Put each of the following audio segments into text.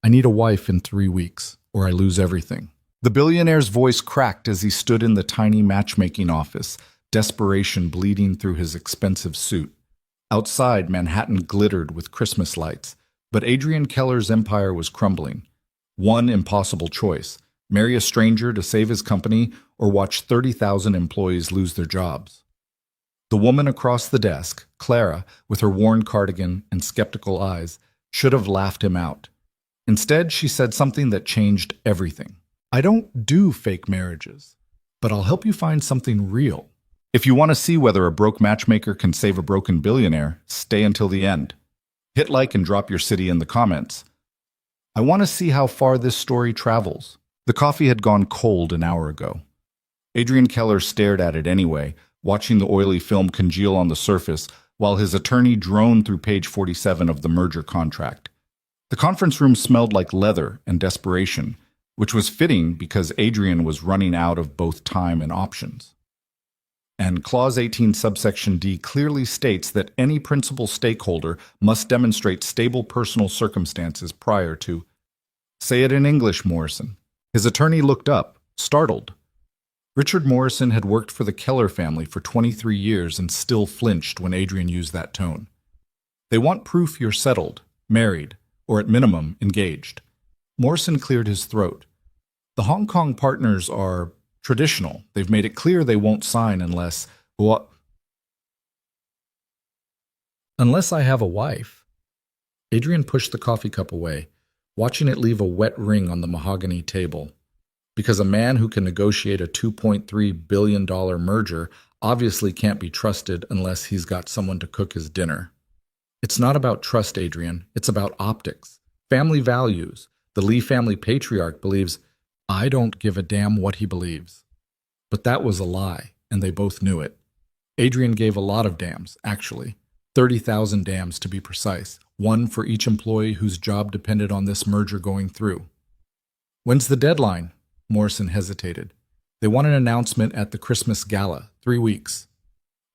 I need a wife in 3 weeks, or I lose everything. The billionaire's voice cracked as he stood in the tiny matchmaking office, desperation bleeding through his expensive suit. Outside, Manhattan glittered with Christmas lights, but Adrian Keller's empire was crumbling. One impossible choice: marry a stranger to save his company, or watch 30,000 employees lose their jobs. The woman across the desk, Clara, with her worn cardigan and skeptical eyes, should have laughed him out. Instead, she said something that changed everything. I don't do fake marriages, but I'll help you find something real. If you want to see whether a broke matchmaker can save a broken billionaire, stay until the end. Hit like and drop your city in the comments. I want to see how far this story travels. The coffee had gone cold an hour ago. Adrian Keller stared at it anyway, watching the oily film congeal on the surface while his attorney droned through page 47 of the merger contract. The conference room smelled like leather and desperation, which was fitting because Adrian was running out of both time and options. And Clause 18 subsection D clearly states that any principal stakeholder must demonstrate stable personal circumstances prior to— Say it in English, Morrison. His attorney looked up, startled. Richard Morrison had worked for the Keller family for 23 years and still flinched when Adrian used that tone. They want proof you're settled, married, or at minimum, engaged. Morrison cleared his throat. The Hong Kong partners are traditional. They've made it clear they won't sign unless— What? Unless I have a wife. Adrian pushed the coffee cup away, watching it leave a wet ring on the mahogany table. Because a man who can negotiate a $2.3 billion merger obviously can't be trusted unless he's got someone to cook his dinner. It's not about trust, Adrian. It's about optics. Family values. The Lee family patriarch believes— I don't give a damn what he believes. But that was a lie, and they both knew it. Adrian gave a lot of damns, actually. 30,000 damns to be precise, one for each employee whose job depended on this merger going through. When's the deadline? Morrison hesitated. They want an announcement at the Christmas gala, 3 weeks.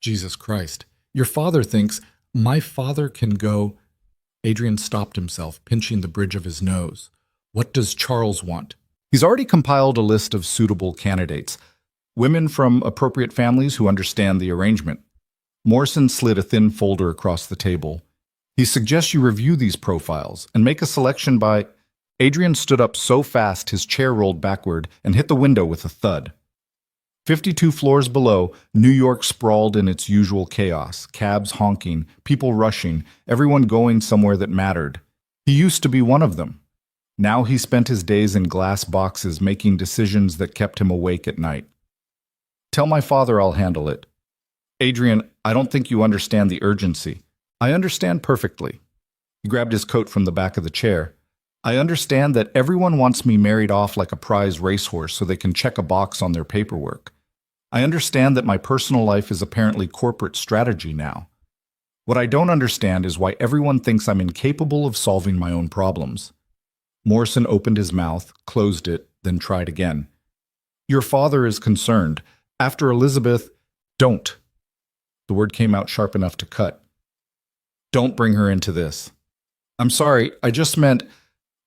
Jesus Christ. Your father thinks— My father can go— Adrian stopped himself, pinching the bridge of his nose. What does Charles want? He's already compiled a list of suitable candidates. Women from appropriate families who understand the arrangement. Morrison slid a thin folder across the table. He suggests you review these profiles and make a selection by— Adrian stood up so fast his chair rolled backward and hit the window with a thud. 52 floors below, New York sprawled in its usual chaos, cabs honking, people rushing, everyone going somewhere that mattered. He used to be one of them. Now he spent his days in glass boxes making decisions that kept him awake at night. Tell my father I'll handle it. Adrian, I don't think you understand the urgency. I understand perfectly. He grabbed his coat from the back of the chair. I understand that everyone wants me married off like a prize racehorse so they can check a box on their paperwork. I understand that my personal life is apparently corporate strategy now. What I don't understand is why everyone thinks I'm incapable of solving my own problems. Morrison opened his mouth, closed it, then tried again. Your father is concerned. After Elizabeth— Don't. The word came out sharp enough to cut. Don't bring her into this. I'm sorry, I just meant—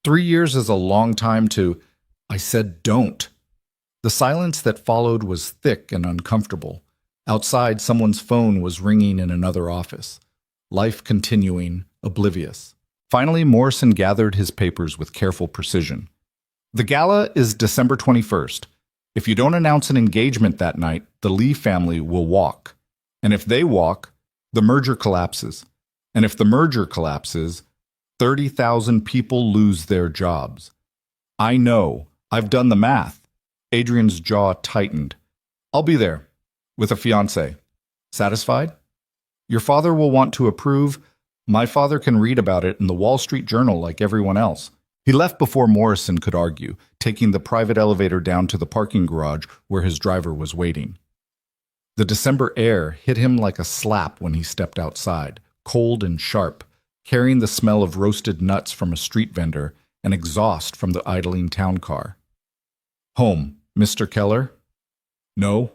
3 years is a long time to— I said don't. The silence that followed was thick and uncomfortable. Outside, someone's phone was ringing in another office. Life continuing, oblivious. Finally, Morrison gathered his papers with careful precision. The gala is December 21st. If you don't announce an engagement that night, the Lee family will walk. And if they walk, the merger collapses. And if the merger collapses, 30,000 people lose their jobs. I know. I've done the math. Adrian's jaw tightened. I'll be there, with a fiancé. Satisfied? Your father will want to approve. My father can read about it in the Wall Street Journal like everyone else. He left before Morrison could argue, taking the private elevator down to the parking garage where his driver was waiting. The December air hit him like a slap when he stepped outside, cold and sharp, carrying the smell of roasted nuts from a street vendor and exhaust from the idling town car. Home, Mr. Keller? No.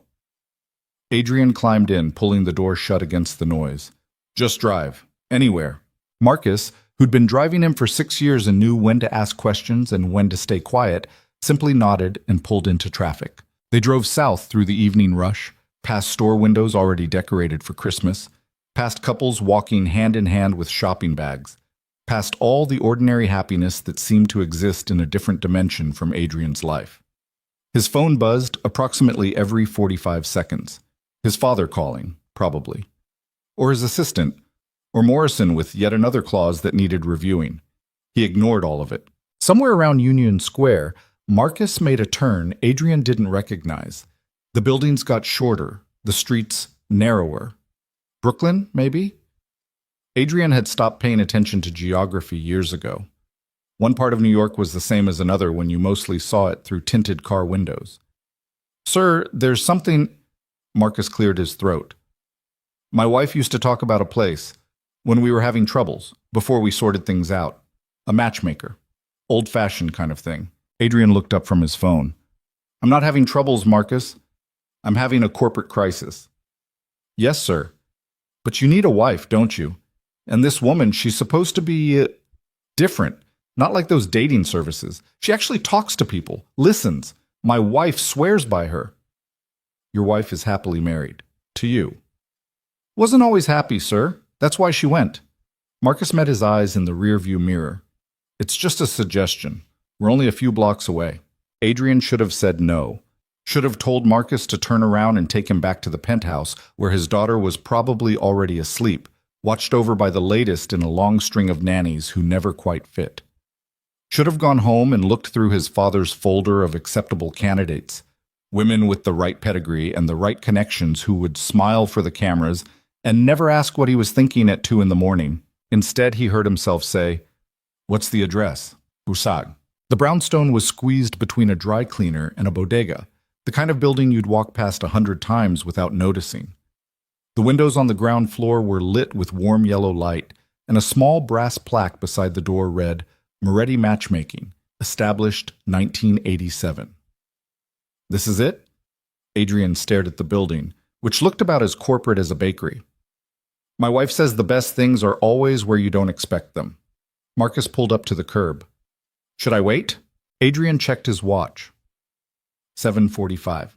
Adrian climbed in, pulling the door shut against the noise. Just drive. Anywhere. Marcus, who'd been driving him for 6 years and knew when to ask questions and when to stay quiet, simply nodded and pulled into traffic. They drove south through the evening rush, past store windows already decorated for Christmas, past couples walking hand in hand with shopping bags, past all the ordinary happiness that seemed to exist in a different dimension from Adrian's life. His phone buzzed approximately every 45 seconds. His father calling, probably. Or his assistant, or Morrison with yet another clause that needed reviewing. He ignored all of it. Somewhere around Union Square, Marcus made a turn Adrian didn't recognize. The buildings got shorter, the streets narrower. Brooklyn, maybe? Adrian had stopped paying attention to geography years ago. One part of New York was the same as another when you mostly saw it through tinted car windows. "Sir, there's something—" Marcus cleared his throat. "My wife used to talk about a place, when we were having troubles, before we sorted things out. A matchmaker. Old-fashioned kind of thing." Adrian looked up from his phone. "I'm not having troubles, Marcus. I'm having a corporate crisis." "Yes, sir. But you need a wife, don't you? And this woman, she's supposed to be different, not like those dating services. She actually talks to people, listens. My wife swears by her." "Your wife is happily married. To you." "Wasn't always happy, sir. That's why she went." Marcus met his eyes in the rearview mirror. "It's just a suggestion. We're only a few blocks away." Adrian should have said no. Should have told Marcus to turn around and take him back to the penthouse, where his daughter was probably already asleep, watched over by the latest in a long string of nannies who never quite fit. Should have gone home and looked through his father's folder of acceptable candidates, women with the right pedigree and the right connections who would smile for the cameras and never ask what he was thinking at 2 in the morning. Instead, he heard himself say, "What's the address?" "Busag." The brownstone was squeezed between a dry cleaner and a bodega, the kind of building you'd walk past 100 times without noticing. The windows on the ground floor were lit with warm yellow light, and a small brass plaque beside the door read, "Moretti Matchmaking, established 1987. "This is it?" Adrian stared at the building, which looked about as corporate as a bakery. "My wife says the best things are always where you don't expect them." Marcus pulled up to the curb. "Should I wait?" Adrian checked his watch. 7:45.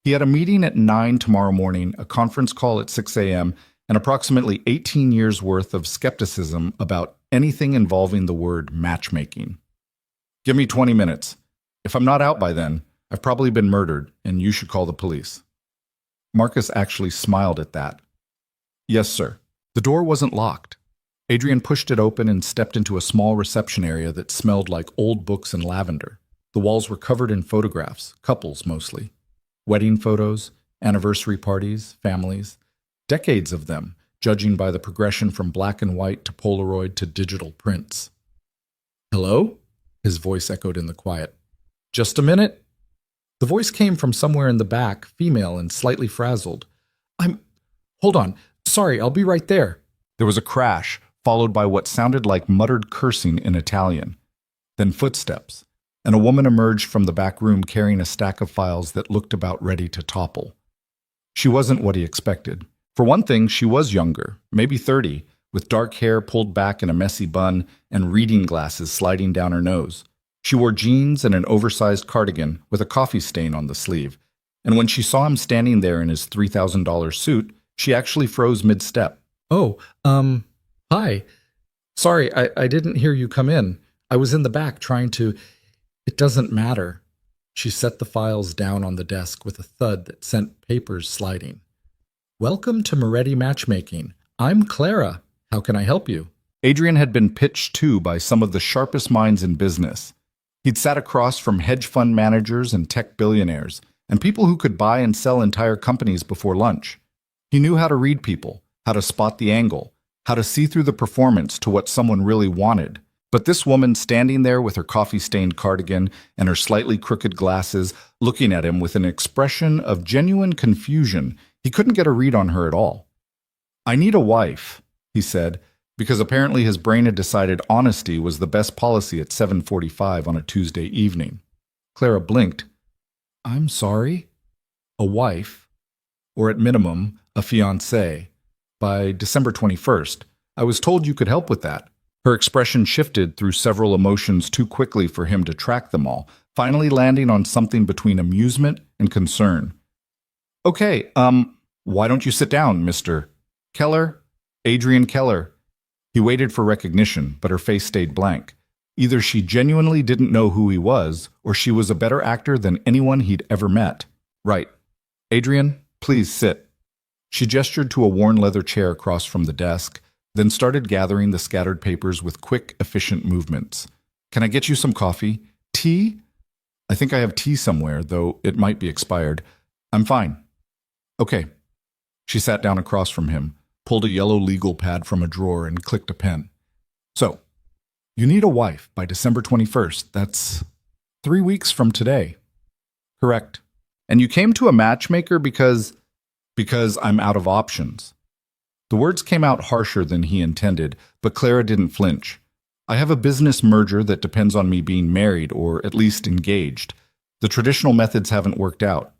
He had a meeting at 9 tomorrow morning, a conference call at 6 a.m., and approximately 18 years' worth of skepticism about anything involving the word matchmaking. "Give me 20 minutes. If I'm not out by then, I've probably been murdered, and you should call the police." Marcus actually smiled at that. "Yes, sir." The door wasn't locked. Adrian pushed it open and stepped into a small reception area that smelled like old books and lavender. The walls were covered in photographs, couples mostly. Wedding photos, anniversary parties, families. Decades of them, judging by the progression from black and white to Polaroid to digital prints. "Hello?" His voice echoed in the quiet. "Just a minute." The voice came from somewhere in the back, female and slightly frazzled. Hold on. Sorry, I'll be right there." There was a crash, followed by what sounded like muttered cursing in Italian. Then footsteps, and a woman emerged from the back room carrying a stack of files that looked about ready to topple. She wasn't what he expected. For one thing, she was younger, maybe 30, with dark hair pulled back in a messy bun and reading glasses sliding down her nose. She wore jeans and an oversized cardigan with a coffee stain on the sleeve, and when she saw him standing there in his $3,000 suit, she actually froze mid-step. "Oh, hi. Sorry, I didn't hear you come in. I was in the back trying to—" "It doesn't matter." She set the files down on the desk with a thud that sent papers sliding. "Welcome to Moretti Matchmaking. I'm Clara. How can I help you?" Adrian had been pitched to by some of the sharpest minds in business. He'd sat across from hedge fund managers and tech billionaires, and people who could buy and sell entire companies before lunch. He knew how to read people, how to spot the angle, how to see through the performance to what someone really wanted. But this woman standing there with her coffee-stained cardigan and her slightly crooked glasses, looking at him with an expression of genuine confusion, he couldn't get a read on her at all. "I need a wife," he said, because apparently his brain had decided honesty was the best policy at 7:45 on a Tuesday evening. Clara blinked. "I'm sorry?" "A wife, or at minimum, a fiancé, by December 21st. I was told you could help with that." Her expression shifted through several emotions too quickly for him to track them all, finally landing on something between amusement and concern. Okay, why don't you sit down, Mr. Keller? Adrian Keller. He waited for recognition, but her face stayed blank. Either she genuinely didn't know who he was, or she was a better actor than anyone he'd ever met. Right. Adrian, please sit. She gestured to a worn leather chair across from the desk, then started gathering the scattered papers with quick, efficient movements. Can I get you some coffee? Tea? I think I have tea somewhere, though it might be expired. I'm fine. Okay. She sat down across from him, pulled a yellow legal pad from a drawer, and clicked a pen. So, you need a wife by December 21st. That's 3 weeks from today. Correct. And you came to a matchmaker because I'm out of options. The words came out harsher than he intended, but Clara didn't flinch. I have a business merger that depends on me being married or at least engaged. The traditional methods haven't worked out.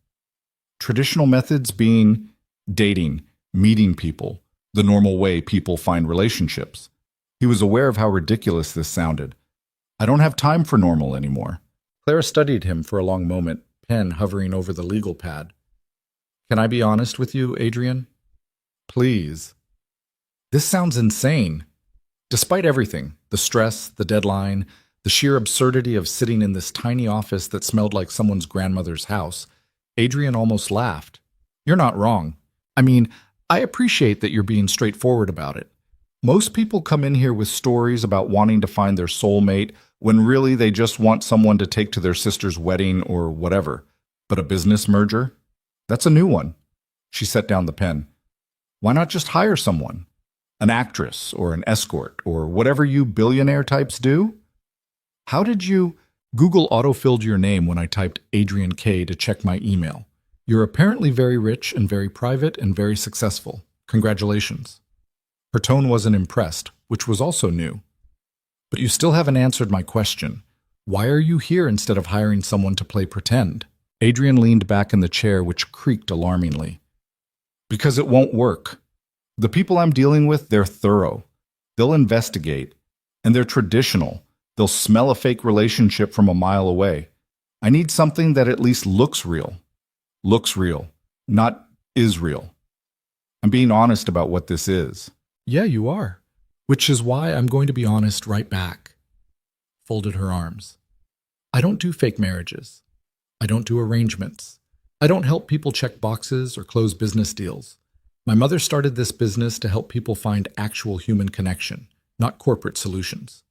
Traditional methods being dating, meeting people, the normal way people find relationships. He was aware of how ridiculous this sounded. I don't have time for normal anymore. Clara studied him for a long moment, pen hovering over the legal pad. Can I be honest with you, Adrian? Please. This sounds insane. Despite everything, the stress, the deadline, the sheer absurdity of sitting in this tiny office that smelled like someone's grandmother's house, Adrian almost laughed. You're not wrong. I mean, I appreciate that you're being straightforward about it. Most people come in here with stories about wanting to find their soulmate when really they just want someone to take to their sister's wedding or whatever. But a business merger? That's a new one. She set down the pen. Why not just hire someone? An actress or an escort or whatever you billionaire types do? How did you... Google autofilled your name when I typed Adrian K to check my email. You're apparently very rich and very private and very successful. Congratulations. Her tone wasn't impressed, which was also new. But you still haven't answered my question. Why are you here instead of hiring someone to play pretend? Adrian leaned back in the chair, which creaked alarmingly. Because it won't work. The people I'm dealing with, they're thorough. They'll investigate. And they're traditional. They'll smell a fake relationship from a mile away. I need something that at least looks real. Looks real, not is real. I'm being honest about what this is. Yeah, you are. Which is why I'm going to be honest right back. Folded her arms. I don't do fake marriages. I don't do arrangements. I don't help people check boxes or close business deals. My mother started this business to help people find actual human connection, not corporate solutions.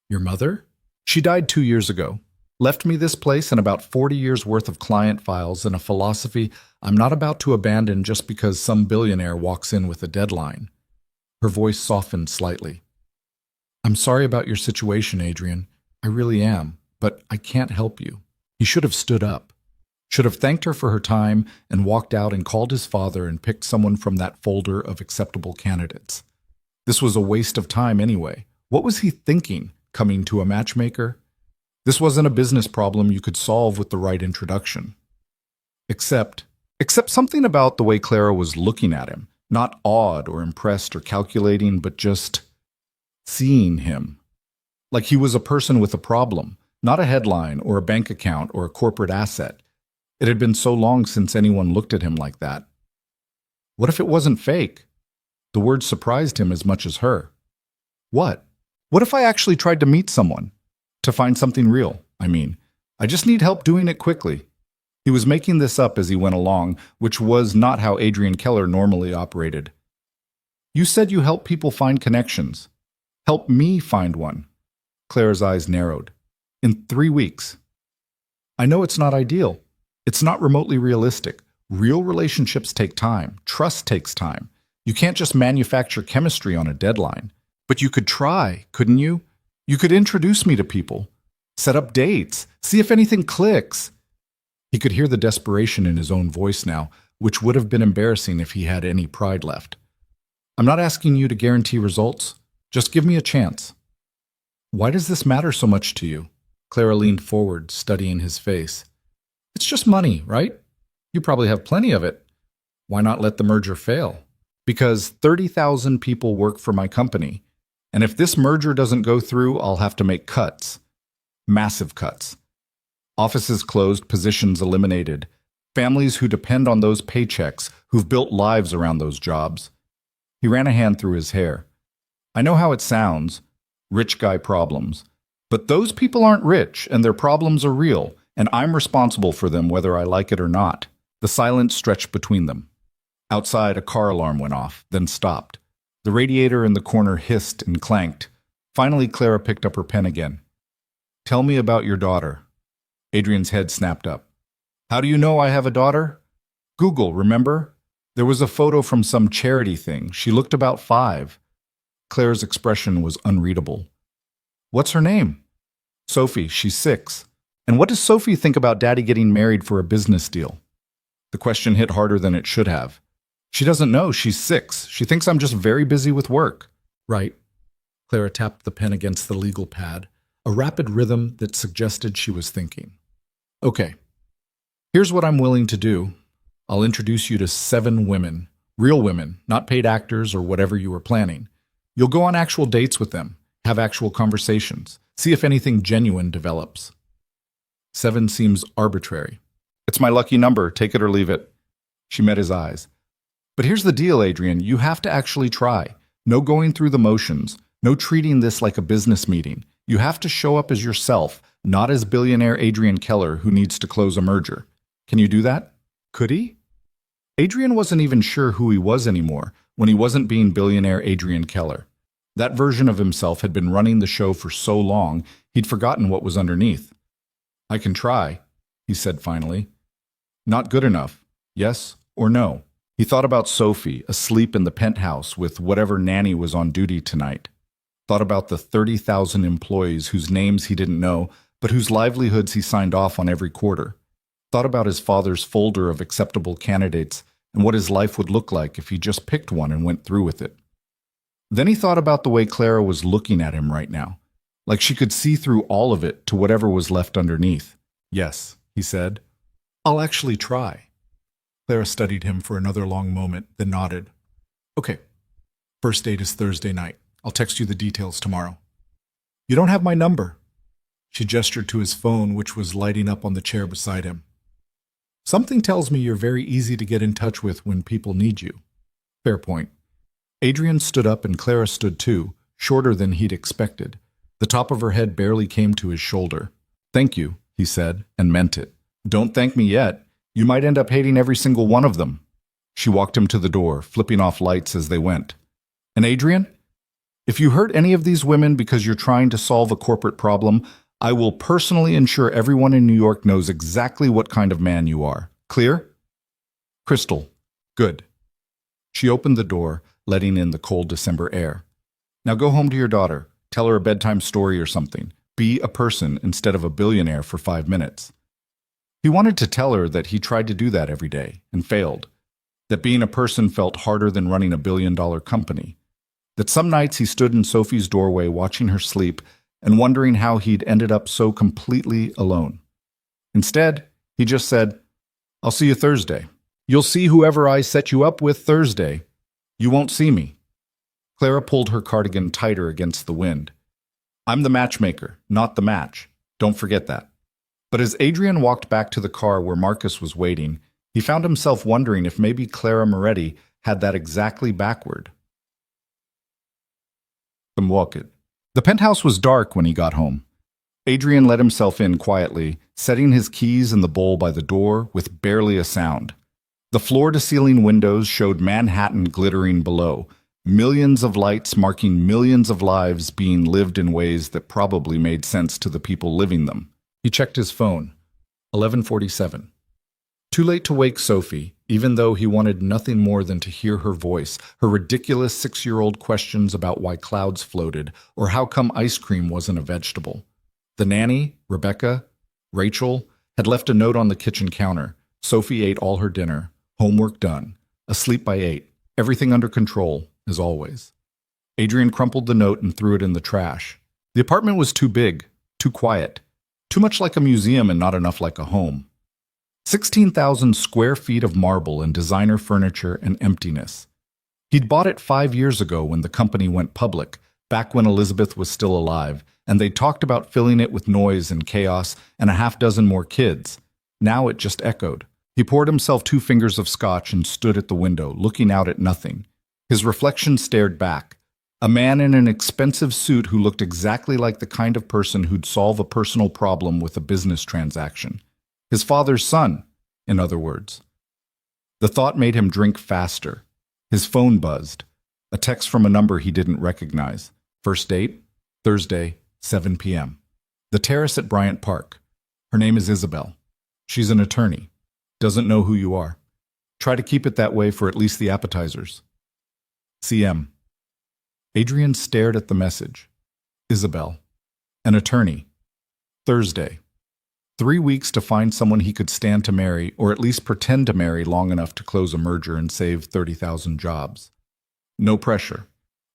Your mother? She died 2 years ago. Left me this place and about 40 years worth of client files and a philosophy I'm not about to abandon just because some billionaire walks in with a deadline. Her voice softened slightly. I'm sorry about your situation, Adrian. I really am, but I can't help you. He should have stood up. Should have thanked her for her time and walked out and called his father and picked someone from that folder of acceptable candidates. This was a waste of time anyway. What was he thinking, coming to a matchmaker? This wasn't a business problem you could solve with the right introduction. Except something about the way Clara was looking at him, not awed or impressed or calculating, but just seeing him. Like he was a person with a problem, not a headline or a bank account or a corporate asset. It had been so long since anyone looked at him like that. What if it wasn't fake? The word surprised him as much as her. What? What if I actually tried to meet someone? To find something real, I mean. I just need help doing it quickly. He was making this up as he went along, which was not how Adrian Keller normally operated. You said you help people find connections. Help me find one. Claire's eyes narrowed. In 3 weeks. I know it's not ideal. It's not remotely realistic. Real relationships take time. Trust takes time. You can't just manufacture chemistry on a deadline. But you could try, couldn't you? You could introduce me to people, set up dates, see if anything clicks. He could hear the desperation in his own voice now, which would have been embarrassing if he had any pride left. I'm not asking you to guarantee results. Just give me a chance. Why does this matter so much to you? Clara leaned forward, studying his face. It's just money, right? You probably have plenty of it. Why not let the merger fail? Because 30,000 people work for my company. And if this merger doesn't go through, I'll have to make cuts. Massive cuts. Offices closed, positions eliminated. Families who depend on those paychecks, who've built lives around those jobs. He ran a hand through his hair. I know how it sounds. Rich guy problems. But those people aren't rich, and their problems are real, and I'm responsible for them whether I like it or not. The silence stretched between them. Outside, a car alarm went off, then stopped. The radiator in the corner hissed and clanked. Finally, Clara picked up her pen again. Tell me about your daughter. Adrian's head snapped up. How do you know I have a daughter? Google, remember? There was a photo from some charity thing. She looked about 5. Claire's expression was unreadable. What's her name? Sophie, she's 6. And what does Sophie think about Daddy getting married for a business deal? The question hit harder than it should have. She doesn't know, she's 6. She thinks I'm just very busy with work. Right. Clara tapped the pen against the legal pad, a rapid rhythm that suggested she was thinking. Okay, here's what I'm willing to do. I'll introduce you to 7 women, real women, not paid actors or whatever you were planning. You'll go on actual dates with them, have actual conversations, see if anything genuine develops. 7 seems arbitrary. It's my lucky number, take it or leave it. She met his eyes. But here's the deal, Adrian, you have to actually try. No going through the motions, no treating this like a business meeting. You have to show up as yourself, not as billionaire Adrian Keller who needs to close a merger. Can you do that? Could he? Adrian wasn't even sure who he was anymore when he wasn't being billionaire Adrian Keller. That version of himself had been running the show for so long, he'd forgotten what was underneath. I can try, he said finally. Not good enough. Yes or no? He thought about Sophie, asleep in the penthouse with whatever nanny was on duty tonight. Thought about the 30,000 employees whose names he didn't know, but whose livelihoods he signed off on every quarter. Thought about his father's folder of acceptable candidates and what his life would look like if he just picked one and went through with it. Then he thought about the way Clara was looking at him right now, like she could see through all of it to whatever was left underneath. Yes, he said. I'll actually try. Clara studied him for another long moment, then nodded. Okay, first date is Thursday night. I'll text you the details tomorrow. You don't have my number. She gestured to his phone, which was lighting up on the chair beside him. Something tells me you're very easy to get in touch with when people need you. Fair point. Adrian stood up and Clara stood too, shorter than he'd expected. The top of her head barely came to his shoulder. Thank you, he said, and meant it. Don't thank me yet. You might end up hating every single one of them. She walked him to the door, flipping off lights as they went. And Adrian? If you hurt any of these women because you're trying to solve a corporate problem, I will personally ensure everyone in New York knows exactly what kind of man you are. Clear? Crystal. Good. She opened the door, letting in the cold December air. Now go home to your daughter. Tell her a bedtime story or something. Be a person instead of a billionaire for 5 minutes. He wanted to tell her that he tried to do that every day and failed. That being a person felt harder than running a billion-dollar company. That some nights he stood in Sophie's doorway watching her sleep and wondering how he'd ended up so completely alone. Instead, he just said, I'll see you Thursday. You'll see whoever I set you up with Thursday. You won't see me. Clara pulled her cardigan tighter against the wind. I'm the matchmaker, not the match. Don't forget that. But as Adrian walked back to the car where Marcus was waiting, he found himself wondering if maybe Clara Moretti had that exactly backward. The penthouse was dark when he got home. Adrian let himself in quietly, setting his keys in the bowl by the door with barely a sound. The floor-to-ceiling windows showed Manhattan glittering below, millions of lights marking millions of lives being lived in ways that probably made sense to the people living them. He checked his phone. 11:47. Too late to wake Sophie, even though he wanted nothing more than to hear her voice, her ridiculous 6-year-old questions about why clouds floated or how come ice cream wasn't a vegetable. The nanny, Rebecca, Rachel, had left a note on the kitchen counter. Sophie ate all her dinner, homework done, asleep by 8, everything under control, as always. Adrian crumpled the note and threw it in the trash. The apartment was too big, too quiet, too much like a museum and not enough like a home. 16,000 square feet of marble and designer furniture and emptiness. He'd bought it 5 years ago when the company went public, back when Elizabeth was still alive, and they talked about filling it with noise and chaos and a half dozen more kids. Now it just echoed. He poured himself 2 fingers of scotch and stood at the window, looking out at nothing. His reflection stared back. A man in an expensive suit who looked exactly like the kind of person who'd solve a personal problem with a business transaction. His father's son, in other words. The thought made him drink faster. His phone buzzed. A text from a number he didn't recognize. First date? Thursday, 7 p.m. The terrace at Bryant Park. Her name is Isabel. She's an attorney. Doesn't know who you are. Try to keep it that way for at least the appetizers. CM. Adrian stared at the message. Isabel. An attorney. Thursday. 3 weeks to find someone he could stand to marry, or at least pretend to marry long enough to close a merger and save 30,000 jobs. No pressure.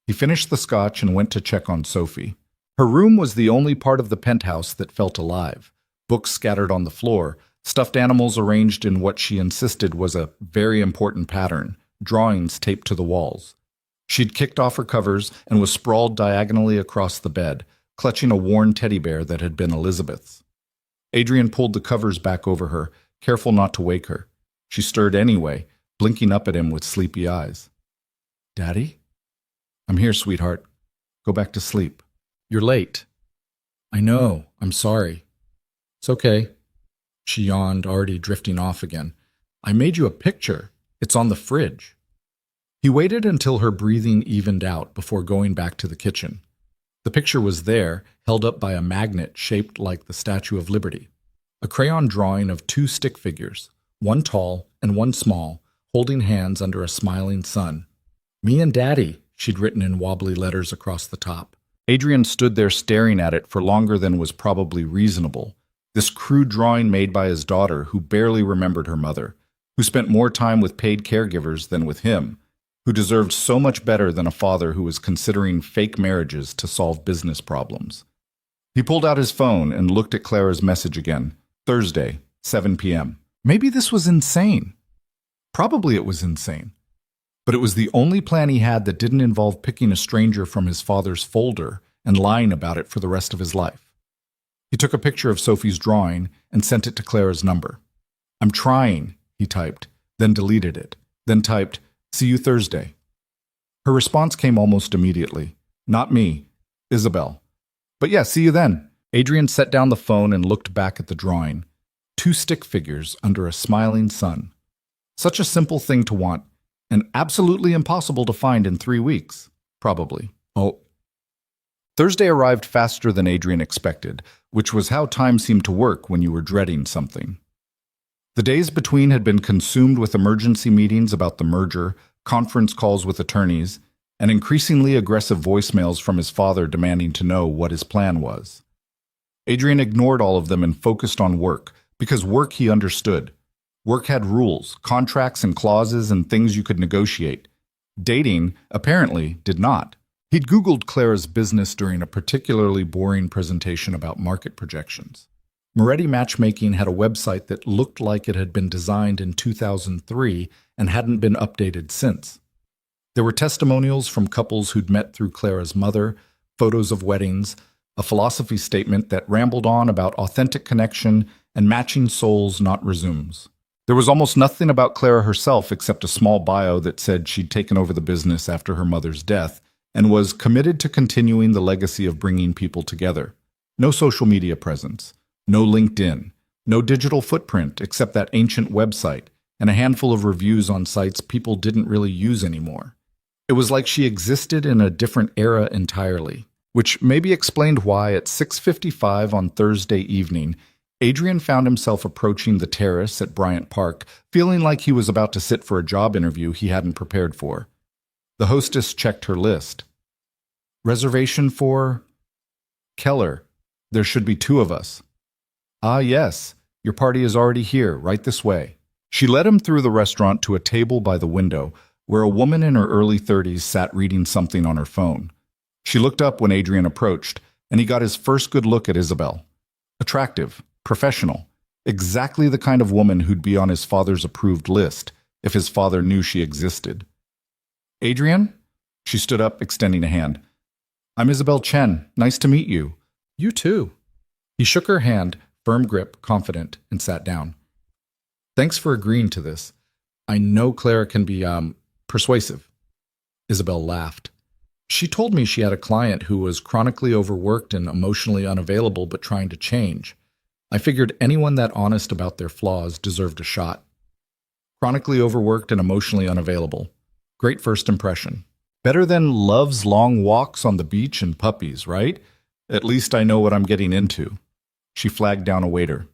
He finished the scotch and went to check on Sophie. Her room was the only part of the penthouse that felt alive. Books scattered on the floor, stuffed animals arranged in what she insisted was a very important pattern, drawings taped to the walls. She'd kicked off her covers and was sprawled diagonally across the bed, clutching a worn teddy bear that had been Elizabeth's. Adrian pulled the covers back over her, careful not to wake her. She stirred anyway, blinking up at him with sleepy eyes. Daddy? I'm here, sweetheart. Go back to sleep. You're late. I know. I'm sorry. It's okay. She yawned, already drifting off again. I made you a picture. It's on the fridge. He waited until her breathing evened out before going back to the kitchen. The picture was there, held up by a magnet shaped like the Statue of Liberty. A crayon drawing of 2 stick figures, one tall and one small, holding hands under a smiling sun. Me and Daddy, she'd written in wobbly letters across the top. Adrian stood there staring at it for longer than was probably reasonable. This crude drawing made by his daughter, who barely remembered her mother, who spent more time with paid caregivers than with him, who deserved so much better than a father who was considering fake marriages to solve business problems. He pulled out his phone and looked at Clara's message again. Thursday, 7 p.m. Maybe this was insane. Probably it was insane. But it was the only plan he had that didn't involve picking a stranger from his father's folder and lying about it for the rest of his life. He took a picture of Sophie's drawing and sent it to Clara's number. I'm trying, he typed, then deleted it, then typed, see you Thursday. Her response came almost immediately. Not me, Isabel. But yeah, see you then. Adrian set down the phone and looked back at the drawing. 2 stick figures under a smiling sun. Such a simple thing to want, and absolutely impossible to find in 3 weeks, probably. Oh. Thursday arrived faster than Adrian expected, which was how time seemed to work when you were dreading something. The days between had been consumed with emergency meetings about the merger, conference calls with attorneys, and increasingly aggressive voicemails from his father demanding to know what his plan was. Adrian ignored all of them and focused on work, because work he understood. Work had rules, contracts and clauses and things you could negotiate. Dating, apparently, did not. He'd Googled Clara's business during a particularly boring presentation about market projections. Moretti Matchmaking had a website that looked like it had been designed in 2003 and hadn't been updated since. There were testimonials from couples who'd met through Clara's mother, photos of weddings, a philosophy statement that rambled on about authentic connection and matching souls, not resumes. There was almost nothing about Clara herself except a small bio that said she'd taken over the business after her mother's death and was committed to continuing the legacy of bringing people together. No social media presence, no LinkedIn, no digital footprint except that ancient website and a handful of reviews on sites people didn't really use anymore. It was like she existed in a different era entirely, which maybe explained why at 6:55 on Thursday evening, Adrian found himself approaching the terrace at Bryant Park, feeling like he was about to sit for a job interview he hadn't prepared for. The hostess checked her list. Reservation for Keller. There should be 2 of us. Ah, yes. Your party is already here, right this way. She led him through the restaurant to a table by the window, where a woman in her early 30s sat reading something on her phone. She looked up when Adrian approached, and he got his first good look at Isabel. Attractive, professional, exactly the kind of woman who'd be on his father's approved list if his father knew she existed. Adrian? She stood up, extending a hand. I'm Isabel Chen. Nice to meet you. You too. He shook her hand, firm grip, confident, and sat down. Thanks for agreeing to this. I know Clara can be, persuasive. Isabel laughed. She told me she had a client who was chronically overworked and emotionally unavailable but trying to change. I figured anyone that honest about their flaws deserved a shot. Chronically overworked and emotionally unavailable. Great first impression. Better than loves long walks on the beach and puppies, right? At least I know what I'm getting into. She flagged down a waiter.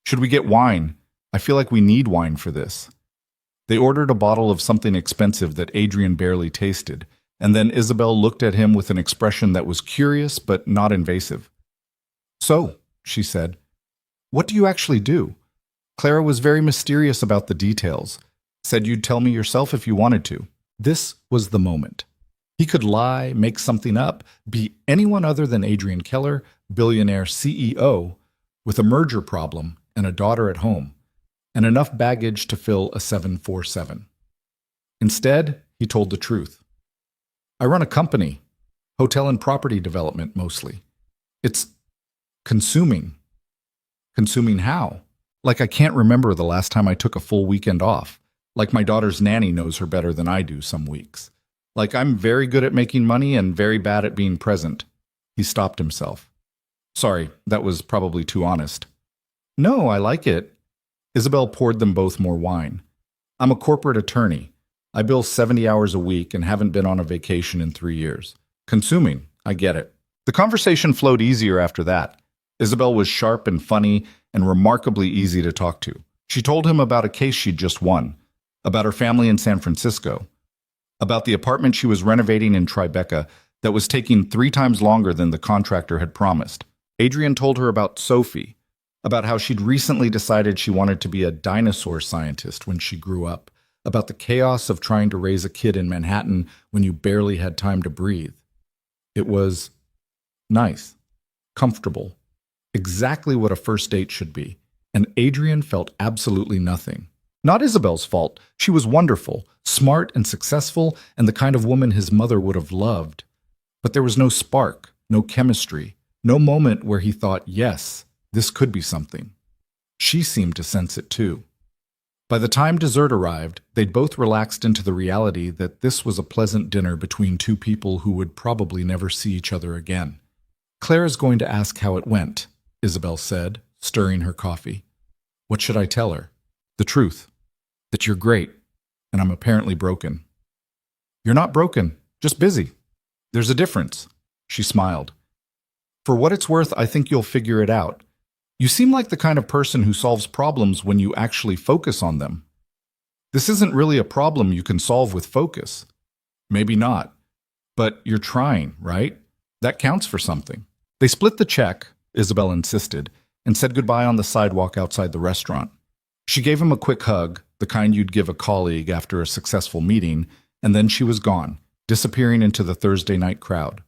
Should we get wine? I feel like we need wine for this. They ordered a bottle of something expensive that Adrian barely tasted, and then Isabel looked at him with an expression that was curious but not invasive. So, she said, what do you actually do? Clara was very mysterious about the details. Said you'd tell me yourself if you wanted to. This was the moment. He could lie, make something up, be anyone other than Adrian Keller, billionaire CEO, with a merger problem and a daughter at home, and enough baggage to fill a 747. Instead, he told the truth. I run a company, hotel and property development mostly. It's consuming. Consuming how? Like I can't remember the last time I took a full weekend off. Like my daughter's nanny knows her better than I do some weeks. Like I'm very good at making money and very bad at being present. He stopped himself. Sorry, that was probably too honest. No, I like it. Isabel poured them both more wine. I'm a corporate attorney. I bill 70 hours a week and haven't been on a vacation in 3 years. Consuming, I get it. The conversation flowed easier after that. Isabel was sharp and funny and remarkably easy to talk to. She told him about a case she'd just won, about her family in San Francisco, about the apartment she was renovating in Tribeca that was taking 3 times longer than the contractor had promised. Adrian told her about Sophie, about how she'd recently decided she wanted to be a dinosaur scientist when she grew up, about the chaos of trying to raise a kid in Manhattan when you barely had time to breathe. It was nice, comfortable, exactly what a first date should be, and Adrian felt absolutely nothing. Not Isabel's fault. She was wonderful, smart and successful, and the kind of woman his mother would have loved. But there was no spark, no chemistry, no moment where he thought, yes, this could be something. She seemed to sense it too. By the time dessert arrived, they'd both relaxed into the reality that this was a pleasant dinner between two people who would probably never see each other again. Clara's going to ask how it went, Isabel said, stirring her coffee. What should I tell her? The truth. That you're great, and I'm apparently broken. You're not broken, just busy. There's a difference. She smiled. For what it's worth, I think you'll figure it out. You seem like the kind of person who solves problems when you actually focus on them. This isn't really a problem you can solve with focus. Maybe not. But you're trying, right? That counts for something. They split the check, Isabel insisted, and said goodbye on the sidewalk outside the restaurant. She gave him a quick hug, the kind you'd give a colleague after a successful meeting, and then she was gone, disappearing into the Thursday night crowd.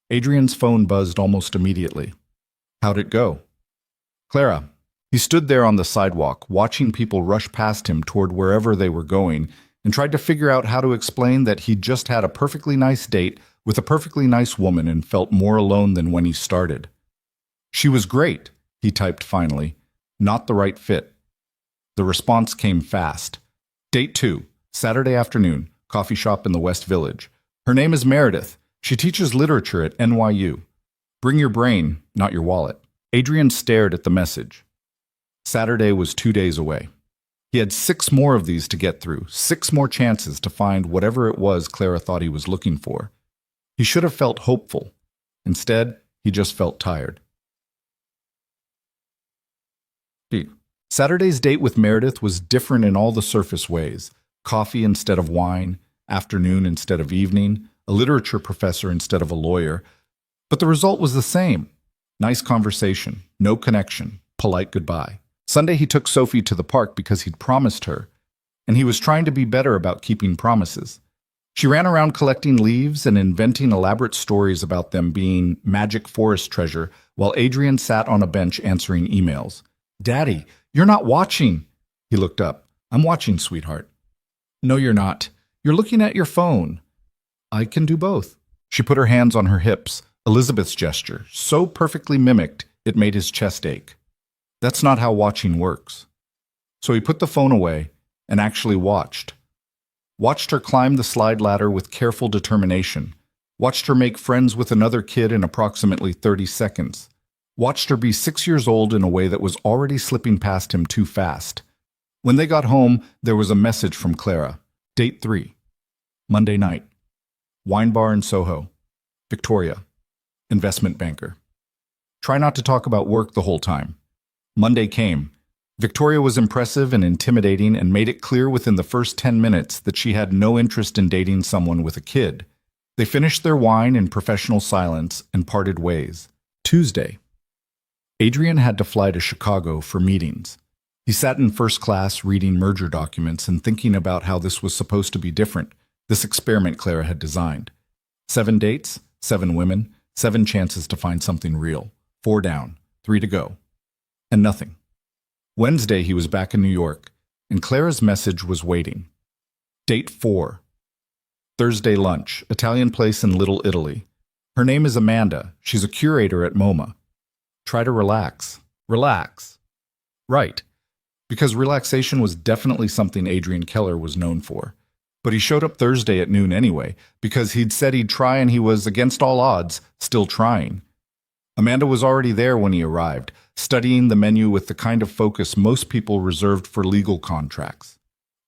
Adrian's phone buzzed almost immediately. How'd it go? Clara. He stood there on the sidewalk, watching people rush past him toward wherever they were going, and tried to figure out how to explain that he'd just had a perfectly nice date with a perfectly nice woman and felt more alone than when he started. She was great, he typed finally. Not the right fit. The response came fast. Date 2, Saturday afternoon, coffee shop in the West Village. Her name is Meredith. She teaches literature at NYU. Bring your brain, not your wallet. Adrian stared at the message. Saturday was 2 days away. He had 6 more of these to get through, 6 more chances to find whatever it was Clara thought he was looking for. He should have felt hopeful. Instead, he just felt tired. Saturday's date with Meredith was different in all the surface ways. Coffee instead of wine, afternoon instead of evening, a literature professor instead of a lawyer. But the result was the same. Nice conversation, no connection, polite goodbye. Sunday he took Sophie to the park because he'd promised her, and he was trying to be better about keeping promises. She ran around collecting leaves and inventing elaborate stories about them being magic forest treasure while Adrian sat on a bench answering emails. Daddy, you're not watching. He looked up. I'm watching, sweetheart. No, you're not. You're looking at your phone. I can do both. She put her hands on her hips, Elizabeth's gesture, so perfectly mimicked it made his chest ache. That's not how watching works. So he put the phone away and actually watched. Watched her climb the slide ladder with careful determination. Watched her make friends with another kid in approximately 30 seconds. Watched her be 6 years old in a way that was already slipping past him too fast. When they got home, there was a message from Clara. Date 3. Monday night. Wine bar in Soho. Victoria. Investment banker. Try not to talk about work the whole time. Monday came. Victoria was impressive and intimidating and made it clear within the first 10 minutes that she had no interest in dating someone with a kid. They finished their wine in professional silence and parted ways. Tuesday. Adrian had to fly to Chicago for meetings. He sat in first class reading merger documents and thinking about how this was supposed to be different, this experiment Clara had designed. 7 dates, 7 women, 7 chances to find something real. 4 down, 3 to go. And nothing. Wednesday he was back in New York, and Clara's message was waiting. Date 4. Thursday lunch, Italian place in Little Italy. Her name is Amanda. She's a curator at MoMA. Try to relax. Relax. Right. Because relaxation was definitely something Adrian Keller was known for. But he showed up Thursday at noon anyway, because he'd said he'd try and he was, against all odds, still trying. Amanda was already there when he arrived, studying the menu with the kind of focus most people reserved for legal contracts.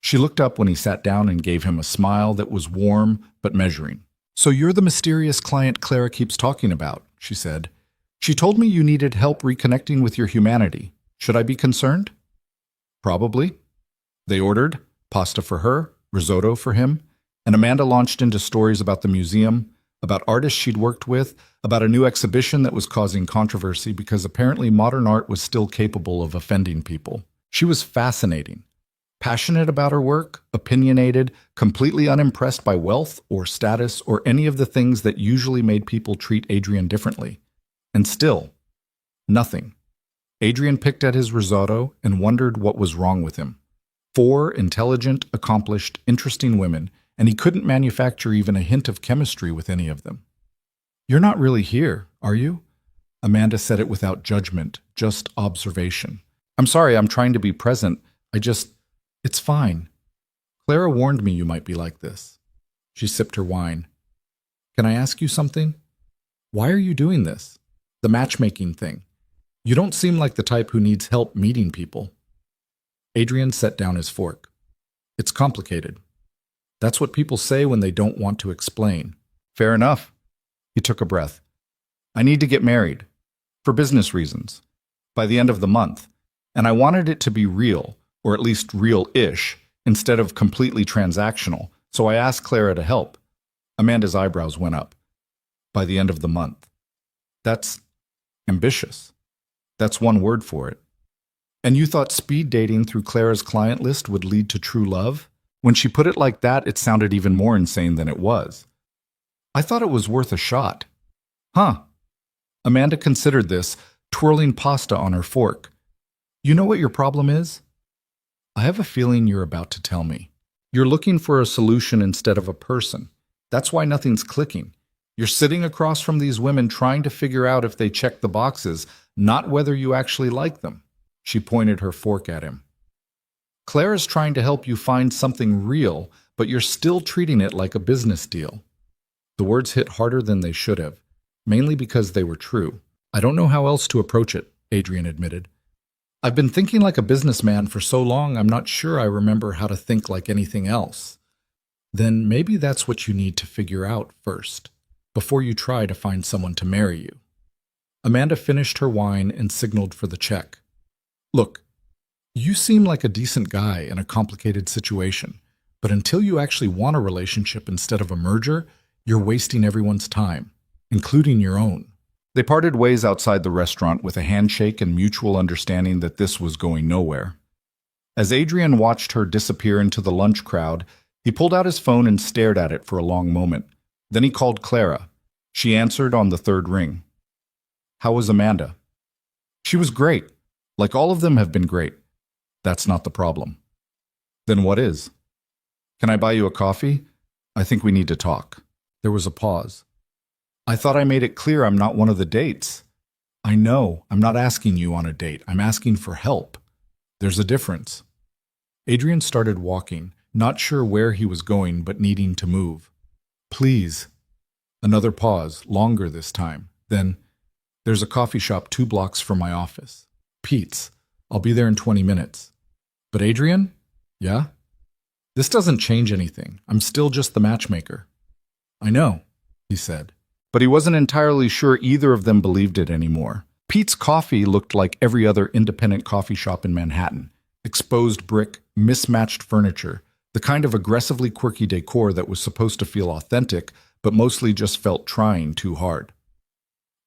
She looked up when he sat down and gave him a smile that was warm but measuring. "So you're the mysterious client Clara keeps talking about," she said. "She told me you needed help reconnecting with your humanity. Should I be concerned?" "Probably." They ordered pasta for her, risotto for him, and Amanda launched into stories about the museum, about artists she'd worked with, about a new exhibition that was causing controversy because apparently modern art was still capable of offending people. She was fascinating. Passionate about her work, opinionated, completely unimpressed by wealth or status or any of the things that usually made people treat Adrian differently. And still, nothing. Adrian picked at his risotto and wondered what was wrong with him. 4 intelligent, accomplished, interesting women, and he couldn't manufacture even a hint of chemistry with any of them. "You're not really here, are you?" Amanda said it without judgment, just observation. "I'm sorry, I'm trying to be present. It's fine. Clara warned me you might be like this." She sipped her wine. "Can I ask you something? Why are you doing this? The matchmaking thing. You don't seem like the type who needs help meeting people." Adrian set down his fork. "It's complicated. That's what people say when they don't want to explain." "Fair enough." He took a breath. "I need to get married. For business reasons. By the end of the month. And I wanted it to be real, or at least real-ish, instead of completely transactional, so I asked Clara to help." Amanda's eyebrows went up. "By the end of the month. That's ambitious. That's one word for it. And you thought speed dating through Clara's client list would lead to true love?" When she put it like that, it sounded even more insane than it was. "I thought it was worth a shot." "Huh." Amanda considered this, twirling pasta on her fork. "You know what your problem is? I have a feeling you're about to tell me. You're looking for a solution instead of a person. That's why nothing's clicking. You're sitting across from these women trying to figure out if they check the boxes, not whether you actually like them." She pointed her fork at him. "Clara's trying to help you find something real, but you're still treating it like a business deal." The words hit harder than they should have, mainly because they were true. "I don't know how else to approach it," Adrian admitted. "I've been thinking like a businessman for so long I'm not sure I remember how to think like anything else." "Then maybe that's what you need to figure out first, before you try to find someone to marry you." Amanda finished her wine and signaled for the check. "Look, you seem like a decent guy in a complicated situation, but until you actually want a relationship instead of a merger, you're wasting everyone's time, including your own." They parted ways outside the restaurant with a handshake and mutual understanding that this was going nowhere. As Adrian watched her disappear into the lunch crowd, he pulled out his phone and stared at it for a long moment. Then he called Clara. She answered on the 3rd ring. "How was Amanda?" "She was great. Like all of them have been great." "That's not the problem." "Then what is?" "Can I buy you a coffee? I think we need to talk." There was a pause. I thought I made it clear I'm not one of the dates. I know, I'm not asking you on a date. I'm asking for help. There's a difference. Adrian started walking, not sure where he was going, but needing to move. Please. Another pause, longer this time. Then, there's a coffee shop 2 blocks from my office. Pete's. I'll be there in 20 minutes. But Adrian? Yeah? This doesn't change anything. I'm still just the matchmaker. I know, he said. But he wasn't entirely sure either of them believed it anymore. Pete's Coffee looked like every other independent coffee shop in Manhattan. Exposed brick, mismatched furniture, the kind of aggressively quirky decor that was supposed to feel authentic, but mostly just felt trying too hard.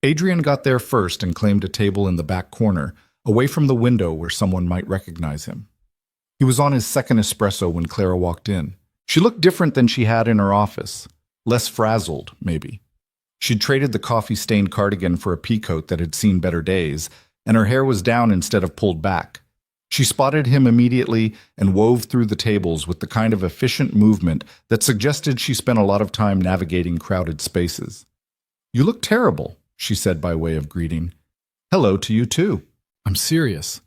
Adrian got there first and claimed a table in the back corner, away from the window where someone might recognize him. He was on his second espresso when Clara walked in. She looked different than she had in her office. Less frazzled, maybe. She'd traded the coffee-stained cardigan for a peacoat that had seen better days, and her hair was down instead of pulled back. She spotted him immediately and wove through the tables with the kind of efficient movement that suggested she spent a lot of time navigating crowded spaces. "You look terrible," she said by way of greeting. "Hello to you too. I'm serious.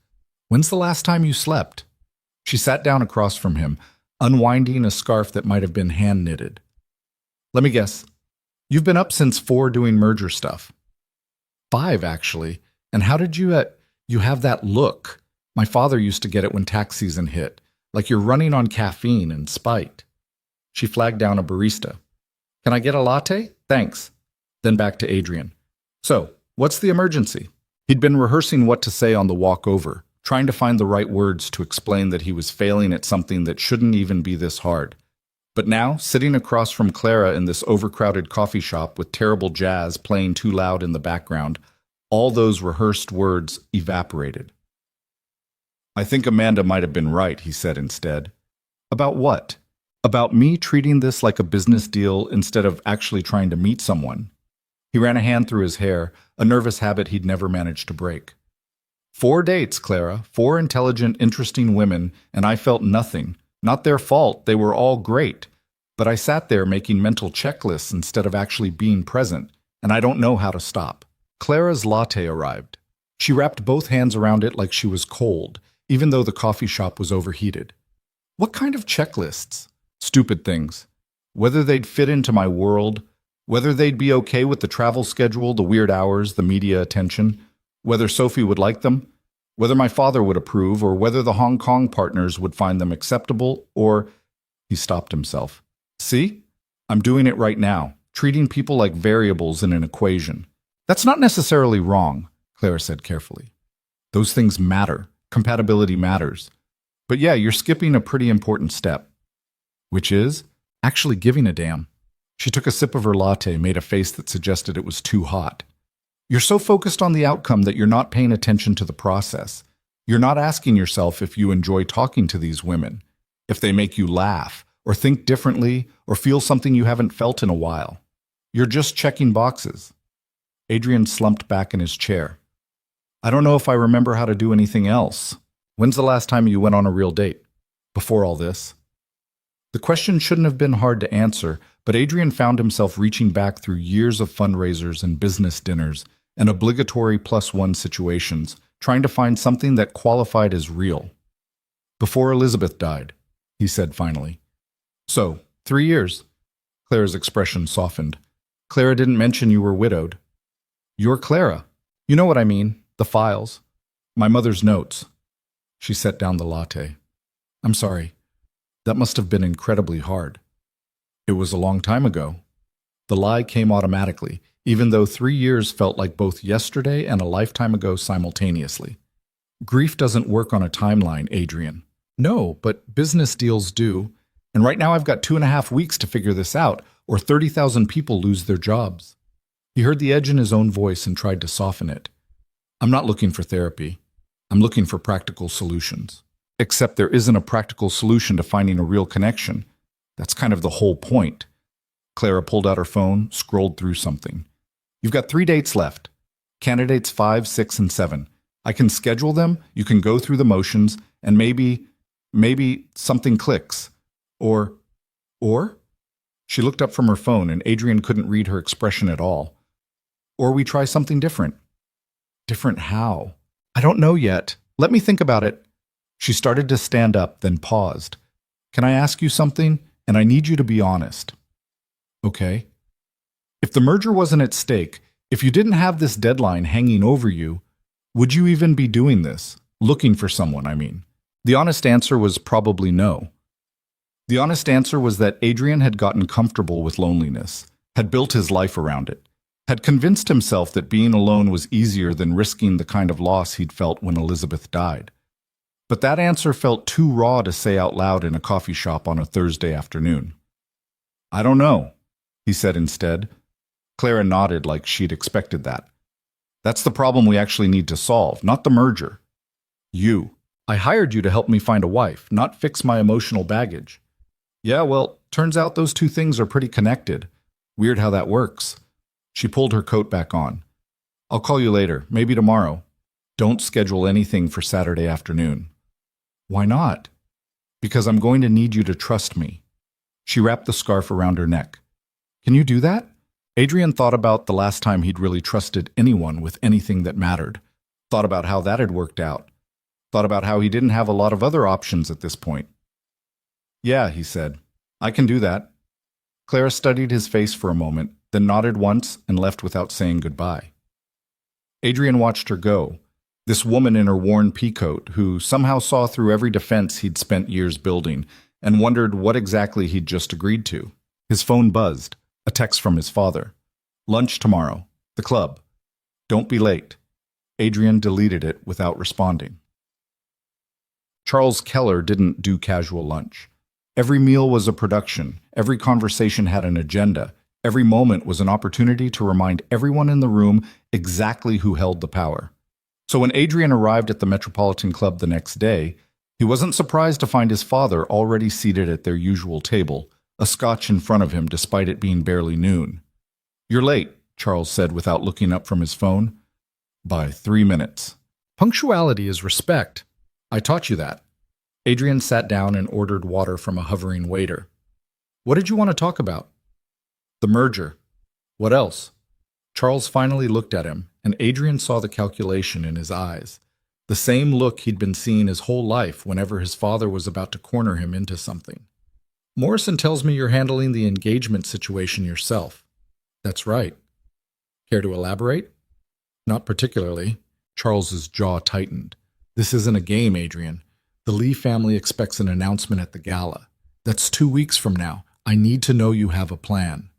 When's the last time you slept?" She sat down across from him, unwinding a scarf that might have been hand-knitted. "Let me guess. You've been up since 4 doing merger stuff." "5, actually. And how did you have that look? My father used to get it when tax season hit, like you're running on caffeine and spite." She flagged down a barista. "Can I get a latte? Thanks." Then back to Adrian. "So, what's the emergency?" He'd been rehearsing what to say on the walk over, trying to find the right words to explain that he was failing at something that shouldn't even be this hard. But now, sitting across from Clara in this overcrowded coffee shop with terrible jazz playing too loud in the background, all those rehearsed words evaporated. "I think Amanda might have been right," he said instead. "About what? About me treating this like a business deal instead of actually trying to meet someone." He ran a hand through his hair, a nervous habit he'd never managed to break. 4 dates, Clara, 4 intelligent, interesting women, and I felt nothing. Not their fault, they were all great. But I sat there making mental checklists instead of actually being present, and I don't know how to stop. Clara's latte arrived. She wrapped both hands around it like she was cold, even though the coffee shop was overheated. What kind of checklists? Stupid things. Whether they'd fit into my world, whether they'd be okay with the travel schedule, the weird hours, the media attention, whether Sophie would like them, whether my father would approve, or whether the Hong Kong partners would find them acceptable, or... He stopped himself. "See? I'm doing it right now, treating people like variables in an equation. That's not necessarily wrong," Clara said carefully. "Those things matter. Compatibility matters. But yeah, you're skipping a pretty important step. Which is actually giving a damn." She took a sip of her latte, made a face that suggested it was too hot. "You're so focused on the outcome that you're not paying attention to the process. You're not asking yourself if you enjoy talking to these women, if they make you laugh, or think differently, or feel something you haven't felt in a while. You're just checking boxes." Adrian slumped back in his chair. "I don't know if I remember how to do anything else. When's the last time you went on a real date? Before all this?" The question shouldn't have been hard to answer, but Adrian found himself reaching back through years of fundraisers and business dinners and obligatory +1 situations, trying to find something that qualified as real. "Before Elizabeth died," he said finally. "So, 3 years." Clara's expression softened. "Clara didn't mention you were widowed." "You're Clara. You know what I mean, the files. My mother's notes." She set down the latte. "I'm sorry. That must have been incredibly hard." "It was a long time ago." The lie came automatically, even though 3 years felt like both yesterday and a lifetime ago simultaneously. "Grief doesn't work on a timeline, Adrian." "No, but business deals do. And right now I've got 2.5 weeks to figure this out, or 30,000 people lose their jobs." He heard the edge in his own voice and tried to soften it. "I'm not looking for therapy. I'm looking for practical solutions." Except there isn't a practical solution to finding a real connection. That's kind of the whole point. Clara pulled out her phone, scrolled through something. "You've got 3 dates left. Candidates 5, 6, and 7. I can schedule them, you can go through the motions, and maybe something clicks. Or? She looked up from her phone, and Adrian couldn't read her expression at all. Or we try something different. Different how? I don't know yet. Let me think about it. She started to stand up, then paused. Can I ask you something? And I need you to be honest. Okay. If the merger wasn't at stake, if you didn't have this deadline hanging over you, would you even be doing this? Looking for someone, I mean. The honest answer was probably no. The honest answer was that Adrian had gotten comfortable with loneliness, had built his life around it, had convinced himself that being alone was easier than risking the kind of loss he'd felt when Elizabeth died. But that answer felt too raw to say out loud in a coffee shop on a Thursday afternoon. I don't know, he said instead. Clara nodded like she'd expected that. That's the problem we actually need to solve, not the merger. You. I hired you to help me find a wife, not fix my emotional baggage. Yeah, well, turns out those two things are pretty connected. Weird how that works. She pulled her coat back on. I'll call you later, maybe tomorrow. Don't schedule anything for Saturday afternoon. Why not? Because I'm going to need you to trust me. She wrapped the scarf around her neck. Can you do that? Adrian thought about the last time he'd really trusted anyone with anything that mattered. Thought about how that had worked out. Thought about how he didn't have a lot of other options at this point. Yeah, he said. I can do that. Clara studied his face for a moment, then nodded once and left without saying goodbye. Adrian watched her go, this woman in her worn peacoat who somehow saw through every defense he'd spent years building and wondered what exactly he'd just agreed to. His phone buzzed, a text from his father. Lunch tomorrow. The club. Don't be late. Adrian deleted it without responding. Charles Keller didn't do casual lunch. Every meal was a production. Every conversation had an agenda. Every moment was an opportunity to remind everyone in the room exactly who held the power. So when Adrian arrived at the Metropolitan Club the next day, he wasn't surprised to find his father already seated at their usual table, a scotch in front of him despite it being barely noon. You're late, Charles said without looking up from his phone. By 3 minutes. Punctuality is respect. I taught you that. Adrian sat down and ordered water from a hovering waiter. What did you want to talk about? The merger. What else? Charles finally looked at him, and Adrian saw the calculation in his eyes. The same look he'd been seeing his whole life whenever his father was about to corner him into something. Morrison tells me you're handling the engagement situation yourself. That's right. Care to elaborate? Not particularly. Charles's jaw tightened. This isn't a game, Adrian. The Lee family expects an announcement at the gala. That's 2 weeks from now. I need to know you have a plan.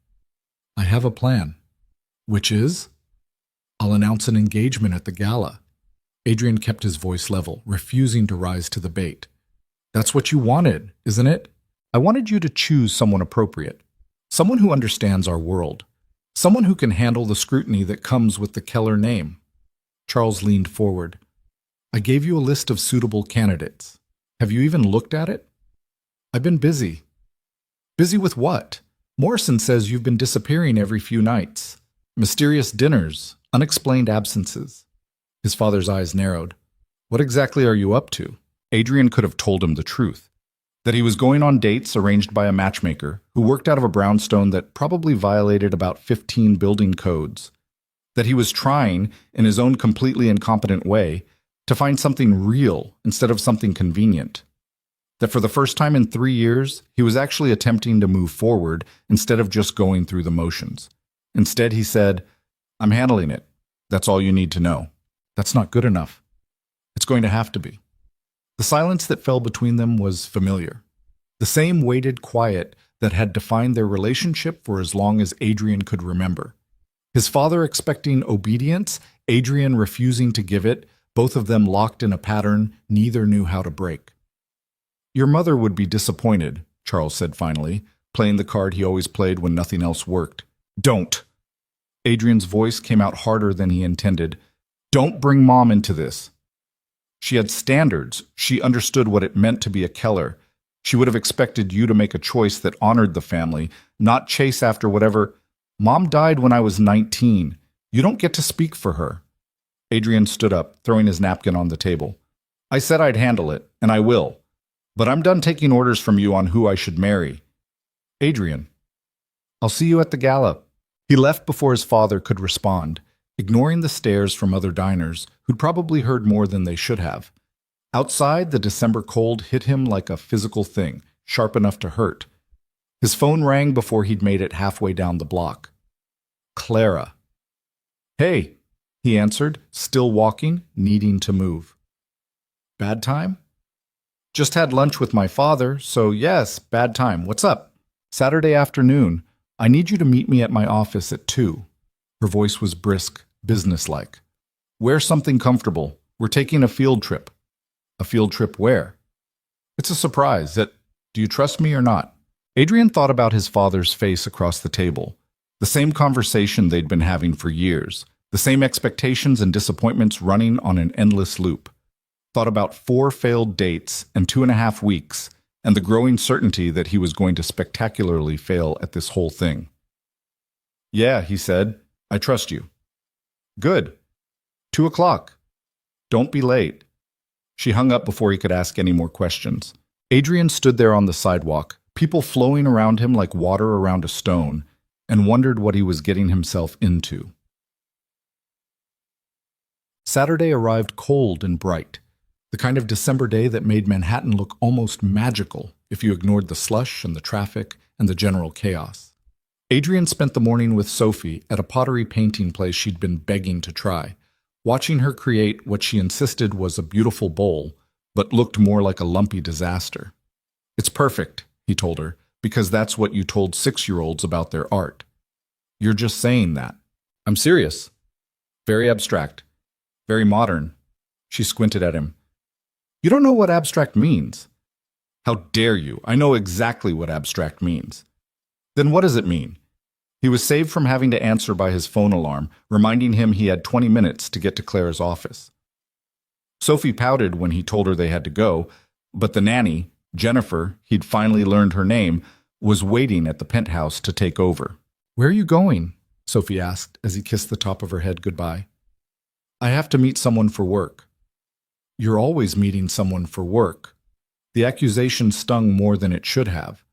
I have a plan. Which is? I'll announce an engagement at the gala. Adrian kept his voice level, refusing to rise to the bait. That's what you wanted, isn't it? I wanted you to choose someone appropriate. Someone who understands our world. Someone who can handle the scrutiny that comes with the Keller name. Charles leaned forward. I gave you a list of suitable candidates. Have you even looked at it? I've been busy. Busy with what? Morrison says you've been disappearing every few nights. Mysterious dinners, unexplained absences. His father's eyes narrowed. What exactly are you up to? Adrian could have told him the truth. That he was going on dates arranged by a matchmaker who worked out of a brownstone that probably violated about 15 building codes. That he was trying, in his own completely incompetent way, to find something real instead of something convenient. That for the first time in 3 years, he was actually attempting to move forward instead of just going through the motions. Instead, he said, I'm handling it. That's all you need to know. That's not good enough. It's going to have to be. The silence that fell between them was familiar. The same weighted quiet that had defined their relationship for as long as Adrian could remember. His father expecting obedience, Adrian refusing to give it, both of them locked in a pattern neither knew how to break. Your mother would be disappointed, Charles said finally, playing the card he always played when nothing else worked. Don't. Adrian's voice came out harder than he intended. Don't bring Mom into this. She had standards. She understood what it meant to be a Keller. She would have expected you to make a choice that honored the family, not chase after whatever. Mom died when I was 19. You don't get to speak for her. Adrian stood up, throwing his napkin on the table. I said I'd handle it, and I will. But I'm done taking orders from you on who I should marry. Adrian. I'll see you at the gala. He left before his father could respond. ignoring the stares from other diners who'd probably heard more than they should have. Outside, the December cold hit him like a physical thing, sharp enough to hurt. His phone rang before he'd made it halfway down the block. Clara. "Hey," he answered, still walking, needing to move. "Bad time?" "Just had lunch with my father, so yes, bad time. What's up?" "Saturday afternoon. I need you to meet me at my office at 2. Her voice was brisk, businesslike. "Wear something comfortable. We're taking a field trip." "A field trip where?" "It's a surprise. Do you trust me or not?" Adrian thought about his father's face across the table. The same conversation they'd been having for years. The same expectations and disappointments running on an endless loop. Thought about 4 failed dates and 2.5 weeks, and the growing certainty that he was going to spectacularly fail at this whole thing. "Yeah," he said. "I trust you." "Good. 2 o'clock. Don't be late." She hung up before he could ask any more questions. Adrian stood there on the sidewalk, people flowing around him like water around a stone, and wondered what he was getting himself into. Saturday arrived cold and bright, the kind of December day that made Manhattan look almost magical if you ignored the slush and the traffic and the general chaos. Adrian spent the morning with Sophie at a pottery painting place she'd been begging to try, watching her create what she insisted was a beautiful bowl, but looked more like a lumpy disaster. "It's perfect," he told her, "because that's what you told 6-year-olds about their art." "You're just saying that." "I'm serious. Very abstract. Very modern." She squinted at him. "You don't know what abstract means." "How dare you? I know exactly what abstract means." "Then what does it mean?" He was saved from having to answer by his phone alarm, reminding him he had 20 minutes to get to Clara's office. Sophie pouted when he told her they had to go, but the nanny, Jennifer, he'd finally learned her name, was waiting at the penthouse to take over. "Where are you going?" Sophie asked as he kissed the top of her head goodbye. "I have to meet someone for work." "You're always meeting someone for work." The accusation stung more than it should have.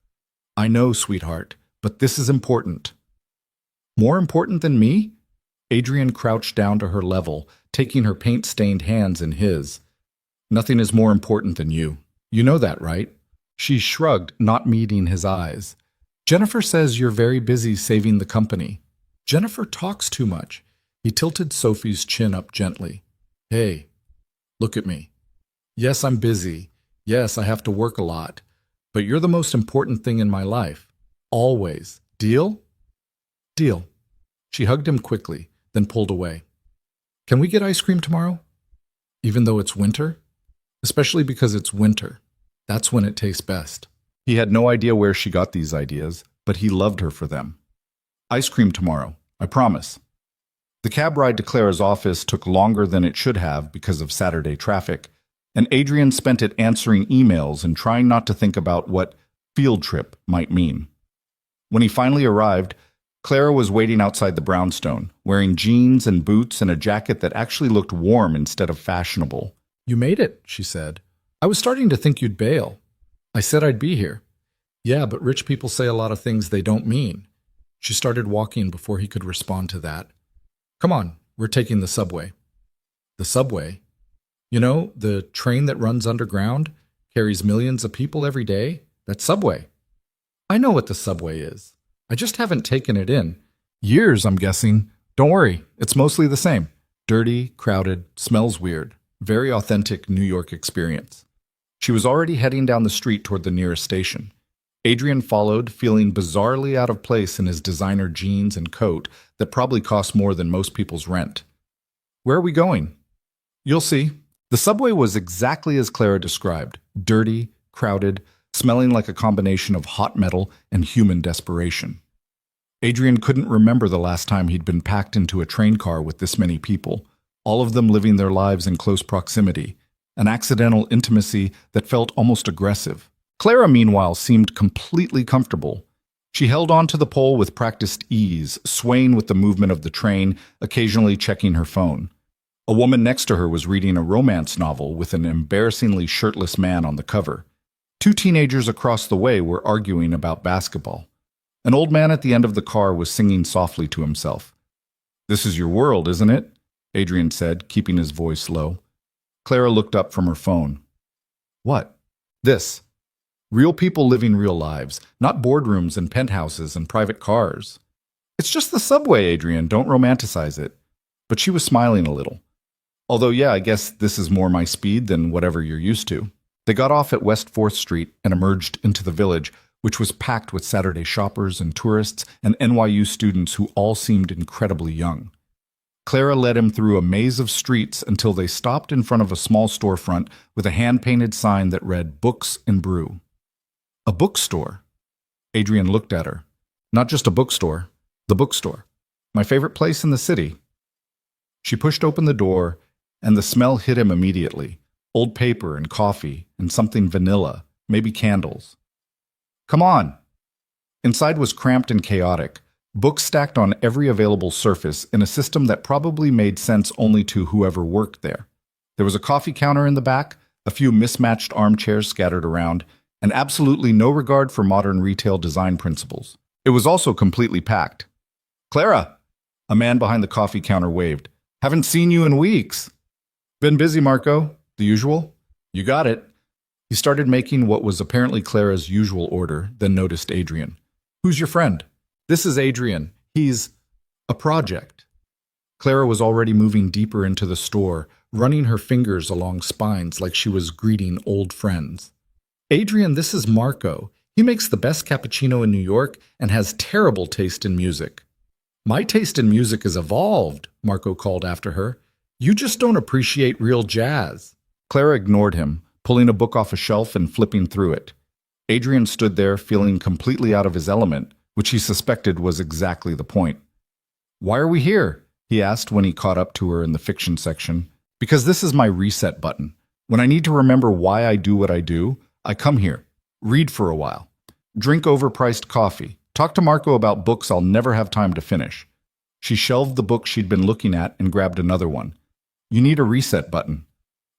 "I know, sweetheart, but this is important." "More important than me?" Adrian crouched down to her level, taking her paint-stained hands in his. "Nothing is more important than you. You know that, right?" She shrugged, not meeting his eyes. "Jennifer says you're very busy saving the company." "Jennifer talks too much." He tilted Sophie's chin up gently. "Hey, look at me. Yes, I'm busy. Yes, I have to work a lot. But you're the most important thing in my life. Always. Deal?" "Deal." She hugged him quickly, then pulled away. "Can we get ice cream tomorrow? Even though it's winter?" "Especially because it's winter. That's when it tastes best." He had no idea where she got these ideas, but he loved her for them. "Ice cream tomorrow, I promise." The cab ride to Clara's office took longer than it should have because of Saturday traffic, and Adrian spent it answering emails and trying not to think about what field trip might mean. When he finally arrived, Clara was waiting outside the brownstone, wearing jeans and boots and a jacket that actually looked warm instead of fashionable. "You made it," she said. "I was starting to think you'd bail. I said I'd be here." "Yeah, but rich people say a lot of things they don't mean." She started walking before he could respond to that. "Come on, we're taking the subway." "The subway? You know, the train that runs underground, carries millions of people every day? That subway." "I know what the subway is. I just haven't taken it in. Years, I'm guessing. Don't worry, it's mostly the same. Dirty, crowded, smells weird. Very authentic New York experience." She was already heading down the street toward the nearest station. Adrian followed, feeling bizarrely out of place in his designer jeans and coat that probably cost more than most people's rent. "Where are we going?" "You'll see." The subway was exactly as Clara described, dirty, crowded, smelling like a combination of hot metal and human desperation. Adrian couldn't remember the last time he'd been packed into a train car with this many people, all of them living their lives in close proximity, an accidental intimacy that felt almost aggressive. Clara, meanwhile, seemed completely comfortable. She held on to the pole with practiced ease, swaying with the movement of the train, occasionally checking her phone. A woman next to her was reading a romance novel with an embarrassingly shirtless man on the cover. 2 teenagers across the way were arguing about basketball. An old man at the end of the car was singing softly to himself. This is your world, isn't it? Adrian said, keeping his voice low. Clara looked up from her phone. What? This. Real people living real lives, not boardrooms and penthouses and private cars. It's just the subway, Adrian. Don't romanticize it. But she was smiling a little. Although, yeah, I guess this is more my speed than whatever you're used to. They got off at West 4th Street and emerged into the village, which was packed with Saturday shoppers and tourists and NYU students who all seemed incredibly young. Clara led him through a maze of streets until they stopped in front of a small storefront with a hand-painted sign that read Books and Brew. A bookstore? Adrian looked at her. Not just a bookstore, the bookstore. My favorite place in the city. She pushed open the door, and the smell hit him immediately. Old paper and coffee and something vanilla, maybe candles. Come on! Inside was cramped and chaotic, books stacked on every available surface in a system that probably made sense only to whoever worked there. There was a coffee counter in the back, a few mismatched armchairs scattered around, and absolutely no regard for modern retail design principles. It was also completely packed. Clara! A man behind the coffee counter waved. Haven't seen you in weeks. Been busy, Marco. The usual? You got it. He started making what was apparently Clara's usual order, then noticed Adrian. Who's your friend? This is Adrian. He's a project. Clara was already moving deeper into the store, running her fingers along spines like she was greeting old friends. Adrian, this is Marco. He makes the best cappuccino in New York and has terrible taste in music. My taste in music has evolved, Marco called after her. You just don't appreciate real jazz. Clara ignored him, pulling a book off a shelf and flipping through it. Adrian stood there feeling completely out of his element, which he suspected was exactly the point. Why are we here? He asked when he caught up to her in the fiction section. Because this is my reset button. When I need to remember why I do what I do, I come here, read for a while, drink overpriced coffee, talk to Marco about books I'll never have time to finish. She shelved the book she'd been looking at and grabbed another one. You need a reset button.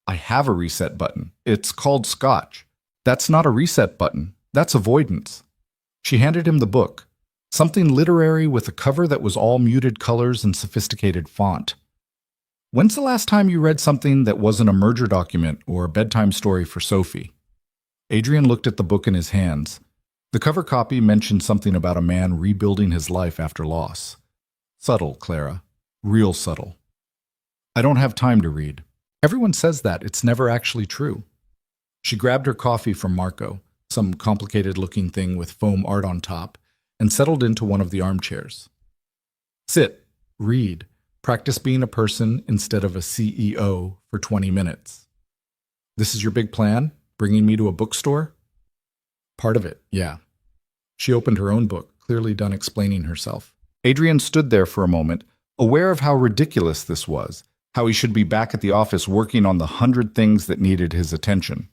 I have a reset button. It's called Scotch. That's not a reset button. That's avoidance. She handed him the book, something literary with a cover that was all muted colors and sophisticated font. When's the last time you read something that wasn't a merger document or a bedtime story for Sophie? Adrian looked at the book in his hands. The cover copy mentioned something about a man rebuilding his life after loss. Subtle, Clara. Real subtle. I don't have time to read. Everyone says that. It's never actually true. She grabbed her coffee from Marco, some complicated-looking thing with foam art on top, and settled into one of the armchairs. Sit. Read. Practice being a person instead of a CEO for 20 minutes. This is your big plan? Bringing me to a bookstore? Part of it, yeah. She opened her own book, clearly done explaining herself. Adrian stood there for a moment, aware of how ridiculous this was, how he should be back at the office working on the 100 things that needed his attention.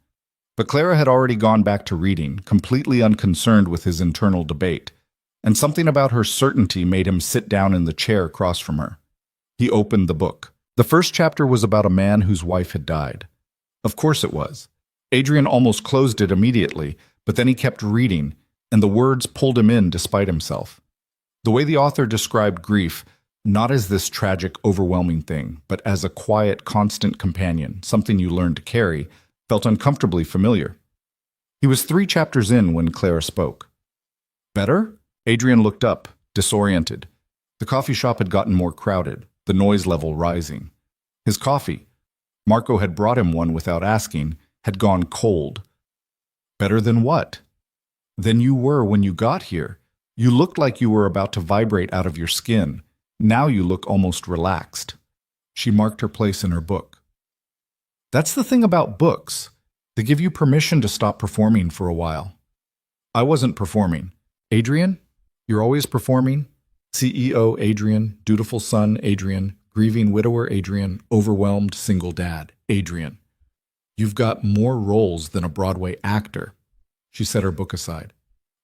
But Clara had already gone back to reading, completely unconcerned with his internal debate, and something about her certainty made him sit down in the chair across from her. He opened the book. The first chapter was about a man whose wife had died. Of course it was. Adrian almost closed it immediately, but then he kept reading, and the words pulled him in despite himself. The way the author described grief, not as this tragic, overwhelming thing, but as a quiet, constant companion, something you learn to carry, felt uncomfortably familiar. He was 3 chapters in when Clara spoke. Better? Adrian looked up, disoriented. The coffee shop had gotten more crowded, the noise level rising. His coffee, Marco had brought him one without asking, had gone cold. Better than what? Than you were when you got here. You looked like you were about to vibrate out of your skin. Now you look almost relaxed. She marked her place in her book. That's the thing about books. They give you permission to stop performing for a while. I wasn't performing. Adrian? You're always performing? CEO Adrian, dutiful son Adrian, grieving widower Adrian, overwhelmed single dad Adrian. You've got more roles than a Broadway actor. She set her book aside.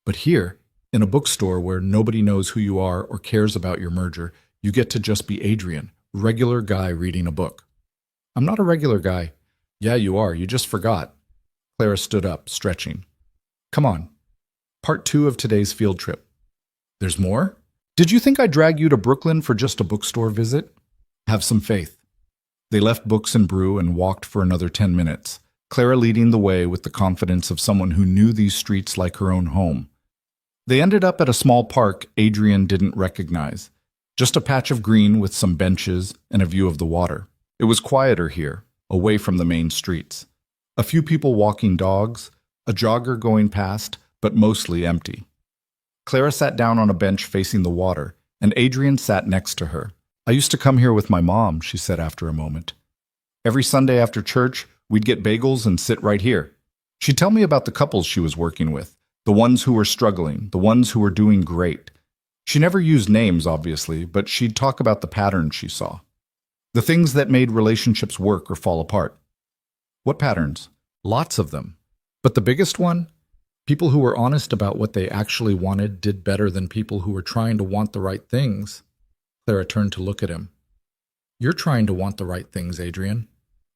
But here, in a bookstore where nobody knows who you are or cares about your merger, you get to just be Adrian, regular guy reading a book. I'm not a regular guy. Yeah, you are. You just forgot. Clara stood up, stretching. Come on. Part 2 of today's field trip. There's more? Did you think I'd drag you to Brooklyn for just a bookstore visit? Have some faith. They left books and brew and walked for another 10 minutes, Clara leading the way with the confidence of someone who knew these streets like her own home. They ended up at a small park Adrian didn't recognize, just a patch of green with some benches and a view of the water. It was quieter here, away from the main streets. A few people walking dogs, a jogger going past, but mostly empty. Clara sat down on a bench facing the water, and Adrian sat next to her. I used to come here with my mom, she said after a moment. Every Sunday after church, we'd get bagels and sit right here. She'd tell me about the couples she was working with, the ones who were struggling, the ones who were doing great. She never used names, obviously, but she'd talk about the patterns she saw. The things that made relationships work or fall apart. What patterns? Lots of them. But the biggest one? People who were honest about what they actually wanted did better than people who were trying to want the right things. Clara turned to look at him. You're trying to want the right things, Adrian.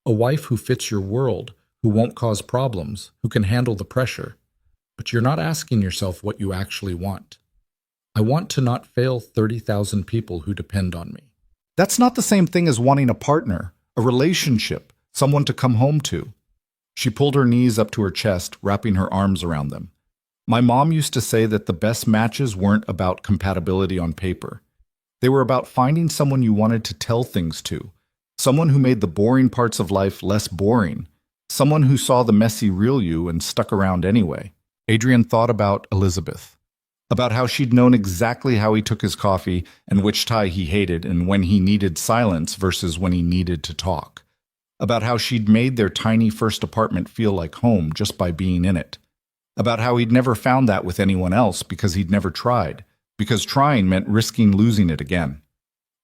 A wife who fits your world, who won't cause problems, who can handle the pressure. But you're not asking yourself what you actually want. I want to not fail 30,000 people who depend on me. That's not the same thing as wanting a partner, a relationship, someone to come home to. She pulled her knees up to her chest, wrapping her arms around them. My mom used to say that the best matches weren't about compatibility on paper. They were about finding someone you wanted to tell things to, someone who made the boring parts of life less boring, someone who saw the messy real you and stuck around anyway. Adrian thought about Elizabeth, about how she'd known exactly how he took his coffee and which tie he hated and when he needed silence versus when he needed to talk, about how she'd made their tiny first apartment feel like home just by being in it, about how he'd never found that with anyone else because he'd never tried, because trying meant risking losing it again.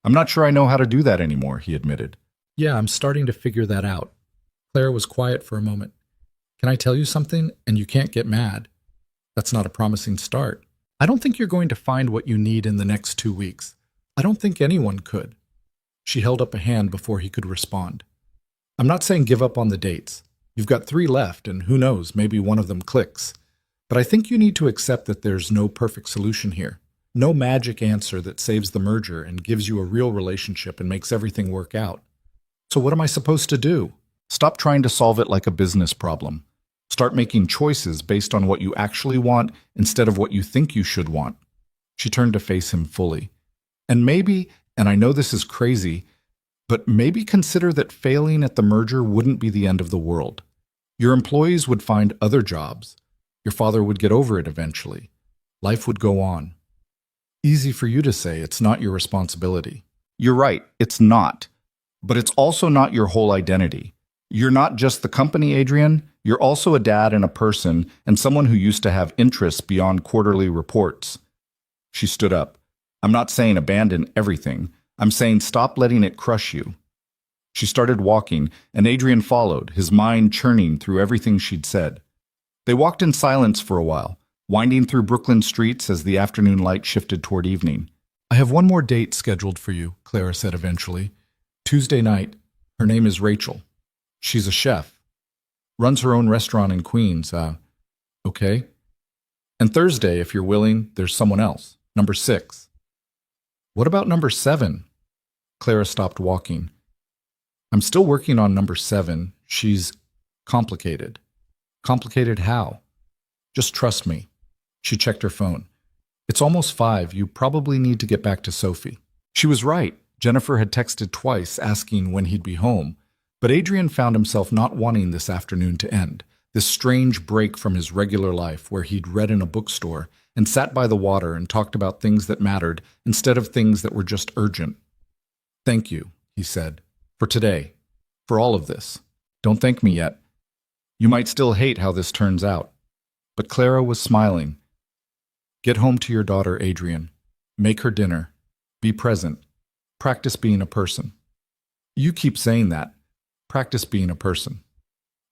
I'm not sure I know how to do that anymore, he admitted. Yeah, I'm starting to figure that out. Clara was quiet for a moment. Can I tell you something? And you can't get mad. That's not a promising start. I don't think you're going to find what you need in the next 2 weeks. I don't think anyone could. She held up a hand before he could respond. I'm not saying give up on the dates. You've got 3 left, and who knows, maybe one of them clicks. But I think you need to accept that there's no perfect solution here. No magic answer that saves the merger and gives you a real relationship and makes everything work out. So what am I supposed to do? Stop trying to solve it like a business problem. Start making choices based on what you actually want instead of what you think you should want. She turned to face him fully. And maybe, and I know this is crazy, but maybe consider that failing at the merger wouldn't be the end of the world. Your employees would find other jobs. Your father would get over it eventually. Life would go on. Easy for you to say, it's not your responsibility. You're right, it's not. But it's also not your whole identity. You're not just the company, Adrian. You're also a dad and a person and someone who used to have interests beyond quarterly reports. She stood up. I'm not saying abandon everything. I'm saying stop letting it crush you. She started walking, and Adrian followed, his mind churning through everything she'd said. They walked in silence for a while, winding through Brooklyn streets as the afternoon light shifted toward evening. I have one more date scheduled for you, Clara said eventually. Tuesday night. Her name is Rachel. She's a chef. Runs her own restaurant in Queens. Okay? And Thursday, if you're willing, there's someone else. Number 6. What about number 7? Clara stopped walking. I'm still working on number 7. She's complicated. Complicated how? Just trust me. She checked her phone. It's almost 5. You probably need to get back to Sophie. She was right. Jennifer had texted twice asking when he'd be home. But Adrian found himself not wanting this afternoon to end, this strange break from his regular life where he'd read in a bookstore and sat by the water and talked about things that mattered instead of things that were just urgent. Thank you, he said, for today, for all of this. Don't thank me yet. You might still hate how this turns out. But Clara was smiling. Get home to your daughter, Adrian. Make her dinner. Be present. Practice being a person. You keep saying that. Practice being a person.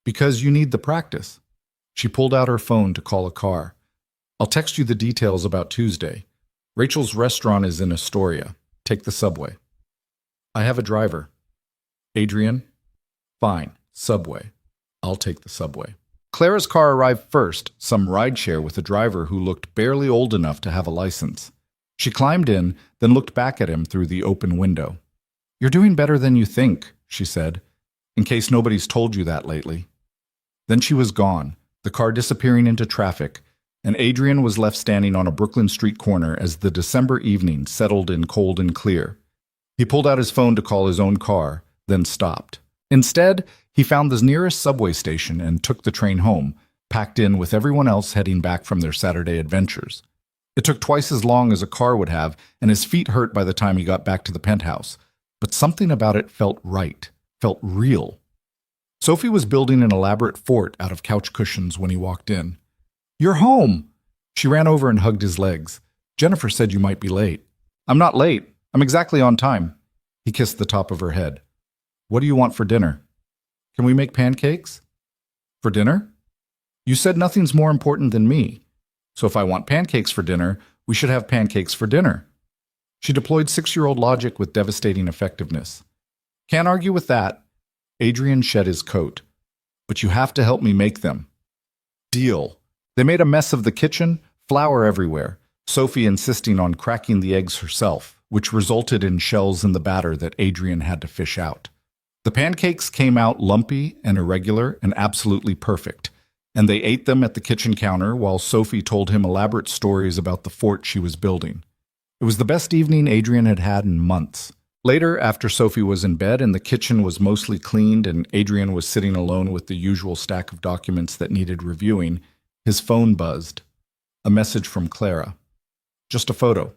Because you need the practice. She pulled out her phone to call a car. I'll text you the details about Tuesday. Rachel's restaurant is in Astoria. Take the subway. I have a driver. Adrian? Fine. Subway. I'll take the subway. Clara's car arrived first, some rideshare with a driver who looked barely old enough to have a license. She climbed in, then looked back at him through the open window. "You're doing better than you think," she said, "in case nobody's told you that lately." Then she was gone, the car disappearing into traffic, and Adrian was left standing on a Brooklyn street corner as the December evening settled in cold and clear. He pulled out his phone to call his own car, then stopped. Instead, he found the nearest subway station and took the train home, packed in with everyone else heading back from their Saturday adventures. It took twice as long as a car would have, and his feet hurt by the time he got back to the penthouse. But something about it felt right, felt real. Sophie was building an elaborate fort out of couch cushions when he walked in. "You're home!" She ran over and hugged his legs. "Jennifer said you might be late." "I'm not late. I'm exactly on time." He kissed the top of her head. "What do you want for dinner?" "Can we make pancakes?" "For dinner?" "You said nothing's more important than me. So if I want pancakes for dinner, we should have pancakes for dinner." She deployed 6-year-old logic with devastating effectiveness. "Can't argue with that." Adrian shed his coat. "But you have to help me make them." "Deal." They made a mess of the kitchen, flour everywhere, Sophie insisting on cracking the eggs herself, which resulted in shells in the batter that Adrian had to fish out. The pancakes came out lumpy and irregular and absolutely perfect, and they ate them at the kitchen counter while Sophie told him elaborate stories about the fort she was building. It was the best evening Adrian had had in months. Later, after Sophie was in bed and the kitchen was mostly cleaned and Adrian was sitting alone with the usual stack of documents that needed reviewing, his phone buzzed. A message from Clara. Just a photo.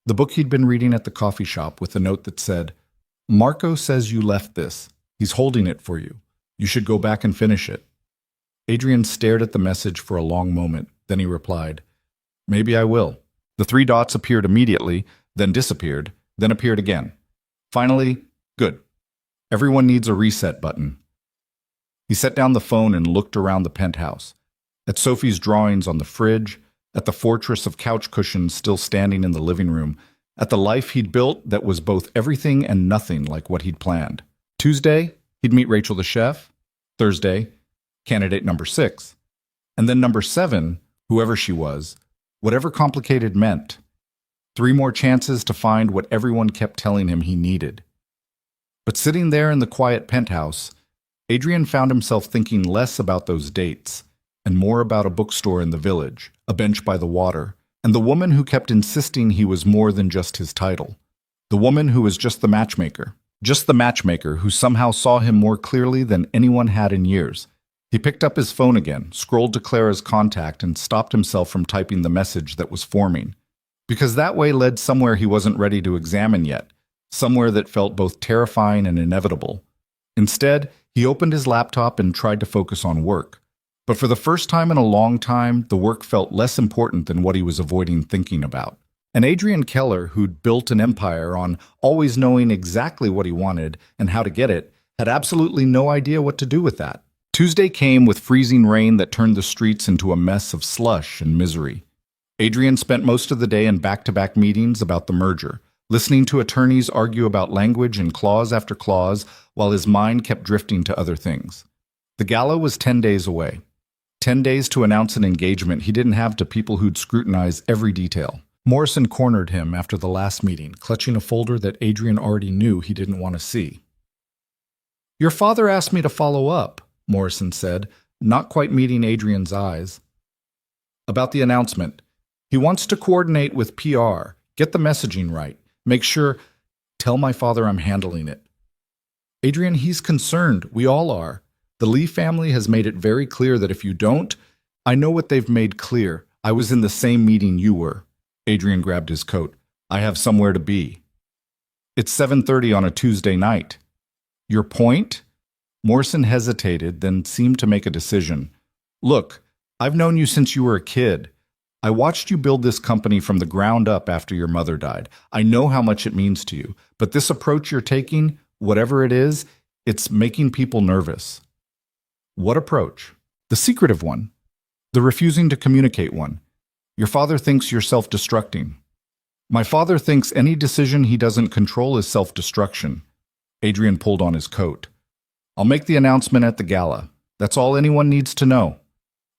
The book he'd been reading at the coffee shop with a note that said, "Marco says you left this. He's holding it for you. You should go back and finish it." Adrian stared at the message for a long moment. Then he replied, "Maybe I will." The 3 dots appeared immediately, then disappeared, then appeared again. Finally, good. Everyone needs a reset button. He set down the phone and looked around the penthouse, at Sophie's drawings on the fridge, at the fortress of couch cushions still standing in the living room, at the life he'd built that was both everything and nothing like what he'd planned. Tuesday, he'd meet Rachel the chef. Thursday, candidate number 6. And then number 7, whoever she was, whatever complicated meant. 3 more chances to find what everyone kept telling him he needed. But sitting there in the quiet penthouse, Adrian found himself thinking less about those dates and more about a bookstore in the village, a bench by the water, and the woman who kept insisting he was more than just his title. The woman who was just the matchmaker who somehow saw him more clearly than anyone had in years. He picked up his phone again, scrolled to Clara's contact, and stopped himself from typing the message that was forming. Because that way led somewhere he wasn't ready to examine yet, somewhere that felt both terrifying and inevitable. Instead, he opened his laptop and tried to focus on work. But for the first time in a long time, the work felt less important than what he was avoiding thinking about. And Adrian Keller, who'd built an empire on always knowing exactly what he wanted and how to get it, had absolutely no idea what to do with that. Tuesday came with freezing rain that turned the streets into a mess of slush and misery. Adrian spent most of the day in back-to-back meetings about the merger, listening to attorneys argue about language and clause after clause while his mind kept drifting to other things. The gala was 10 days away. 10 days to announce an engagement he didn't have to people who'd scrutinize every detail. Morrison cornered him after the last meeting, clutching a folder that Adrian already knew he didn't want to see. "Your father asked me to follow up," Morrison said, not quite meeting Adrian's eyes. "About the announcement. He wants to coordinate with PR, get the messaging right, make sure, tell my father I'm handling it." "Adrian, he's concerned. We all are. The Lee family has made it very clear that if you don't, I know what they've made clear. I was in the same meeting you were." Adrian grabbed his coat. "I have somewhere to be." "It's 7:30 on a Tuesday night." "Your point?" Morrison hesitated, then seemed to make a decision. "Look, I've known you since you were a kid. I watched you build this company from the ground up after your mother died. I know how much it means to you, but this approach you're taking, whatever it is, it's making people nervous." "What approach?" "The secretive one. The refusing to communicate one. Your father thinks you're self-destructing." "My father thinks any decision he doesn't control is self-destruction." Adrian pulled on his coat. "I'll make the announcement at the gala. That's all anyone needs to know."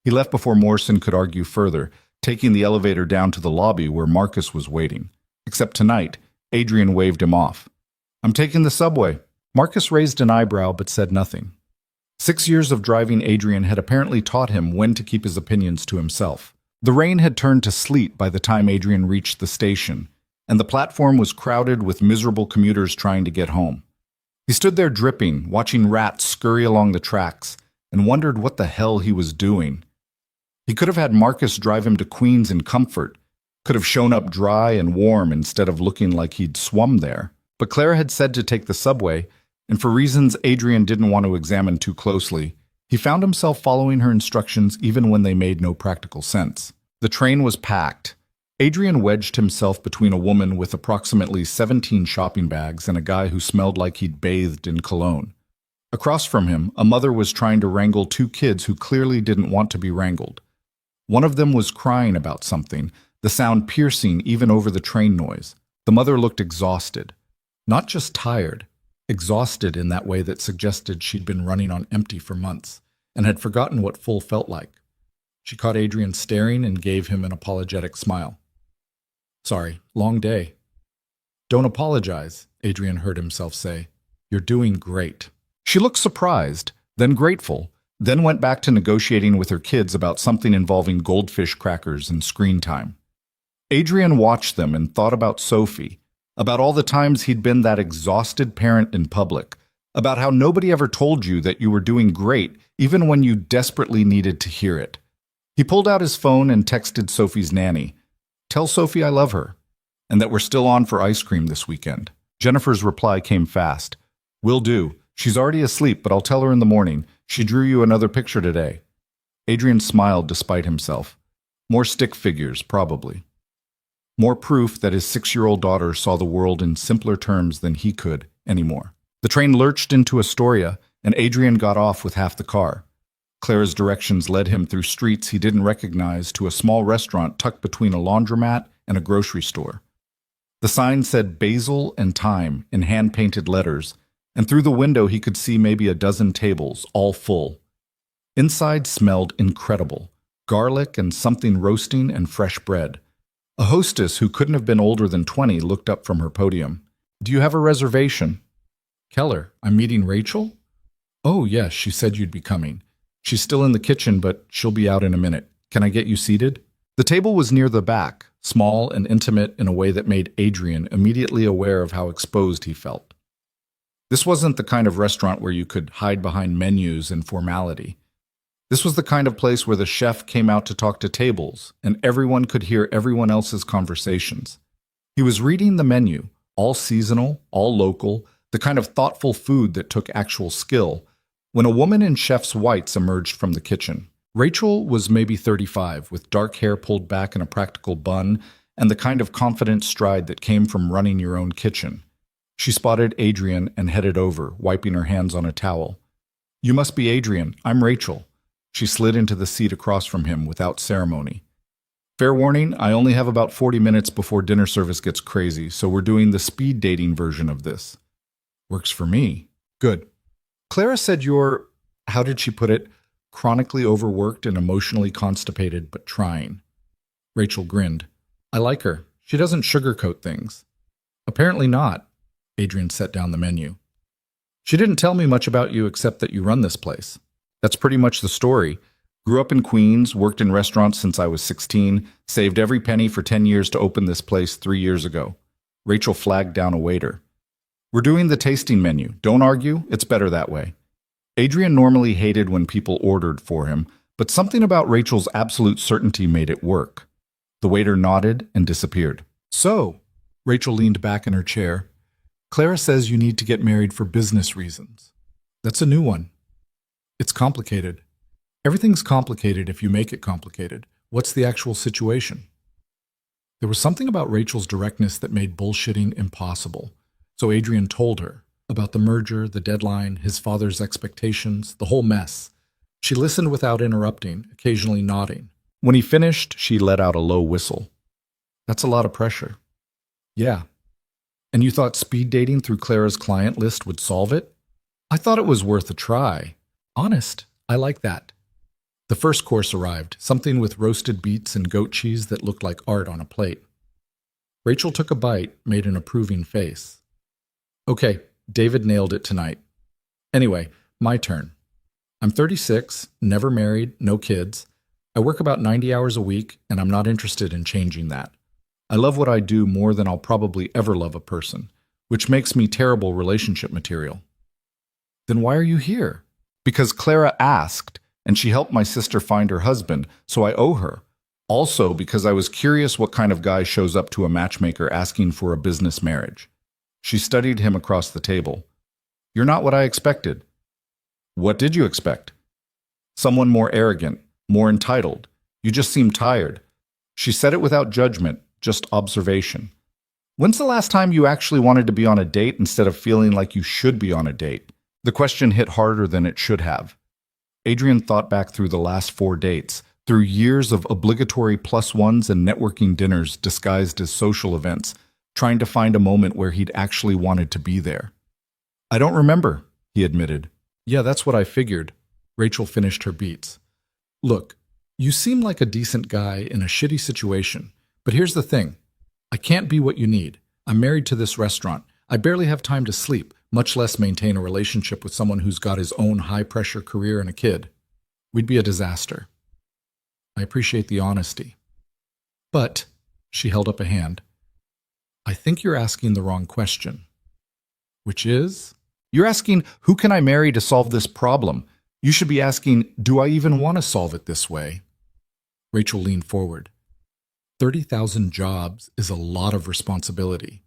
He left before Morrison could argue further, taking the elevator down to the lobby where Marcus was waiting. Except tonight, Adrian waved him off. "I'm taking the subway." Marcus raised an eyebrow but said nothing. 6 years of driving Adrian had apparently taught him when to keep his opinions to himself. The rain had turned to sleet by the time Adrian reached the station, and the platform was crowded with miserable commuters trying to get home. He stood there dripping, watching rats scurry along the tracks, and wondered what the hell he was doing. He could have had Marcus drive him to Queens in comfort, could have shown up dry and warm instead of looking like he'd swum there. But Claire had said to take the subway, and for reasons Adrian didn't want to examine too closely, he found himself following her instructions even when they made no practical sense. The train was packed. Adrian wedged himself between a woman with approximately 17 shopping bags and a guy who smelled like he'd bathed in cologne. Across from him, a mother was trying to wrangle 2 kids who clearly didn't want to be wrangled. One of them was crying about something, the sound piercing even over the train noise. The mother looked exhausted. Not just tired, exhausted in that way that suggested she'd been running on empty for months and had forgotten what full felt like. She caught Adrian staring and gave him an apologetic smile. "Sorry, long day." "Don't apologize," Adrian heard himself say. "You're doing great." She looked surprised, then grateful, then went back to negotiating with her kids about something involving goldfish crackers and screen time. Adrian watched them and thought about Sophie, about all the times he'd been that exhausted parent in public, about how nobody ever told you that you were doing great even when you desperately needed to hear it. He pulled out his phone and texted Sophie's nanny, "Tell Sophie I love her, and that we're still on for ice cream this weekend." Jennifer's reply came fast. "Will do. She's already asleep, but I'll tell her in the morning. She drew you another picture today." Adrian smiled despite himself. More stick figures, probably. More proof that his 6-year-old daughter saw the world in simpler terms than he could anymore. The train lurched into Astoria, and Adrian got off with half the car. Clara's directions led him through streets he didn't recognize to a small restaurant tucked between a laundromat and a grocery store. The sign said basil and thyme in hand-painted letters, and through the window he could see maybe a dozen tables, all full. Inside smelled incredible, garlic and something roasting and fresh bread. A hostess who couldn't have been older than 20 looked up from her podium. "Do you have a reservation?" "Keller, I'm meeting Rachel?" "Oh, yes, she said you'd be coming. She's still in the kitchen, but she'll be out in a minute. Can I get you seated?" The table was near the back, small and intimate in a way that made Adrian immediately aware of how exposed he felt. This wasn't the kind of restaurant where you could hide behind menus and formality. This was the kind of place where the chef came out to talk to tables, and everyone could hear everyone else's conversations. He was reading the menu, all seasonal, all local, the kind of thoughtful food that took actual skill, when a woman in chef's whites emerged from the kitchen. Rachel was maybe 35, with dark hair pulled back in a practical bun, and the kind of confident stride that came from running your own kitchen. She spotted Adrian and headed over, wiping her hands on a towel. "You must be Adrian. I'm Rachel." She slid into the seat across from him without ceremony. "Fair warning, I only have about 40 minutes before dinner service gets crazy, so we're doing the speed dating version of this." "Works for me." "Good. Clara said you're, how did she put it, chronically overworked and emotionally constipated, but trying." Rachel grinned. "I like her. She doesn't sugarcoat things." "Apparently not." Adrian set down the menu. "She didn't tell me much about you except that you run this place." "That's pretty much the story. Grew up in Queens, worked in restaurants since I was 16, saved every penny for 10 years to open this place 3 years ago." Rachel flagged down a waiter. "We're doing the tasting menu. Don't argue, it's better that way." Adrian normally hated when people ordered for him, but something about Rachel's absolute certainty made it work. The waiter nodded and disappeared. "So," Rachel leaned back in her chair, "Clara says you need to get married for business reasons." "That's a new one." "It's complicated." "Everything's complicated if you make it complicated. What's the actual situation?" There was something about Rachel's directness that made bullshitting impossible. So Adrian told her about the merger, the deadline, his father's expectations, the whole mess. She listened without interrupting, occasionally nodding. When he finished, she let out a low whistle. "That's a lot of pressure." "Yeah." "And you thought speed dating through Clara's client list would solve it?" "I thought it was worth a try. Honest, I like that." The first course arrived, something with roasted beets and goat cheese that looked like art on a plate. Rachel took a bite, made an approving face. Okay, David nailed it tonight. Anyway, my turn. I'm 36, never married, no kids. I work about 90 hours a week, and I'm not interested in changing that. I love what I do more than I'll probably ever love a person, which makes me terrible relationship material. Then why are you here? Because Clara asked, and she helped my sister find her husband, so I owe her. Also because I was curious what kind of guy shows up to a matchmaker asking for a business marriage. She studied him across the table. You're not what I expected. What did you expect? Someone more arrogant, more entitled. You just seem tired. She said it without judgment, just observation. When's the last time you actually wanted to be on a date instead of feeling like you should be on a date? The question hit harder than it should have. Adrian thought back through the last 4 dates, through years of obligatory +1s and networking dinners disguised as social events, trying to find a moment where he'd actually wanted to be there. I don't remember, he admitted. Yeah, that's what I figured. Rachel finished her beats. Look, you seem like a decent guy in a shitty situation, but here's the thing. I can't be what you need. I'm married to this restaurant. I barely have time to sleep, much less maintain a relationship with someone who's got his own high-pressure career and a kid. We'd be a disaster. I appreciate the honesty. But, she held up a hand, I think you're asking the wrong question. Which is? You're asking, who can I marry to solve this problem? You should be asking, do I even want to solve it this way? Rachel leaned forward. 30,000 jobs is a lot of responsibility.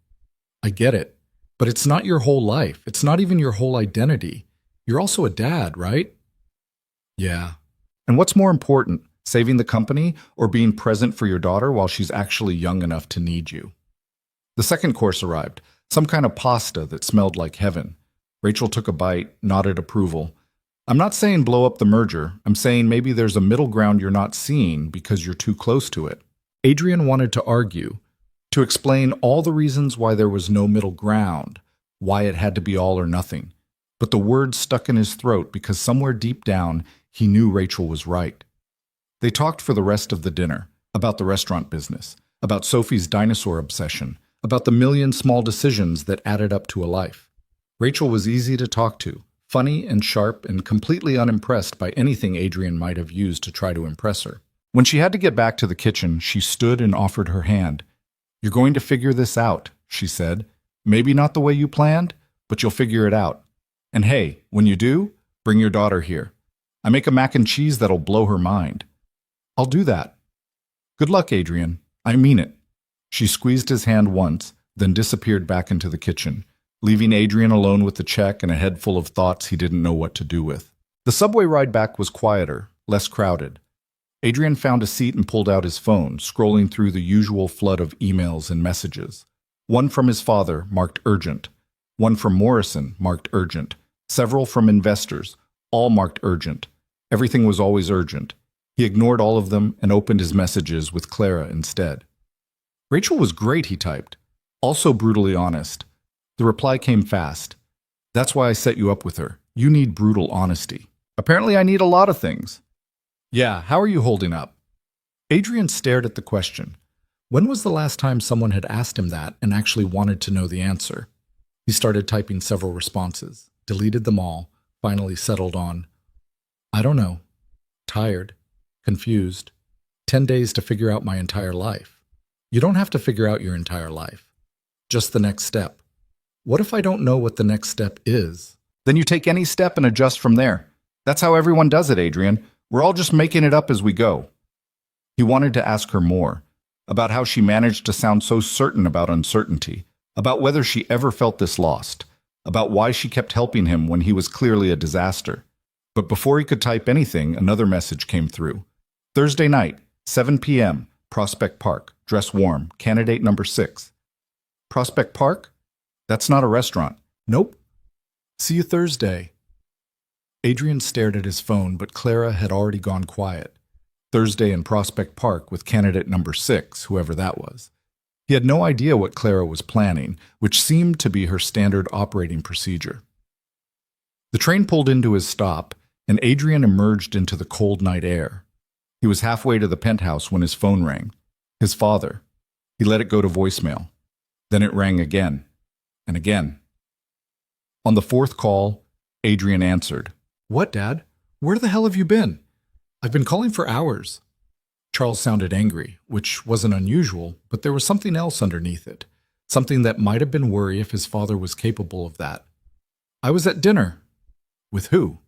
I get it, but it's not your whole life. It's not even your whole identity. You're also a dad, right? Yeah. And what's more important, saving the company or being present for your daughter while she's actually young enough to need you? The second course arrived, some kind of pasta that smelled like heaven. Rachel took a bite, nodded approval. I'm not saying blow up the merger. I'm saying maybe there's a middle ground you're not seeing because you're too close to it. Adrian wanted to argue, to explain all the reasons why there was no middle ground, why it had to be all or nothing. But the words stuck in his throat because somewhere deep down, he knew Rachel was right. They talked for the rest of the dinner, about the restaurant business, about Sophie's dinosaur obsession, about the million small decisions that added up to a life. Rachel was easy to talk to, funny and sharp and completely unimpressed by anything Adrian might have used to try to impress her. When she had to get back to the kitchen, she stood and offered her hand. You're going to figure this out, she said. Maybe not the way you planned, but you'll figure it out. And hey, when you do, bring your daughter here. I make a mac and cheese that'll blow her mind. I'll do that. Good luck, Adrian. I mean it. She squeezed his hand once, then disappeared back into the kitchen, leaving Adrian alone with the check and a head full of thoughts he didn't know what to do with. The subway ride back was quieter, less crowded. Adrian found a seat and pulled out his phone, scrolling through the usual flood of emails and messages. One from his father, marked urgent. One from Morrison, marked urgent. Several from investors, all marked urgent. Everything was always urgent. He ignored all of them and opened his messages with Clara instead. Rachel was great, he typed. Also brutally honest. The reply came fast. That's why I set you up with her. You need brutal honesty. Apparently I need a lot of things. Yeah, how are you holding up? Adrian stared at the question. When was the last time someone had asked him that and actually wanted to know the answer? He started typing several responses, deleted them all, finally settled on, I don't know. Tired. Confused. 10 days to figure out my entire life. You don't have to figure out your entire life. Just the next step. What if I don't know what the next step is? Then you take any step and adjust from there. That's how everyone does it, Adrian. We're all just making it up as we go. He wanted to ask her more, about how she managed to sound so certain about uncertainty, about whether she ever felt this lost, about why she kept helping him when he was clearly a disaster. But before he could type anything, another message came through. Thursday night, 7 p.m., Prospect Park, dress warm, candidate number 6. Prospect Park? That's not a restaurant. Nope. See you Thursday. Adrian stared at his phone, but Clara had already gone quiet. Thursday in Prospect Park with candidate number 6, whoever that was. He had no idea what Clara was planning, which seemed to be her standard operating procedure. The train pulled into his stop, and Adrian emerged into the cold night air. He was halfway to the penthouse when his phone rang. His father. He let it go to voicemail. Then it rang again and again. On the fourth call, Adrian answered. "What, Dad? Where the hell have you been? I've been calling for hours." Charles sounded angry, which wasn't unusual, but there was something else underneath it. Something that might have been worry if his father was capable of that. "I was at dinner." "With who?"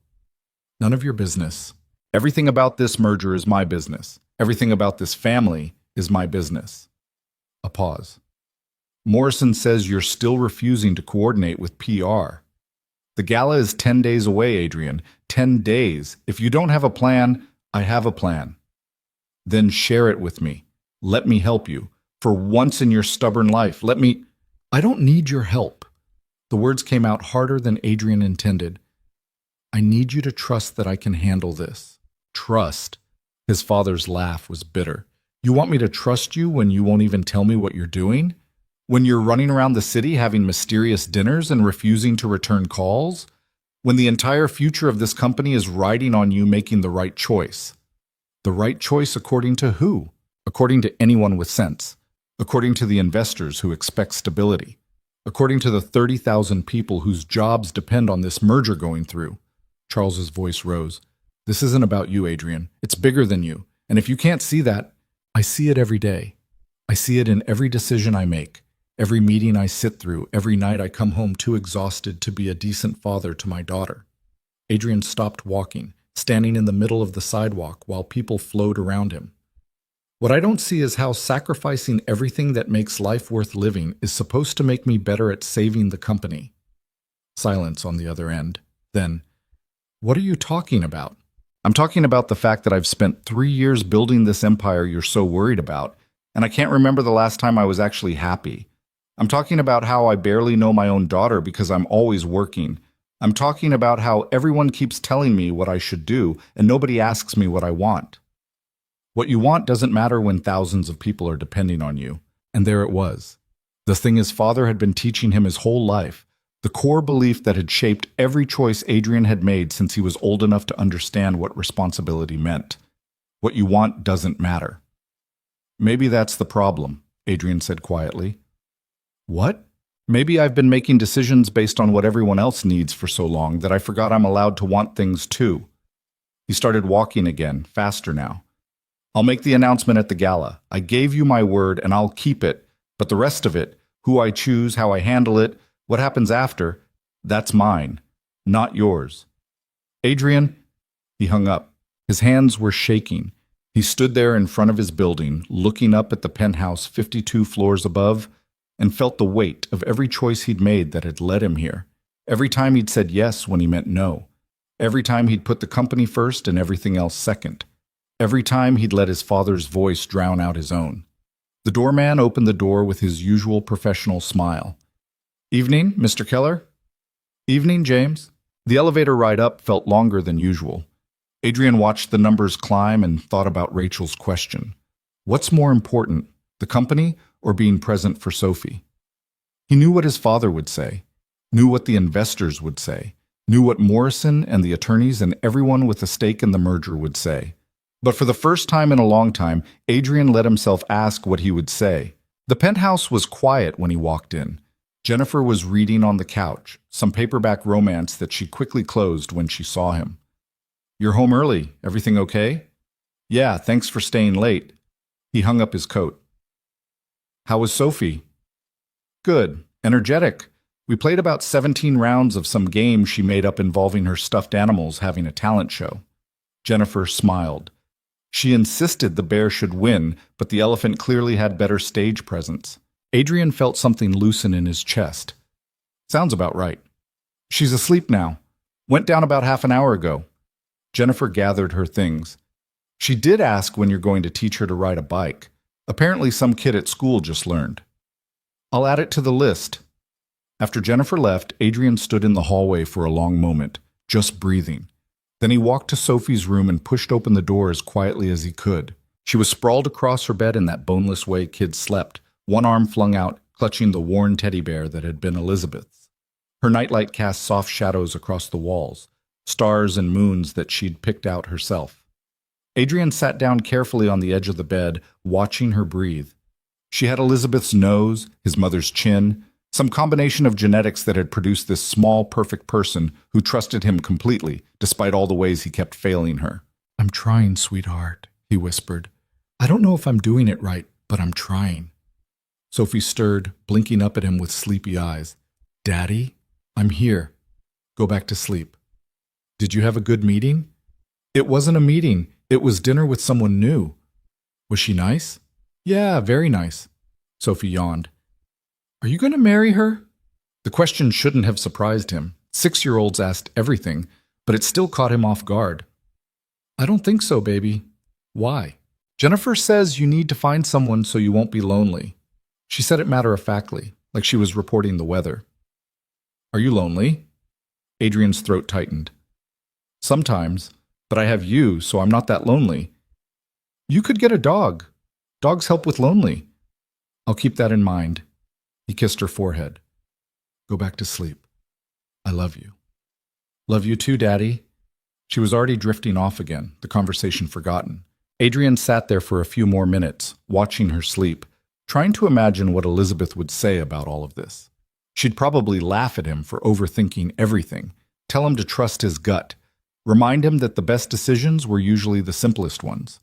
"None of your business. Everything about this merger is my business. Everything about this family is my business." A pause. "Morrison says you're still refusing to coordinate with PR. The gala is 10 days away, Adrian. 10 days. If you don't have a plan, I have a plan. Then share it with me. Let me help you. For once in your stubborn life, let me—" "I don't need your help." The words came out harder than Adrian intended. "I need you to trust that I can handle this." "Trust?" His father's laugh was bitter. "You want me to trust you when you won't even tell me what you're doing? When you're running around the city having mysterious dinners and refusing to return calls? When the entire future of this company is riding on you making the right choice? The right choice according to who? According to anyone with sense. According to the investors who expect stability. According to the 30,000 people whose jobs depend on this merger going through." Charles's voice rose. "This isn't about you, Adrian. It's bigger than you. And if you can't see that, I see it every day. I see it in every decision I make, every meeting I sit through, every night I come home too exhausted to be a decent father to my daughter." Adrian stopped walking, standing in the middle of the sidewalk while people flowed around him. "What I don't see is how sacrificing everything that makes life worth living is supposed to make me better at saving the company." Silence on the other end. Then, "What are you talking about?" "I'm talking about the fact that I've spent 3 years building this empire you're so worried about, and I can't remember the last time I was actually happy. I'm talking about how I barely know my own daughter because I'm always working. I'm talking about how everyone keeps telling me what I should do, and nobody asks me what I want. What you want doesn't matter when thousands of people are depending on you." And there it was. The thing his father had been teaching him his whole life. The core belief that had shaped every choice Adrian had made since he was old enough to understand what responsibility meant. What you want doesn't matter. "Maybe that's the problem," Adrian said quietly. "What?" "Maybe I've been making decisions based on what everyone else needs for so long that I forgot I'm allowed to want things too." He started walking again, faster now. "I'll make the announcement at the gala. I gave you my word and I'll keep it, but the rest of it, who I choose, how I handle it, what happens after, that's mine, not yours." "Adrian," he hung up. His hands were shaking. He stood there in front of his building, looking up at the penthouse 52 floors above, and felt the weight of every choice he'd made that had led him here. Every time he'd said yes when he meant no. Every time he'd put the company first and everything else second. Every time he'd let his father's voice drown out his own. The doorman opened the door with his usual professional smile. "Evening, Mr. Keller?" "Evening, James." The elevator ride up felt longer than usual. Adrian watched the numbers climb and thought about Rachel's question. What's more important, the company or being present for Sophie? He knew what his father would say, knew what the investors would say, knew what Morrison and the attorneys and everyone with a stake in the merger would say. But for the first time in a long time, Adrian let himself ask what he would say. The penthouse was quiet when he walked in. Jennifer was reading on the couch, some paperback romance that she quickly closed when she saw him. "You're home early. Everything okay?" "Yeah, thanks for staying late." He hung up his coat. "How was Sophie?" "Good. Energetic. We played about 17 rounds of some game she made up involving her stuffed animals having a talent show." Jennifer smiled. She insisted the bear should win, but the elephant clearly had better stage presence. Adrian felt something loosen in his chest. "Sounds about right." "She's asleep now. Went down about half an hour ago." Jennifer gathered her things. "She did ask when you're going to teach her to ride a bike. Apparently some kid at school just learned." "I'll add it to the list." After Jennifer left, Adrian stood in the hallway for a long moment, just breathing. Then he walked to Sophie's room and pushed open the door as quietly as he could. She was sprawled across her bed in that boneless way kids slept, one arm flung out, clutching the worn teddy bear that had been Elizabeth's. Her nightlight cast soft shadows across the walls. stars and moons that she'd picked out herself. Adrian sat down carefully on the edge of the bed, watching her breathe. She had Elizabeth's nose, his mother's chin, some combination of genetics that had produced this small, perfect person who trusted him completely, despite all the ways he kept failing her. "I'm trying, sweetheart," he whispered. "I don't know if I'm doing it right, but I'm trying." Sophie stirred, blinking up at him with sleepy eyes. "Daddy, I'm here. Go back to sleep." "Did you have a good meeting?" "It wasn't a meeting. It was dinner with someone new." "Was she nice?" "Yeah, very nice." Sophie yawned. "Are you going to marry her?" The question shouldn't have surprised him. 6-year-olds asked everything, but it still caught him off guard. "I don't think so, baby." "Why?" "Jennifer says you need to find someone so you won't be lonely." She said it matter-of-factly, like she was reporting the weather. "Are you lonely?" Adrian's throat tightened. "Sometimes, but I have you, so I'm not that lonely." "You could get a dog. Dogs help with lonely." "I'll keep that in mind." He kissed her forehead. "Go back to sleep. I love you." "Love you too, Daddy." She was already drifting off again, the conversation forgotten. Adrian sat there for a few more minutes, watching her sleep, trying to imagine what Elizabeth would say about all of this. She'd probably laugh at him for overthinking everything, tell him to trust his gut, remind him that the best decisions were usually the simplest ones.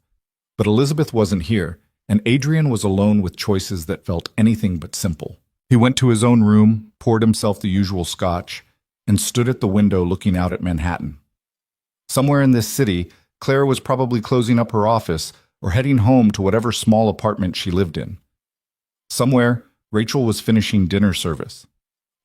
But Elizabeth wasn't here, and Adrian was alone with choices that felt anything but simple. He went to his own room, poured himself the usual scotch, and stood at the window looking out at Manhattan. Somewhere in this city, Clara was probably closing up her office or heading home to whatever small apartment she lived in. Somewhere, Rachel was finishing dinner service.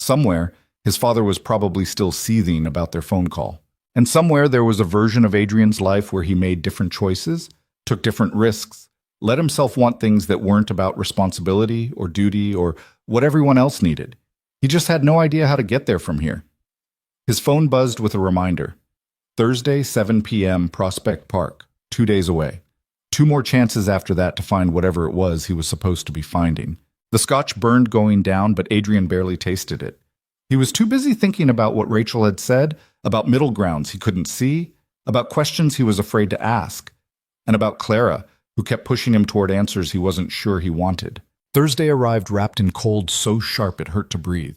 Somewhere, his father was probably still seething about their phone call. And somewhere there was a version of Adrian's life where he made different choices, took different risks, let himself want things that weren't about responsibility or duty or what everyone else needed. He just had no idea how to get there from here. His phone buzzed with a reminder. Thursday, 7 p.m., Prospect Park, 2 days away. 2 more chances after that to find whatever it was he was supposed to be finding. The scotch burned going down, but Adrian barely tasted it. He was too busy thinking about what Rachel had said, about middle grounds he couldn't see, about questions he was afraid to ask, and about Clara, who kept pushing him toward answers he wasn't sure he wanted. Thursday arrived wrapped in cold so sharp it hurt to breathe.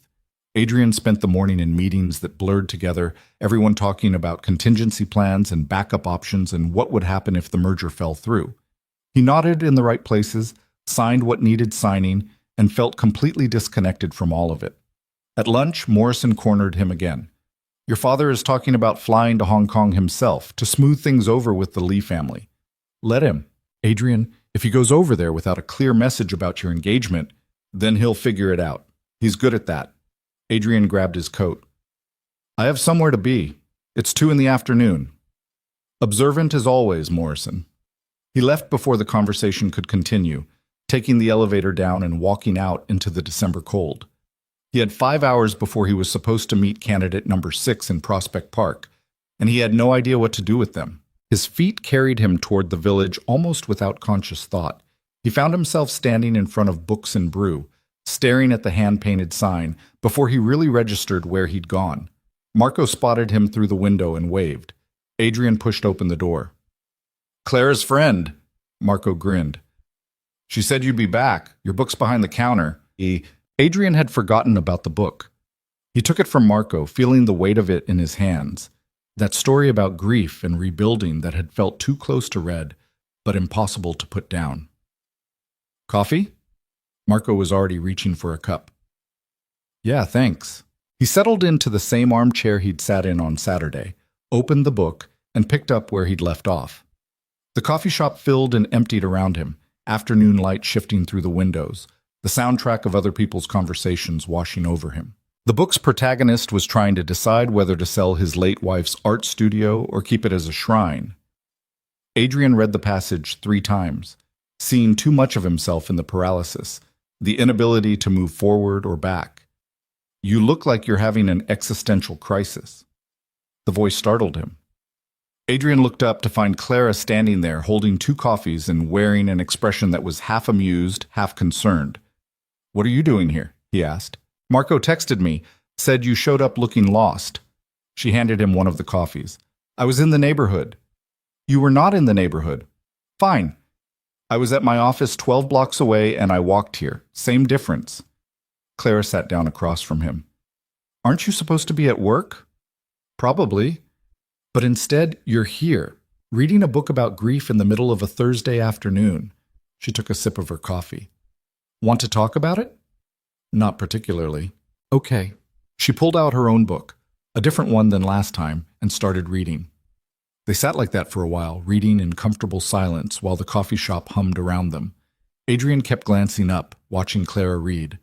Adrian spent the morning in meetings that blurred together, everyone talking about contingency plans and backup options and what would happen if the merger fell through. He nodded in the right places, signed what needed signing, and felt completely disconnected from all of it. At lunch, Morrison cornered him again. "Your father is talking about flying to Hong Kong himself to smooth things over with the Lee family. Let him. Adrian, if he goes over there without a clear message about your engagement, then he'll figure it out. He's good at that." Adrian grabbed his coat. "I have somewhere to be. It's 2 in the afternoon." "Observant as always, Morrison." He left before the conversation could continue, taking the elevator down and walking out into the December cold. He had 5 hours before he was supposed to meet candidate number 6 in Prospect Park, and he had no idea what to do with them. His feet carried him toward the village almost without conscious thought. He found himself standing in front of Books and Brew, staring at the hand-painted sign, before he really registered where he'd gone. Marco spotted him through the window and waved. Adrian pushed open the door. "Clara's friend," Marco grinned. "She said you'd be back. Your book's behind the counter." Adrian had forgotten about the book. He took it from Marco, feeling the weight of it in his hands. That story about grief and rebuilding that had felt too close to read, but impossible to put down. "Coffee?" Marco was already reaching for a cup. "Yeah, thanks." He settled into the same armchair he'd sat in on Saturday, opened the book, and picked up where he'd left off. The coffee shop filled and emptied around him, afternoon light shifting through the windows, the soundtrack of other people's conversations washing over him. The book's protagonist was trying to decide whether to sell his late wife's art studio or keep it as a shrine. Adrian read the passage 3 times, seeing too much of himself in the paralysis, the inability to move forward or back. "You look like you're having an existential crisis." The voice startled him. Adrian looked up to find Clara standing there holding 2 coffees and wearing an expression that was half amused, half concerned. "What are you doing here?" he asked. "Marco texted me, said you showed up looking lost." She handed him one of the coffees. I was in the neighborhood. You were not in the neighborhood. Fine. I was at my office 12 blocks away and I walked here. Same difference. Clara sat down across from him. Aren't you supposed to be at work? Probably. But instead, you're here, reading a book about grief in the middle of a Thursday afternoon. She took a sip of her coffee. Want to talk about it? Not particularly. Okay. She pulled out her own book, a different one than last time, and started reading. They sat like that for a while, reading in comfortable silence while the coffee shop hummed around them. Adrian kept glancing up, watching Clara read,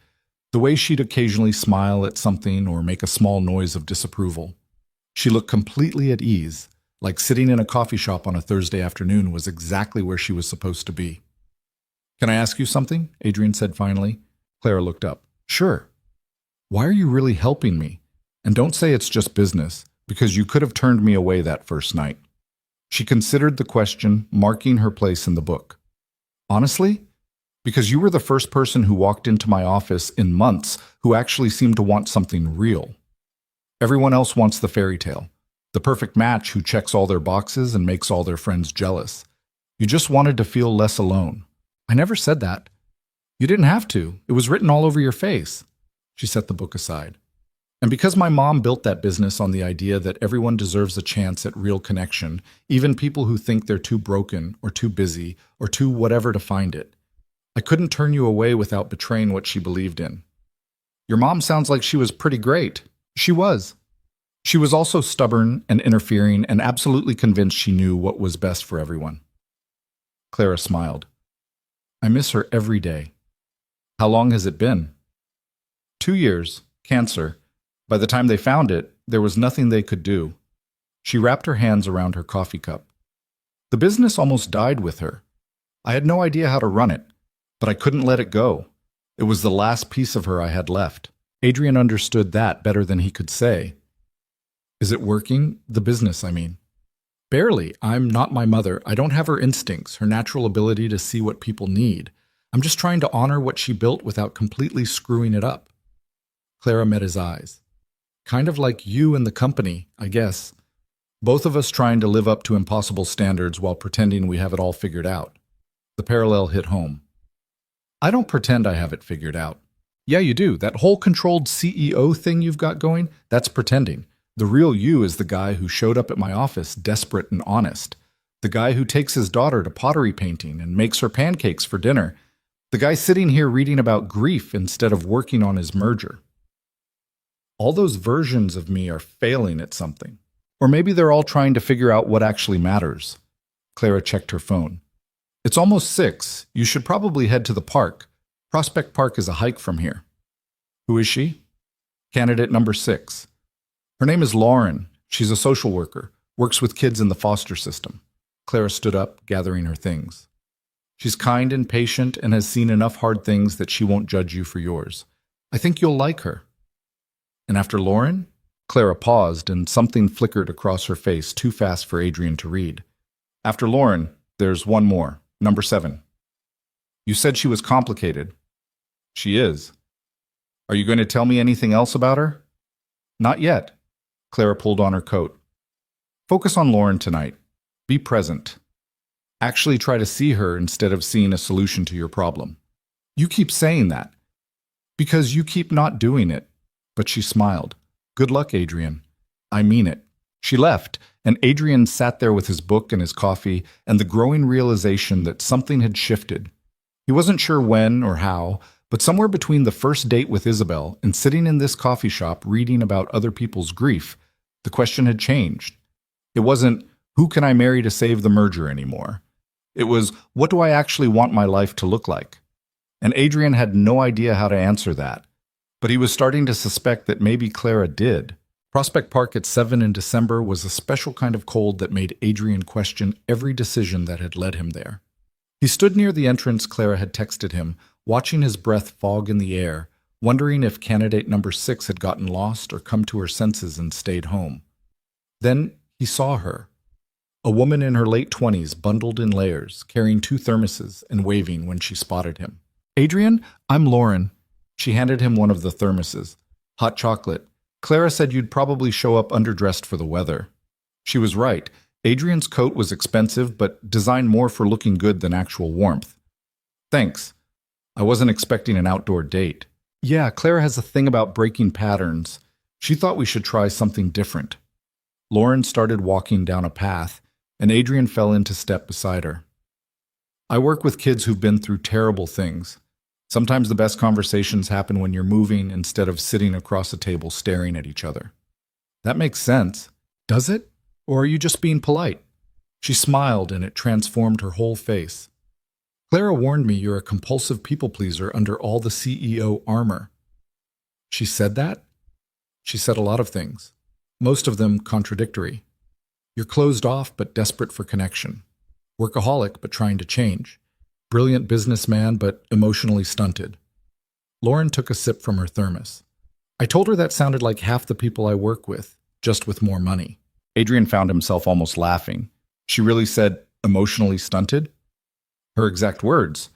the way she'd occasionally smile at something or make a small noise of disapproval. She looked completely at ease, like sitting in a coffee shop on a Thursday afternoon was exactly where she was supposed to be. Can I ask you something? Adrian said finally. Clara looked up. Sure. Why are you really helping me? And don't say it's just business, because you could have turned me away that first night. She considered the question, marking her place in the book. Honestly? Because you were the first person who walked into my office in months who actually seemed to want something real. Everyone else wants the fairy tale, the perfect match who checks all their boxes and makes all their friends jealous. You just wanted to feel less alone. I never said that. You didn't have to. It was written all over your face. She set the book aside. And because my mom built that business on the idea that everyone deserves a chance at real connection, even people who think they're too broken or too busy or too whatever to find it, I couldn't turn you away without betraying what she believed in. Your mom sounds like she was pretty great. She was. She was also stubborn and interfering and absolutely convinced she knew what was best for everyone. Clara smiled. I miss her every day. How long has it been? 2 years. Cancer. By the time they found it, there was nothing they could do. She wrapped her hands around her coffee cup. The business almost died with her. I had no idea how to run it, but I couldn't let it go. It was the last piece of her I had left. Adrian understood that better than he could say. Is it working? The business, I mean. Barely. I'm not my mother. I don't have her instincts, her natural ability to see what people need. I'm just trying to honor what she built without completely screwing it up. Clara met his eyes. Kind of like you and the company, I guess. Both of us trying to live up to impossible standards while pretending we have it all figured out. The parallel hit home. I don't pretend I have it figured out. Yeah, you do. That whole controlled CEO thing you've got going, that's pretending. The real you is the guy who showed up at my office desperate and honest. The guy who takes his daughter to pottery painting and makes her pancakes for dinner. The guy sitting here reading about grief instead of working on his merger. All those versions of me are failing at something. Or maybe they're all trying to figure out what actually matters. Clara checked her phone. It's almost 6. You should probably head to the park. Prospect Park is a hike from here. Who is she? Candidate number 6. Her name is Lauren. She's a social worker, works with kids in the foster system. Clara stood up, gathering her things. She's kind and patient and has seen enough hard things that she won't judge you for yours. I think you'll like her. And after Lauren? Clara paused, and something flickered across her face too fast for Adrian to read. After Lauren, there's one more, number 7. You said she was complicated. She is. Are you going to tell me anything else about her? Not yet. Clara pulled on her coat. Focus on Lauren tonight. Be present. Actually try to see her instead of seeing a solution to your problem. You keep saying that. Because you keep not doing it. But she smiled. Good luck, Adrian. I mean it. She left, and Adrian sat there with his book and his coffee and the growing realization that something had shifted. He wasn't sure when or how, but somewhere between the first date with Isabel and sitting in this coffee shop reading about other people's grief, the question had changed. It wasn't, who can I marry to save the merger anymore? It was, what do I actually want my life to look like? And Adrian had no idea how to answer that. But he was starting to suspect that maybe Clara did. Prospect Park at 7 in December was a special kind of cold that made Adrian question every decision that had led him there. He stood near the entrance Clara had texted him, watching his breath fog in the air, wondering if candidate number 6 had gotten lost or come to her senses and stayed home. Then he saw her. A woman in her late 20s, bundled in layers, carrying 2 thermoses and waving when she spotted him. Adrian, I'm Lauren. She handed him one of the thermoses. Hot chocolate. Clara said you'd probably show up underdressed for the weather. She was right. Adrian's coat was expensive, but designed more for looking good than actual warmth. Thanks. I wasn't expecting an outdoor date. Yeah, Clara has a thing about breaking patterns. She thought we should try something different. Lauren started walking down a path, and Adrian fell into step beside her. I work with kids who've been through terrible things. Sometimes the best conversations happen when you're moving instead of sitting across a table staring at each other. That makes sense. Does it? Or are you just being polite? She smiled, and it transformed her whole face. Clara warned me you're a compulsive people pleaser under all the CEO armor. She said that? She said a lot of things, most of them contradictory. You're closed off but desperate for connection. Workaholic but trying to change. Brilliant businessman but emotionally stunted. Lauren took a sip from her thermos. I told her that sounded like half the people I work with, just with more money. Adrian found himself almost laughing. She really said, emotionally stunted? Her exact words.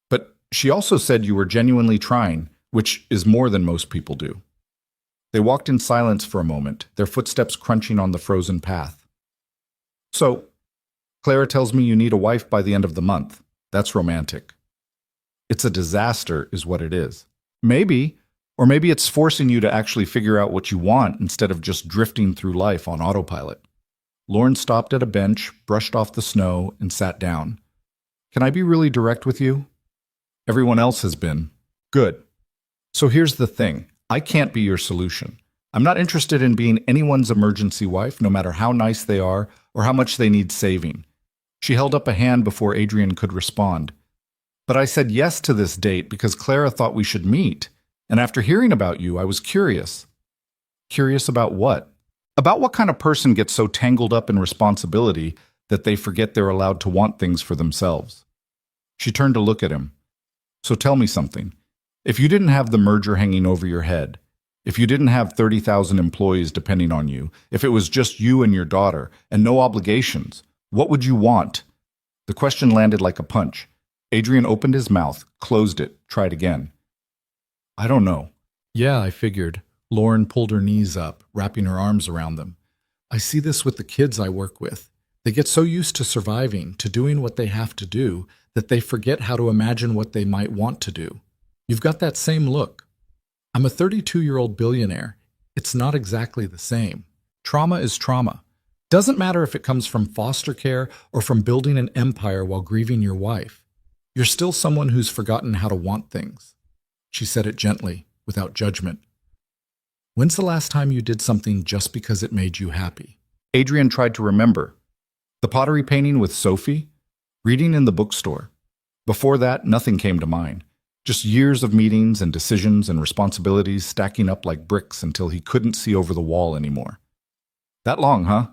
But she also said you were genuinely trying, which is more than most people do. They walked in silence for a moment, their footsteps crunching on the frozen path. So, Clara tells me you need a wife by the end of the month. That's romantic. It's a disaster, is what it is. Maybe, or maybe it's forcing you to actually figure out what you want instead of just drifting through life on autopilot. Lauren stopped at a bench, brushed off the snow, and sat down. Can I be really direct with you? Everyone else has been. Good. So here's the thing. I can't be your solution. I'm not interested in being anyone's emergency wife, no matter how nice they are or how much they need saving. She held up a hand before Adrian could respond. But I said yes to this date because Clara thought we should meet. And after hearing about you, I was curious. Curious about what? About what kind of person gets so tangled up in responsibility that they forget they're allowed to want things for themselves. She turned to look at him. So tell me something. If you didn't have the merger hanging over your head, if you didn't have 30,000 employees depending on you, if it was just you and your daughter, and no obligations, what would you want? The question landed like a punch. Adrian opened his mouth, closed it, tried again. I don't know. Yeah, I figured. Lauren pulled her knees up, wrapping her arms around them. I see this with the kids I work with. They get so used to surviving, to doing what they have to do, that they forget how to imagine what they might want to do. You've got that same look. I'm a 32-year-old billionaire. It's not exactly the same. Trauma is trauma. Doesn't matter if it comes from foster care or from building an empire while grieving your wife. You're still someone who's forgotten how to want things. She said it gently, without judgment. When's the last time you did something just because it made you happy? Adrian tried to remember. The pottery painting with Sophie? Reading in the bookstore. Before that, nothing came to mind. Just years of meetings and decisions and responsibilities stacking up like bricks until he couldn't see over the wall anymore. That long, huh?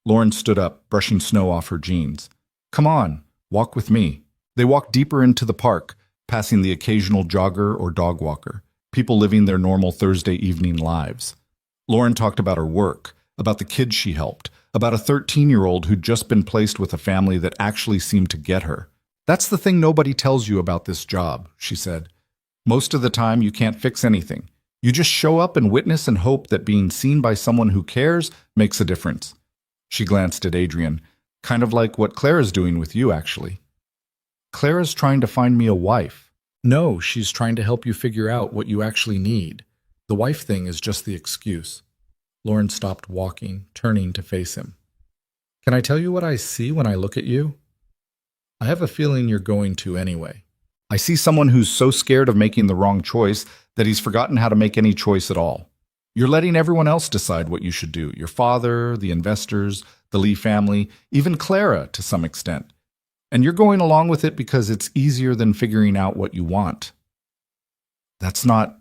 Lauren stood up, brushing snow off her jeans. Come on, walk with me. They walked deeper into the park, passing the occasional jogger or dog walker, people living their normal Thursday evening lives. Lauren talked about her work, about the kids she helped, about a 13-year-old who'd just been placed with a family that actually seemed to get her. That's the thing nobody tells you about this job, she said. Most of the time, you can't fix anything. You just show up and witness and hope that being seen by someone who cares makes a difference. She glanced at Adrian, kind of like what Clara's doing with you, actually. Clara's trying to find me a wife. No, she's trying to help you figure out what you actually need. The wife thing is just the excuse. Lauren stopped walking, turning to face him. Can I tell you what I see when I look at you? I have a feeling you're going to anyway. I see someone who's so scared of making the wrong choice that he's forgotten how to make any choice at all. You're letting everyone else decide what you should do. Your father, the investors, the Lee family, even Clara to some extent. And you're going along with it because it's easier than figuring out what you want. That's not...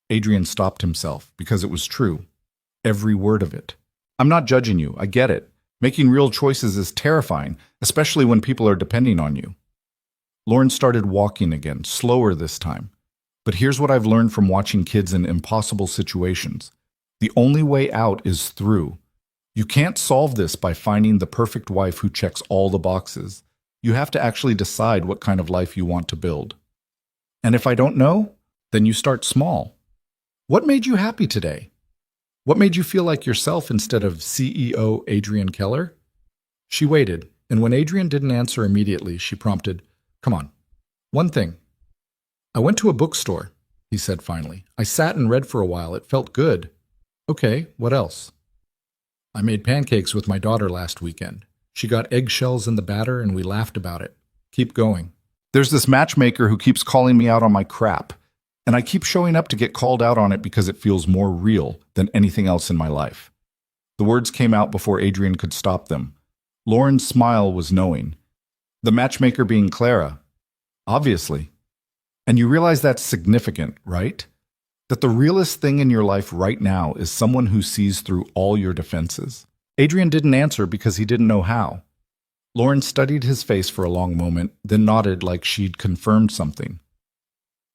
Adrian stopped himself because it was true. Every word of it. I'm not judging you. I get it. Making real choices is terrifying, especially when people are depending on you. Lauren started walking again, slower this time. But here's what I've learned from watching kids in impossible situations. The only way out is through. You can't solve this by finding the perfect wife who checks all the boxes. You have to actually decide what kind of life you want to build. And if I don't know, then you start small. What made you happy today? What made you feel like yourself instead of CEO Adrian Keller? She waited, and when Adrian didn't answer immediately, she prompted, Come on, one thing. I went to a bookstore, he said finally. I sat and read for a while. It felt good. Okay, what else? I made pancakes with my daughter last weekend. She got eggshells in the batter and we laughed about it. Keep going. There's this matchmaker who keeps calling me out on my crap, and I keep showing up to get called out on it because it feels more real than anything else in my life. The words came out before Adrian could stop them. Lauren's smile was knowing. The matchmaker being Clara. Obviously. And you realize that's significant, right? That the realest thing in your life right now is someone who sees through all your defenses. Adrian didn't answer because he didn't know how. Lauren studied his face for a long moment, then nodded like she'd confirmed something.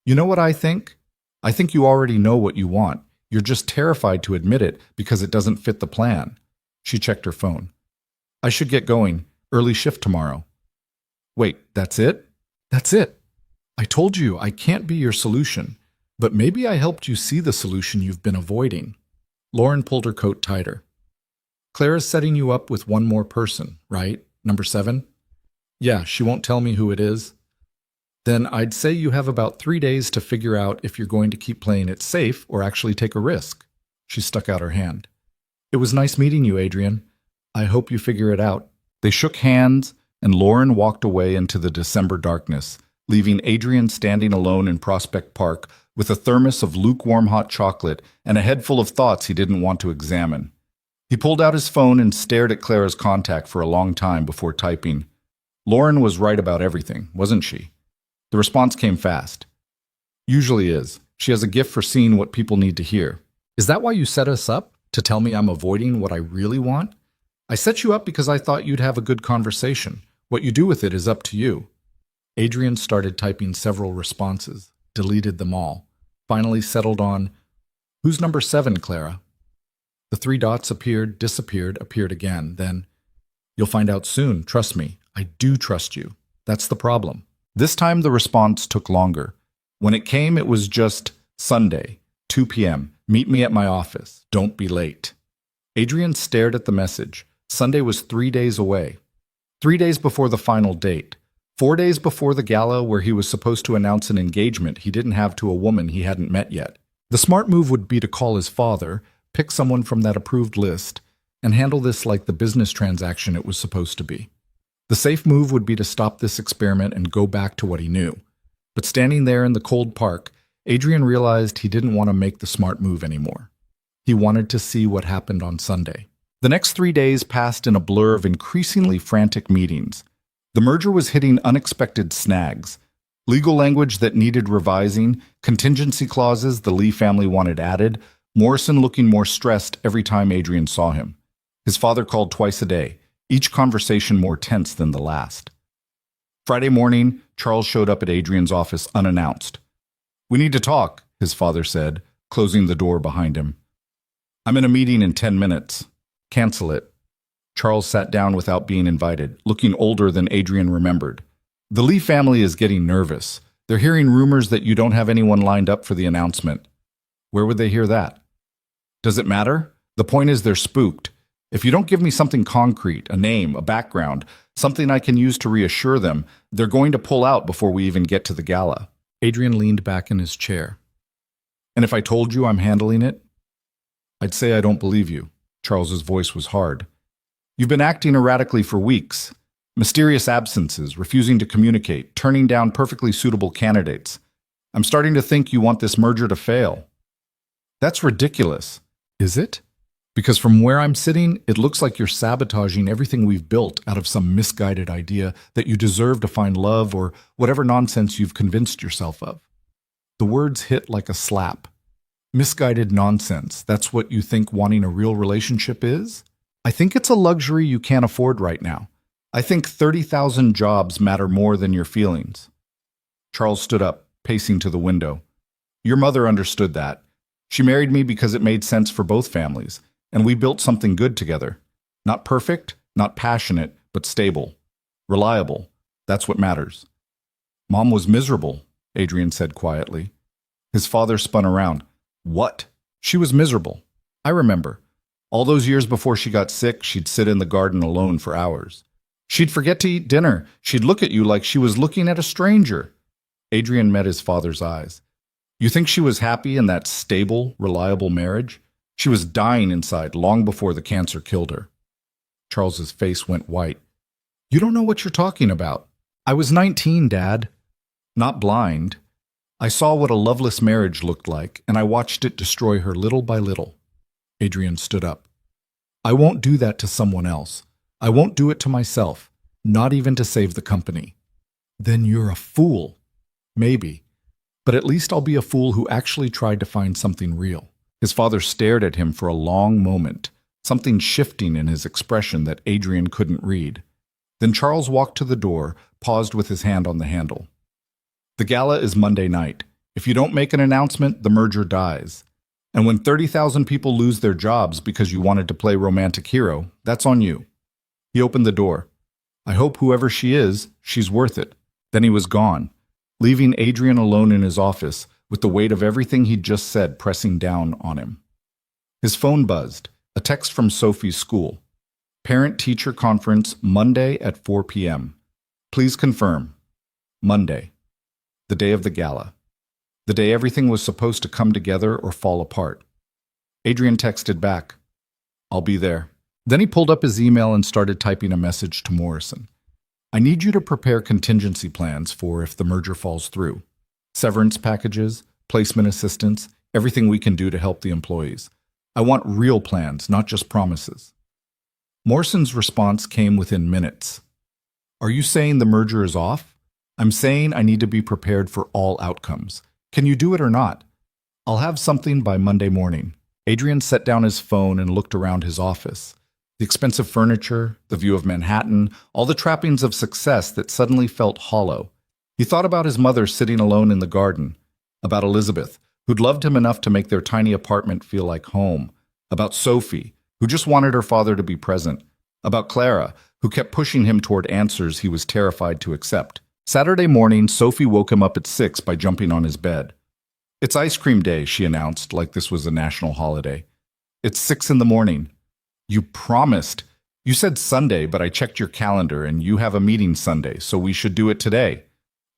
You know what I think? I think you already know what you want. You're just terrified to admit it because it doesn't fit the plan. She checked her phone. I should get going. Early shift tomorrow. Wait, that's it? That's it. I told you I can't be your solution, but maybe I helped you see the solution you've been avoiding. Lauren pulled her coat tighter. Clara's setting you up with one more person, right? Number 7? Yeah, she won't tell me who it is. Then I'd say you have about 3 days to figure out if you're going to keep playing it safe or actually take a risk. She stuck out her hand. It was nice meeting you, Adrian. I hope you figure it out. They shook hands, and Lauren walked away into the December darkness, leaving Adrian standing alone in Prospect Park with a thermos of lukewarm hot chocolate and a head full of thoughts he didn't want to examine. He pulled out his phone and stared at Clara's contact for a long time before typing. Lauren was right about everything, wasn't she? The response came fast. Usually is. She has a gift for seeing what people need to hear. Is that why you set us up? To tell me I'm avoiding what I really want? I set you up because I thought you'd have a good conversation. What you do with it is up to you. Adrian started typing several responses, deleted them all, finally settled on, Who's number 7, Clara? The 3 dots appeared, disappeared, appeared again. Then, You'll find out soon, trust me. I do trust you. That's the problem. This time the response took longer. When it came, it was just, Sunday, 2 p.m., meet me at my office. Don't be late. Adrian stared at the message. Sunday was 3 days away. 3 days before the final date. 4 days before the gala where he was supposed to announce an engagement he didn't have to a woman he hadn't met yet. The smart move would be to call his father, pick someone from that approved list, and handle this like the business transaction it was supposed to be. The safe move would be to stop this experiment and go back to what he knew. But standing there in the cold park, Adrian realized he didn't want to make the smart move anymore. He wanted to see what happened on Sunday. The next 3 days passed in a blur of increasingly frantic meetings. The merger was hitting unexpected snags. Legal language that needed revising, contingency clauses the Lee family wanted added, Morrison looking more stressed every time Adrian saw him. His father called twice a day, each conversation more tense than the last. Friday morning, Charles showed up at Adrian's office unannounced. We need to talk, his father said, closing the door behind him. I'm in a meeting in 10 minutes. Cancel it. Charles sat down without being invited, looking older than Adrian remembered. The Lee family is getting nervous. They're hearing rumors that you don't have anyone lined up for the announcement. Where would they hear that? Does it matter? The point is they're spooked. If you don't give me something concrete, a name, a background, something I can use to reassure them, they're going to pull out before we even get to the gala. Adrian leaned back in his chair. And if I told you I'm handling it? I'd say I don't believe you. Charles's voice was hard. You've been acting erratically for weeks. Mysterious absences, refusing to communicate, turning down perfectly suitable candidates. I'm starting to think you want this merger to fail. That's ridiculous. Is it? Because from where I'm sitting, it looks like you're sabotaging everything we've built out of some misguided idea that you deserve to find love or whatever nonsense you've convinced yourself of. The words hit like a slap. Misguided nonsense. That's what you think wanting a real relationship is? I think it's a luxury you can't afford right now. I think 30,000 jobs matter more than your feelings. Charles stood up, pacing to the window. Your mother understood that. She married me because it made sense for both families, and we built something good together. Not perfect, not passionate, but stable. Reliable. That's what matters. Mom was miserable, Adrian said quietly. His father spun around. What? She was miserable. I remember. All those years before she got sick, she'd sit in the garden alone for hours. She'd forget to eat dinner. She'd look at you like she was looking at a stranger. Adrian met his father's eyes. You think she was happy in that stable, reliable marriage? She was dying inside long before the cancer killed her. Charles's face went white. You don't know what you're talking about. I was 19, Dad. Not blind. I saw what a loveless marriage looked like, and I watched it destroy her little by little. Adrian stood up. I won't do that to someone else. I won't do it to myself, not even to save the company. Then you're a fool. Maybe. But at least I'll be a fool who actually tried to find something real. His father stared at him for a long moment, something shifting in his expression that Adrian couldn't read. Then Charles walked to the door, paused with his hand on the handle. The gala is Monday night. If you don't make an announcement, the merger dies. And when 30,000 people lose their jobs because you wanted to play romantic hero, that's on you. He opened the door. I hope whoever she is, she's worth it. Then he was gone, leaving Adrian alone in his office with the weight of everything he'd just said pressing down on him. His phone buzzed, a text from Sophie's school. Parent-teacher conference Monday at 4 p.m. Please confirm. Monday. The day of the gala. The day everything was supposed to come together or fall apart. Adrian texted back, I'll be there. Then he pulled up his email and started typing a message to Morrison. I need you to prepare contingency plans for if the merger falls through. Severance packages, placement assistance, everything we can do to help the employees. I want real plans, not just promises. Morrison's response came within minutes. Are you saying the merger is off? I'm saying I need to be prepared for all outcomes. Can you do it or not? I'll have something by Monday morning. Adrian set down his phone and looked around his office. The expensive furniture, the view of Manhattan, all the trappings of success that suddenly felt hollow. He thought about his mother sitting alone in the garden, about Elizabeth, who'd loved him enough to make their tiny apartment feel like home, about Sophie, who just wanted her father to be present, about Clara, who kept pushing him toward answers he was terrified to accept. Saturday morning, Sophie woke him up at 6 by jumping on his bed. It's ice cream day, she announced, like this was a national holiday. It's 6 in the morning. You promised. You said Sunday, but I checked your calendar and you have a meeting Sunday, so we should do it today.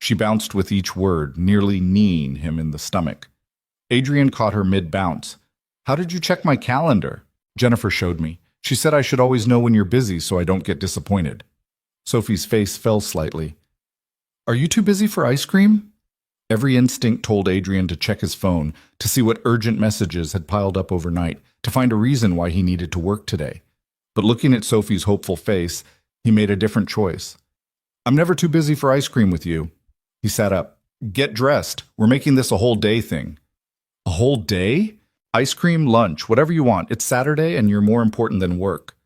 She bounced with each word, nearly kneeing him in the stomach. Adrian caught her mid-bounce. How did you check my calendar? Jennifer showed me. She said I should always know when you're busy so I don't get disappointed. Sophie's face fell slightly. Are you too busy for ice cream? Every instinct told Adrian to check his phone, to see what urgent messages had piled up overnight, to find a reason why he needed to work today. But looking at Sophie's hopeful face, he made a different choice. I'm never too busy for ice cream with you. He sat up. Get dressed. We're making this a whole day thing. A whole day? Ice cream, lunch, whatever you want. It's Saturday and you're more important than work.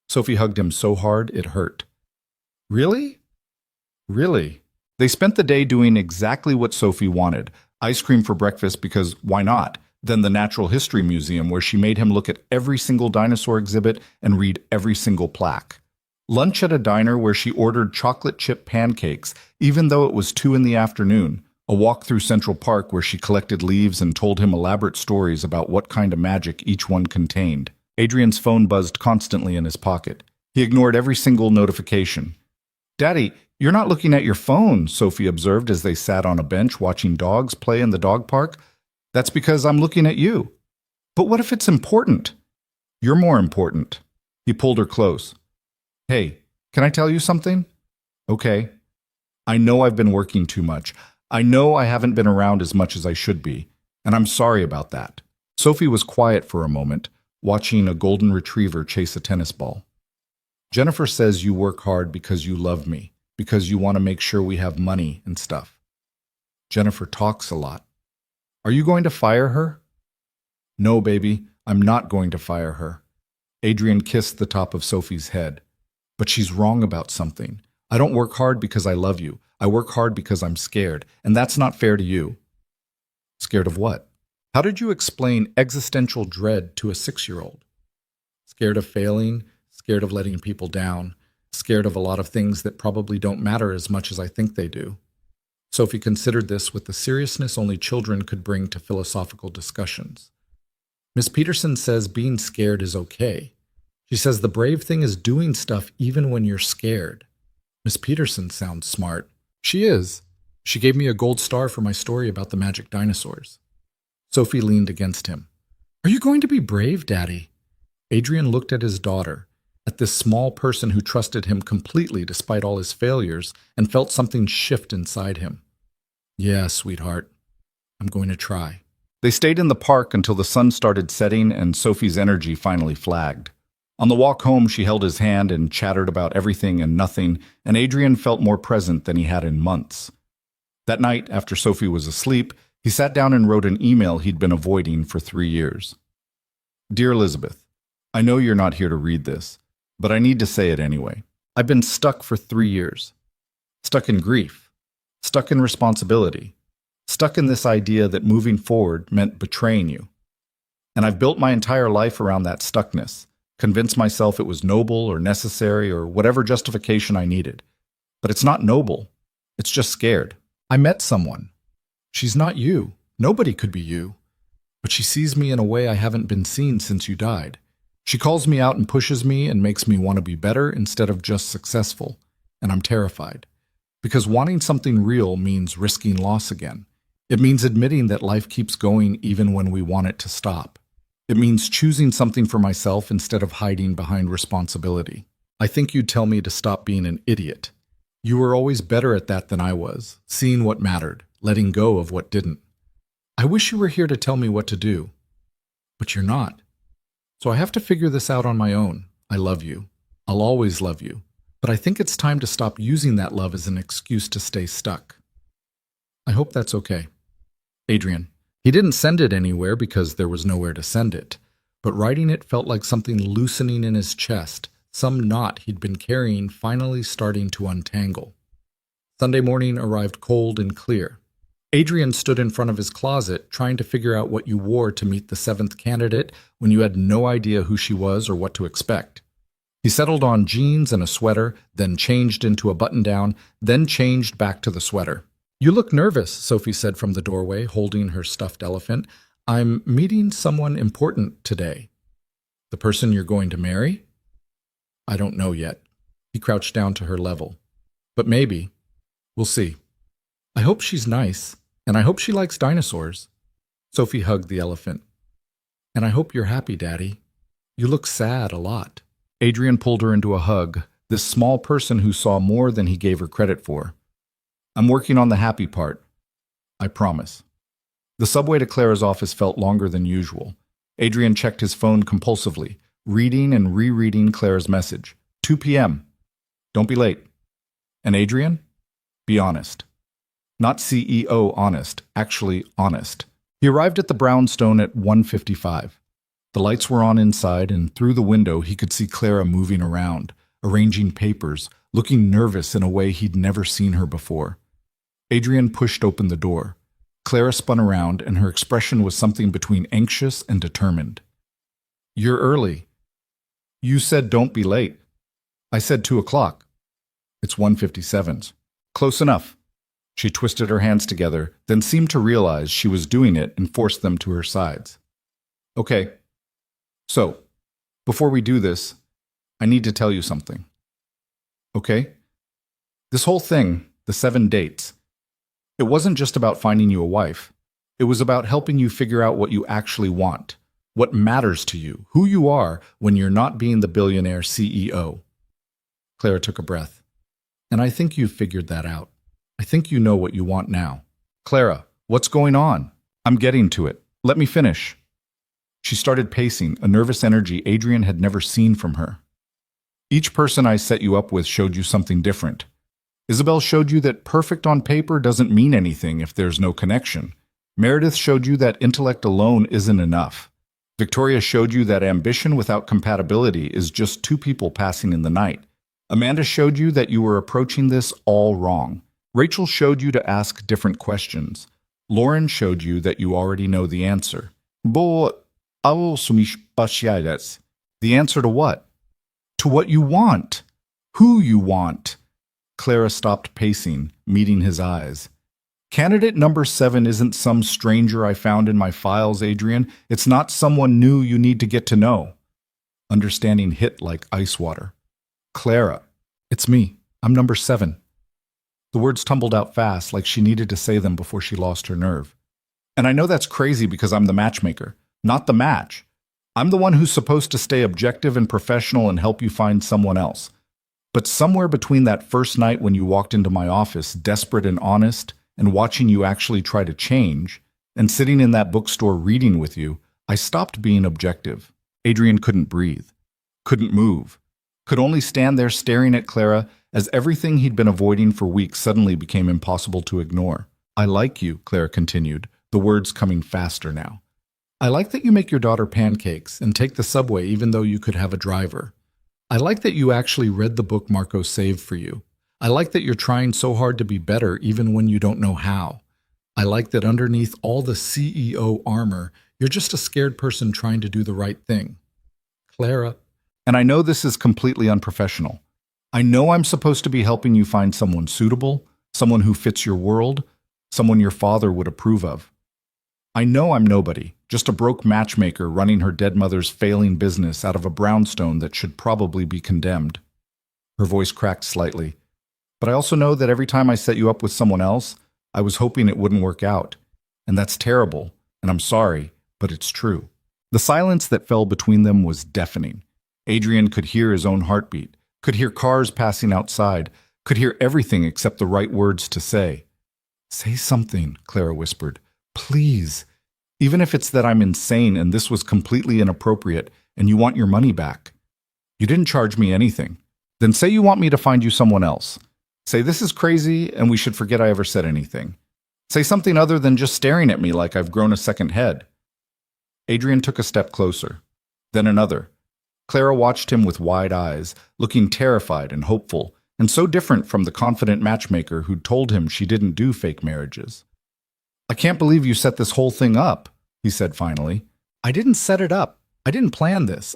Sophie hugged him so hard it hurt. Really? Really? They spent the day doing exactly what Sophie wanted. Ice cream for breakfast because why not? Then the Natural History Museum where she made him look at every single dinosaur exhibit and read every single plaque. Lunch at a diner where she ordered chocolate chip pancakes even though it was 2 in the afternoon. A walk through Central Park where she collected leaves and told him elaborate stories about what kind of magic each one contained. Adrian's phone buzzed constantly in his pocket. He ignored every single notification. Daddy, you're not looking at your phone, Sophie observed as they sat on a bench watching dogs play in the dog park. That's because I'm looking at you. But what if it's important? You're more important. He pulled her close. Hey, can I tell you something? Okay. I know I've been working too much. I know I haven't been around as much as I should be, and I'm sorry about that. Sophie was quiet for a moment, watching a golden retriever chase a tennis ball. Jennifer says you work hard because you love me, because you want to make sure we have money and stuff. Jennifer talks a lot. Are you going to fire her? No, baby, I'm not going to fire her. Adrian kissed the top of Sophie's head. But she's wrong about something. I don't work hard because I love you. I work hard because I'm scared, and that's not fair to you. Scared of what? How did you explain existential dread to a 6-year-old? Scared of failing, scared of letting people down, scared of a lot of things that probably don't matter as much as I think they do. Sophie considered this with the seriousness only children could bring to philosophical discussions. Miss Peterson says being scared is okay. She says the brave thing is doing stuff even when you're scared. Miss Peterson sounds smart. She is. She gave me a gold star for my story about the magic dinosaurs. Sophie leaned against him. Are you going to be brave, Daddy? Adrian looked at his daughter, at this small person who trusted him completely despite all his failures, and felt something shift inside him. Yeah, sweetheart. I'm going to try. They stayed in the park until the sun started setting and Sophie's energy finally flagged. On the walk home, she held his hand and chattered about everything and nothing, and Adrian felt more present than he had in months. That night, after Sophie was asleep, he sat down and wrote an email he'd been avoiding for 3 years. Dear Elizabeth, I know you're not here to read this, but I need to say it anyway. I've been stuck for 3 years. Stuck in grief. Stuck in responsibility. Stuck in this idea that moving forward meant betraying you. And I've built my entire life around that stuckness, convinced myself it was noble or necessary or whatever justification I needed. But it's not noble. It's just scared. I met someone. She's not you. Nobody could be you. But she sees me in a way I haven't been seen since you died. She calls me out and pushes me and makes me want to be better instead of just successful. And I'm terrified. Because wanting something real means risking loss again. It means admitting that life keeps going even when we want it to stop. It means choosing something for myself instead of hiding behind responsibility. I think you'd tell me to stop being an idiot. You were always better at that than I was, seeing what mattered, letting go of what didn't. I wish you were here to tell me what to do. But you're not. So I have to figure this out on my own. I love you. I'll always love you. But I think it's time to stop using that love as an excuse to stay stuck. I hope that's okay. Adrian. He didn't send it anywhere because there was nowhere to send it, but writing it felt like something loosening in his chest, some knot he'd been carrying finally starting to untangle. Sunday morning arrived cold and clear. Adrian stood in front of his closet trying to figure out what you wore to meet the 7th candidate when you had no idea who she was or what to expect. He settled on jeans and a sweater, then changed into a button-down, then changed back to the sweater. You look nervous, Sophie said from the doorway, holding her stuffed elephant. I'm meeting someone important today. The person you're going to marry? I don't know yet. He crouched down to her level. But maybe. We'll see. I hope she's nice, and I hope she likes dinosaurs. Sophie hugged the elephant. And I hope you're happy, Daddy. You look sad a lot. Adrian pulled her into a hug, this small person who saw more than he gave her credit for. I'm working on the happy part. I promise. The subway to Clara's office felt longer than usual. Adrian checked his phone compulsively, reading and rereading Clara's message. 2 p.m. Don't be late. And Adrian? Be honest. Not CEO honest, actually honest. He arrived at the brownstone at 1:55. The lights were on inside, and through the window he could see Clara moving around, arranging papers, looking nervous in a way he'd never seen her before. Adrian pushed open the door. Clara spun around, and her expression was something between anxious and determined. You're early. You said don't be late. I said 2 o'clock. It's 1:57. Close enough. She twisted her hands together, then seemed to realize she was doing it and forced them to her sides. Okay. So, before we do this, I need to tell you something. Okay? This whole thing, the 7 dates, it wasn't just about finding you a wife. It was about helping you figure out what you actually want, what matters to you, who you are when you're not being the billionaire CEO. Clara took a breath. And I think you've figured that out. I think you know what you want now. Clara, what's going on? I'm getting to it. Let me finish. She started pacing, a nervous energy Adrian had never seen from her. Each person I set you up with showed you something different. Isabel showed you that perfect on paper doesn't mean anything if there's no connection. Meredith showed you that intellect alone isn't enough. Victoria showed you that ambition without compatibility is just 2 people passing in the night. Amanda showed you that you were approaching this all wrong. Rachel showed you to ask different questions. Lauren showed you that you already know the answer. The answer to what? To what you want. Who you want. Clara stopped pacing, meeting his eyes. Candidate number 7 isn't some stranger I found in my files, Adrian. It's not someone new you need to get to know. Understanding hit like ice water. Clara. It's me. I'm number 7. The words tumbled out fast, like she needed to say them before she lost her nerve. And I know that's crazy because I'm the matchmaker, not the match. I'm the one who's supposed to stay objective and professional and help you find someone else. But somewhere between that first night when you walked into my office, desperate and honest, and watching you actually try to change, and sitting in that bookstore reading with you, I stopped being objective. Adrian couldn't breathe, couldn't move, could only stand there staring at Clara as everything he'd been avoiding for weeks suddenly became impossible to ignore. I like you, Clara continued, the words coming faster now. I like that you make your daughter pancakes and take the subway even though you could have a driver. I like that you actually read the book Marco saved for you. I like that you're trying so hard to be better even when you don't know how. I like that underneath all the CEO armor, you're just a scared person trying to do the right thing. Clara. And I know this is completely unprofessional. I know I'm supposed to be helping you find someone suitable, someone who fits your world, someone your father would approve of. I know I'm nobody, just a broke matchmaker running her dead mother's failing business out of a brownstone that should probably be condemned. Her voice cracked slightly. But I also know that every time I set you up with someone else, I was hoping it wouldn't work out. And that's terrible, and I'm sorry, but it's true. The silence that fell between them was deafening. Adrian could hear his own heartbeat, could hear cars passing outside, could hear everything except the right words to say. Say something, Clara whispered. Please. Even if it's that I'm insane and this was completely inappropriate and you want your money back. You didn't charge me anything. Then say you want me to find you someone else. Say this is crazy and we should forget I ever said anything. Say something other than just staring at me like I've grown a second head. Adrian took a step closer, then another. Clara watched him with wide eyes, looking terrified and hopeful, and so different from the confident matchmaker who'd told him she didn't do fake marriages. I can't believe you set this whole thing up, he said finally. I didn't set it up. I didn't plan this.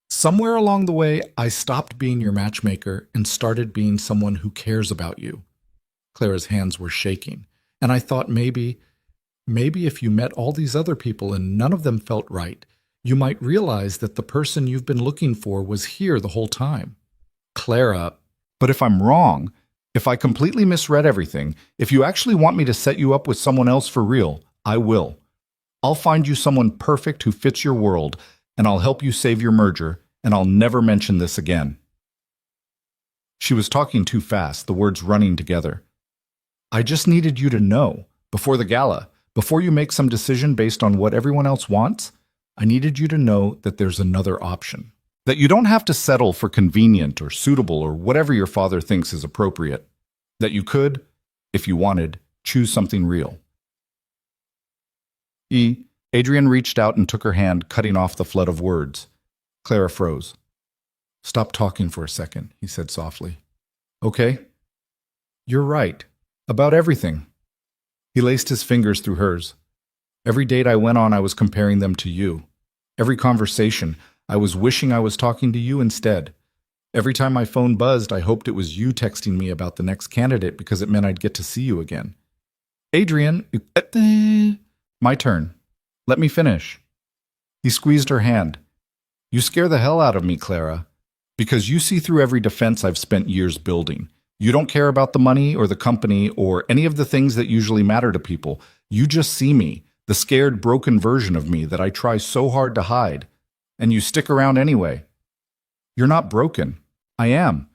Somewhere along the way, I stopped being your matchmaker and started being someone who cares about you. Clara's hands were shaking, and I thought maybe if you met all these other people and none of them felt right, you might realize that the person you've been looking for was here the whole time. Clara, but if I'm wrong, if I completely misread everything, if you actually want me to set you up with someone else for real, I will. I'll find you someone perfect who fits your world, and I'll help you save your merger, and I'll never mention this again. She was talking too fast, the words running together. I just needed you to know, before the gala, before you make some decision based on what everyone else wants, I needed you to know that there's another option. That you don't have to settle for convenient or suitable or whatever your father thinks is appropriate. That you could, if you wanted, choose something real. Adrian reached out and took her hand, cutting off the flood of words. Clara froze. Stop talking for a second, he said softly. Okay? You're right. About everything. He laced his fingers through hers. Every date I went on, I was comparing them to you. Every conversation, I was wishing I was talking to you instead. Every time my phone buzzed, I hoped it was you texting me about the next candidate because it meant I'd get to see you again. Adrian, my turn. Let me finish. He squeezed her hand. You scare the hell out of me, Clara, because you see through every defense I've spent years building. You don't care about the money or the company or any of the things that usually matter to people. You just see me, the scared, broken version of me that I try so hard to hide. And you stick around anyway. You're not broken. I am.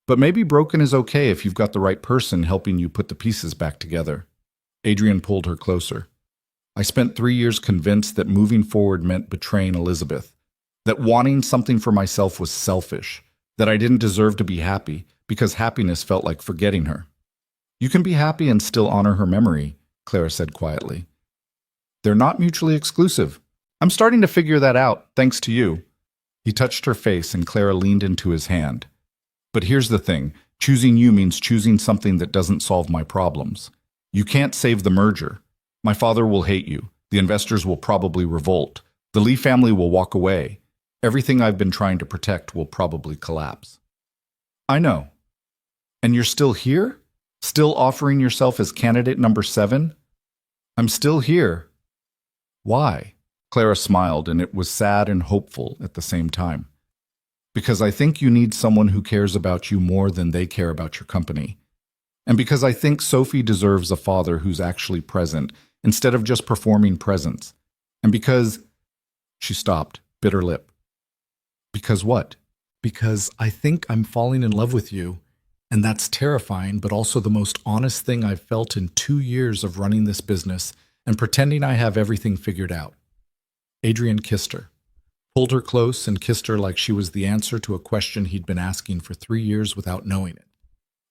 But maybe broken is okay if you've got the right person helping you put the pieces back together. Adrian pulled her closer. I spent 3 years convinced that moving forward meant betraying Elizabeth, that wanting something for myself was selfish, that I didn't deserve to be happy because happiness felt like forgetting her. You can be happy and still honor her memory, Clara said quietly. They're not mutually exclusive. I'm starting to figure that out, thanks to you. He touched her face and Clara leaned into his hand. But here's the thing, choosing you means choosing something that doesn't solve my problems. You can't save the merger. My father will hate you. The investors will probably revolt. The Lee family will walk away. Everything I've been trying to protect will probably collapse. I know. And you're still here? Still offering yourself as candidate number 7? I'm still here. Why? Clara smiled, and it was sad and hopeful at the same time. Because I think you need someone who cares about you more than they care about your company. And because I think Sophie deserves a father who's actually present instead of just performing presence. And because... She stopped, bit her lip. Because what? Because I think I'm falling in love with you, and that's terrifying, but also the most honest thing I've felt in 2 years of running this business and pretending I have everything figured out. Adrian kissed her, pulled her close and kissed her like she was the answer to a question he'd been asking for 3 years without knowing it.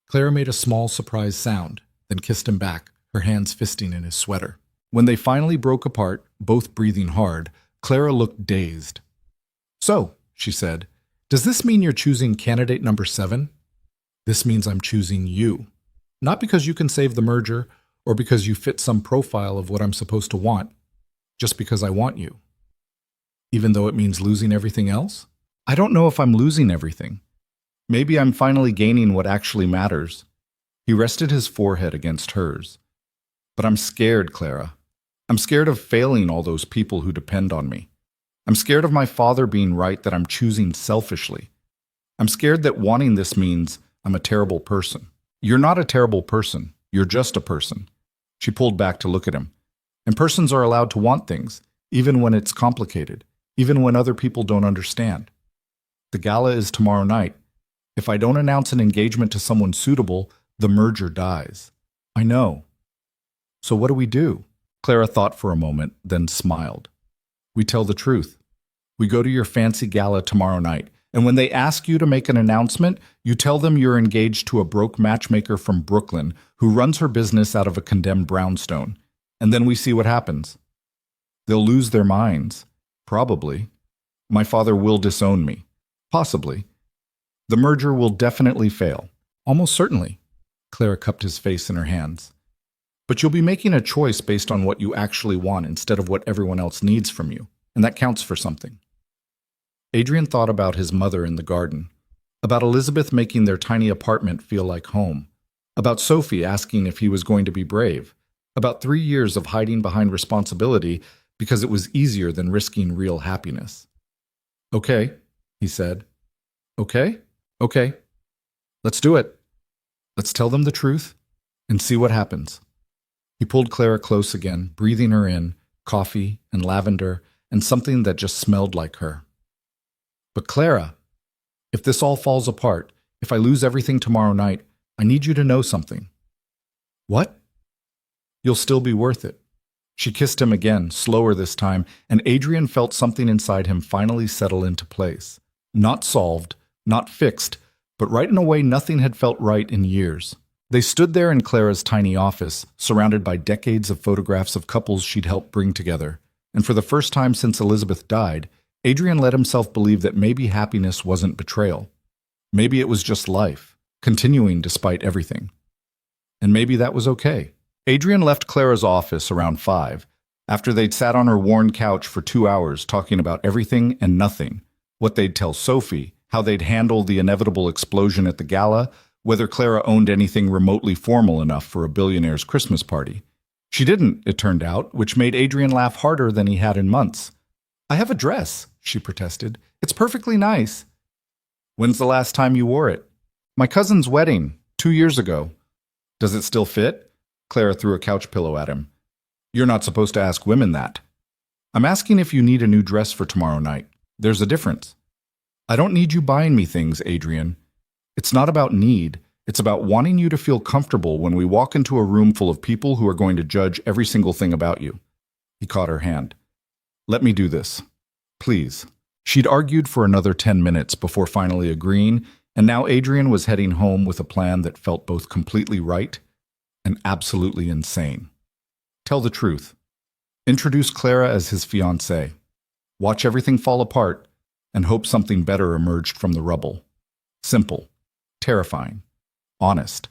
Clara made a small surprised sound, then kissed him back, her hands fisting in his sweater. When they finally broke apart, both breathing hard, Clara looked dazed. So, she said, does this mean you're choosing candidate number 7? This means I'm choosing you. Not because you can save the merger or because you fit some profile of what I'm supposed to want, just because I want you. Even though it means losing everything else? I don't know if I'm losing everything. Maybe I'm finally gaining what actually matters. He rested his forehead against hers. But I'm scared, Clara. I'm scared of failing all those people who depend on me. I'm scared of my father being right that I'm choosing selfishly. I'm scared that wanting this means I'm a terrible person. You're not a terrible person. You're just a person. She pulled back to look at him. And persons are allowed to want things, even when it's complicated, even when other people don't understand. The gala is tomorrow night. If I don't announce an engagement to someone suitable, the merger dies. I know. So what do we do? Clara thought for a moment, then smiled. We tell the truth. We go to your fancy gala tomorrow night, and when they ask you to make an announcement, you tell them you're engaged to a broke matchmaker from Brooklyn who runs her business out of a condemned brownstone. And then we see what happens. They'll lose their minds. Probably. My father will disown me. Possibly. The merger will definitely fail. Almost certainly. Clara cupped his face in her hands. But you'll be making a choice based on what you actually want instead of what everyone else needs from you, and that counts for something. Adrian thought about his mother in the garden, about Elizabeth making their tiny apartment feel like home, about Sophie asking if he was going to be brave, about 3 years of hiding behind responsibility because it was easier than risking real happiness. Okay, he said. Okay? Okay. Let's do it. Let's tell them the truth and see what happens. He pulled Clara close again, breathing her in, coffee and lavender and something that just smelled like her. But Clara, if this all falls apart, if I lose everything tomorrow night, I need you to know something. What? You'll still be worth it. She kissed him again, slower this time, and Adrian felt something inside him finally settle into place. Not solved, not fixed, but right in a way nothing had felt right in years. They stood there in Clara's tiny office, surrounded by decades of photographs of couples she'd helped bring together. And for the first time since Elizabeth died, Adrian let himself believe that maybe happiness wasn't betrayal. Maybe it was just life, continuing despite everything. And maybe that was okay. Adrian left Clara's office around 5, after they'd sat on her worn couch for 2 hours talking about everything and nothing, what they'd tell Sophie, how they'd handle the inevitable explosion at the gala, whether Clara owned anything remotely formal enough for a billionaire's Christmas party. She didn't, it turned out, which made Adrian laugh harder than he had in months. I have a dress, she protested. It's perfectly nice. When's the last time you wore it? My cousin's wedding, 2 years ago. Does it still fit? Clara threw a couch pillow at him. You're not supposed to ask women that. I'm asking if you need a new dress for tomorrow night. There's a difference. I don't need you buying me things, Adrian. It's not about need. It's about wanting you to feel comfortable when we walk into a room full of people who are going to judge every single thing about you. He caught her hand. Let me do this. Please. She'd argued for another 10 minutes before finally agreeing, and now Adrian was heading home with a plan that felt both completely right and absolutely insane. Tell the truth. Introduce Clara as his fiancée. Watch everything fall apart and hope something better emerged from the rubble. Simple. Terrifying. Honest.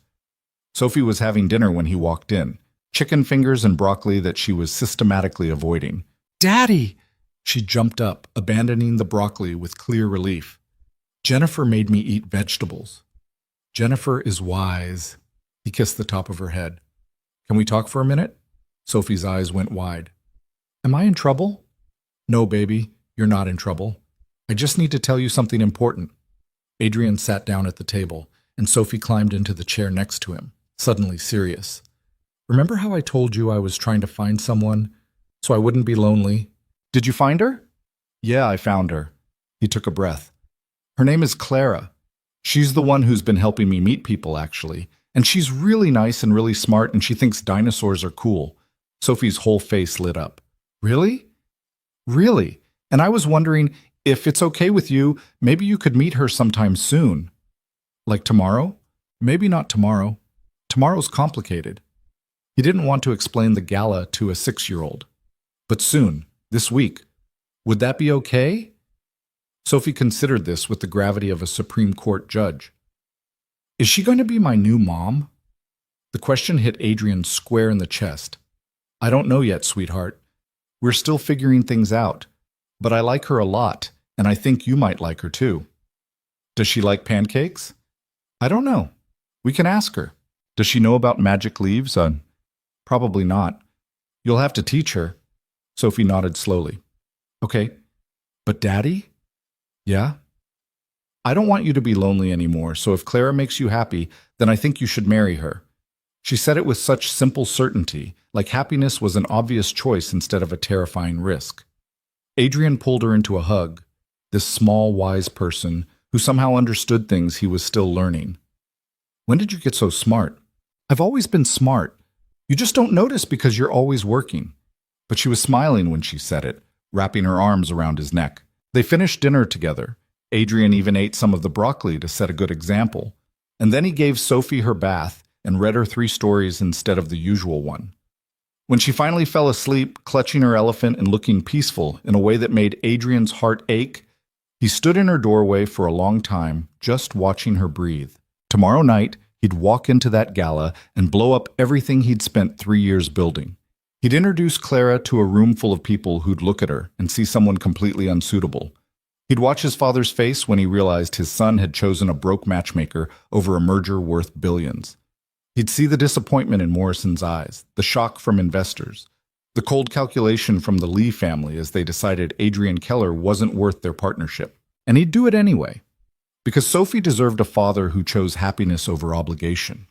Sophie was having dinner when he walked in. Chicken fingers and broccoli that she was systematically avoiding. Daddy! She jumped up, abandoning the broccoli with clear relief. Jennifer made me eat vegetables. Jennifer is wise. He kissed the top of her head. Can we talk for a minute? Sophie's eyes went wide. Am I in trouble? No, baby, you're not in trouble. I just need to tell you something important. Adrian sat down at the table, and Sophie climbed into the chair next to him, suddenly serious. Remember how I told you I was trying to find someone so I wouldn't be lonely? Did you find her? Yeah, I found her. He took a breath. Her name is Clara. She's the one who's been helping me meet people, actually. And she's really nice and really smart, and she thinks dinosaurs are cool. Sophie's whole face lit up. Really? Really? And I was wondering, if it's okay with you, maybe you could meet her sometime soon. Like tomorrow? Maybe not tomorrow. Tomorrow's complicated. He didn't want to explain the gala to a 6-year-old. But soon, this week. Would that be okay? Sophie considered this with the gravity of a Supreme Court judge. Is she going to be my new mom? The question hit Adrian square in the chest. I don't know yet, sweetheart. We're still figuring things out. But I like her a lot, and I think you might like her too. Does she like pancakes? I don't know. We can ask her. Does she know about magic leaves? Probably not. You'll have to teach her. Sophie nodded slowly. Okay. But Daddy? Yeah? I don't want you to be lonely anymore, so if Clara makes you happy, then I think you should marry her. She said it with such simple certainty, like happiness was an obvious choice instead of a terrifying risk. Adrian pulled her into a hug, this small, wise person who somehow understood things he was still learning. When did you get so smart? I've always been smart. You just don't notice because you're always working. But she was smiling when she said it, wrapping her arms around his neck. They finished dinner together. Adrian even ate some of the broccoli to set a good example. And then he gave Sophie her bath and read her 3 stories instead of the usual one. When she finally fell asleep, clutching her elephant and looking peaceful in a way that made Adrian's heart ache, he stood in her doorway for a long time, just watching her breathe. Tomorrow night, he'd walk into that gala and blow up everything he'd spent 3 years building. He'd introduce Clara to a room full of people who'd look at her and see someone completely unsuitable. He'd watch his father's face when he realized his son had chosen a broke matchmaker over a merger worth billions. He'd see the disappointment in Morrison's eyes, the shock from investors, the cold calculation from the Lee family as they decided Adrian Keller wasn't worth their partnership. And he'd do it anyway, because Sophie deserved a father who chose happiness over obligation,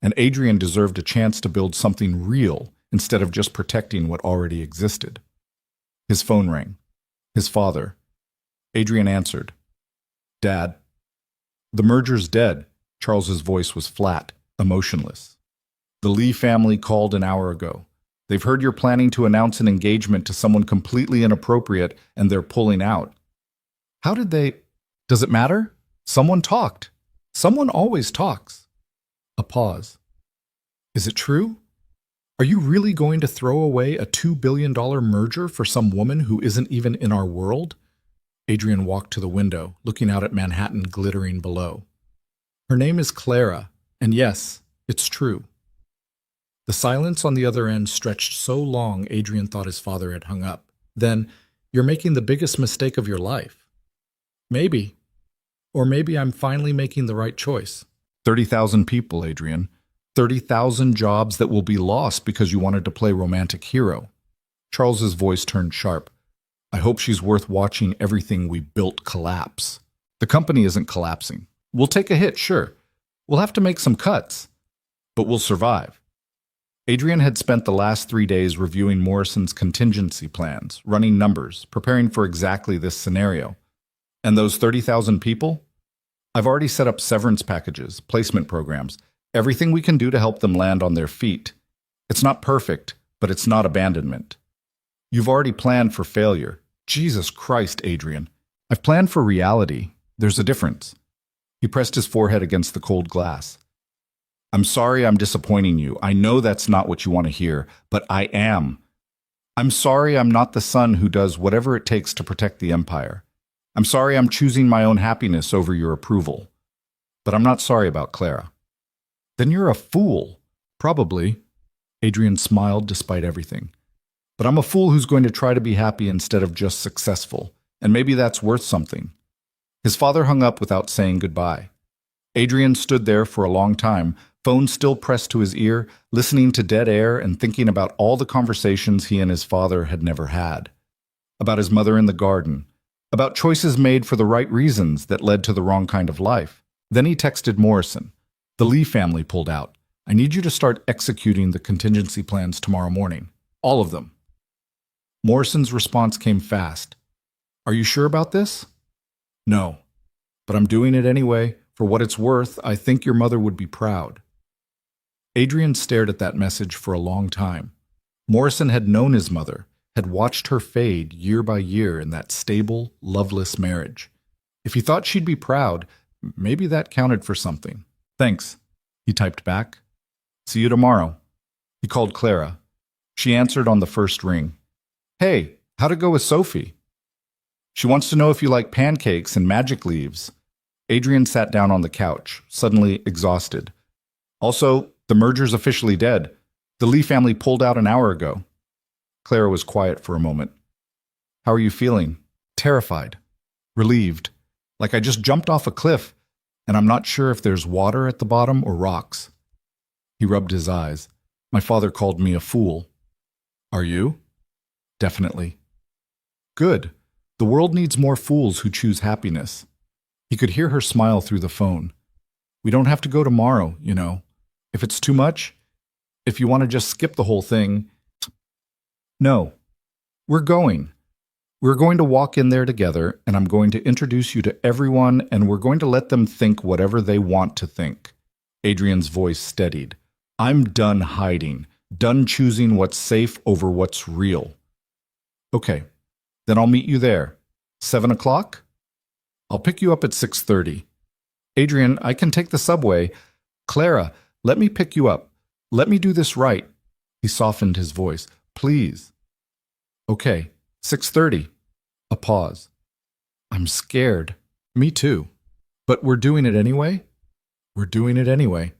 and Adrian deserved a chance to build something real instead of just protecting what already existed. His phone rang. His father. Adrian answered. Dad. The merger's dead. Charles's voice was flat, emotionless. The Lee family called an hour ago. They've heard you're planning to announce an engagement to someone completely inappropriate, and they're pulling out. How did they... Does it matter? Someone talked. Someone always talks. A pause. Is it true? Are you really going to throw away a $2 billion merger for some woman who isn't even in our world? Adrian walked to the window, looking out at Manhattan glittering below. Her name is Clara, and yes, it's true. The silence on the other end stretched so long Adrian thought his father had hung up. Then, you're making the biggest mistake of your life. Maybe. Or maybe I'm finally making the right choice. 30,000 people, Adrian. 30,000 jobs that will be lost because you wanted to play romantic hero. Charles's voice turned sharp. I hope she's worth watching everything we built collapse. The company isn't collapsing. We'll take a hit, sure. We'll have to make some cuts. But we'll survive. Adrian had spent the last 3 days reviewing Morrison's contingency plans, running numbers, preparing for exactly this scenario. And those 30,000 people? I've already set up severance packages, placement programs, everything we can do to help them land on their feet. It's not perfect, but it's not abandonment. You've already planned for failure. Jesus Christ, Adrian. I've planned for reality. There's a difference. He pressed his forehead against the cold glass. I'm sorry I'm disappointing you. I know that's not what you want to hear, but I am. I'm sorry I'm not the son who does whatever it takes to protect the empire. I'm sorry I'm choosing my own happiness over your approval. But I'm not sorry about Clara. Then you're a fool. Probably. Adrian smiled despite everything. But I'm a fool who's going to try to be happy instead of just successful, and maybe that's worth something. His father hung up without saying goodbye. Adrian stood there for a long time, phone still pressed to his ear, listening to dead air and thinking about all the conversations he and his father had never had. About his mother in the garden, about choices made for the right reasons that led to the wrong kind of life. Then he texted Morrison. The Lee family pulled out. I need you to start executing the contingency plans tomorrow morning. All of them. Morrison's response came fast. Are you sure about this? No, but I'm doing it anyway. For what it's worth, I think your mother would be proud. Adrian stared at that message for a long time. Morrison had known his mother, had watched her fade year by year in that stable, loveless marriage. If he thought she'd be proud, maybe that counted for something. Thanks, he typed back. See you tomorrow. He called Clara. She answered on the first ring. Hey, how'd it go with Sophie? She wants to know if you like pancakes and magic leaves. Adrian sat down on the couch, suddenly exhausted. Also, the merger's officially dead. The Lee family pulled out an hour ago. Clara was quiet for a moment. How are you feeling? Terrified. Relieved. Like I just jumped off a cliff, and I'm not sure if there's water at the bottom or rocks. He rubbed his eyes. My father called me a fool. Are you? Definitely. Good. The world needs more fools who choose happiness. He could hear her smile through the phone. We don't have to go tomorrow, you know. If it's too much, if you want to just skip the whole thing. No. We're going. We're going to walk in there together, and I'm going to introduce you to everyone, and we're going to let them think whatever they want to think. Adrian's voice steadied. I'm done hiding, done choosing what's safe over what's real. Okay, then I'll meet you there. 7 o'clock? I'll pick you up at 6:30. Adrian, I can take the subway. Clara, let me pick you up. Let me do this right. He softened his voice. Please. Okay, 6:30. A pause. I'm scared. Me too. But we're doing it anyway? We're doing it anyway.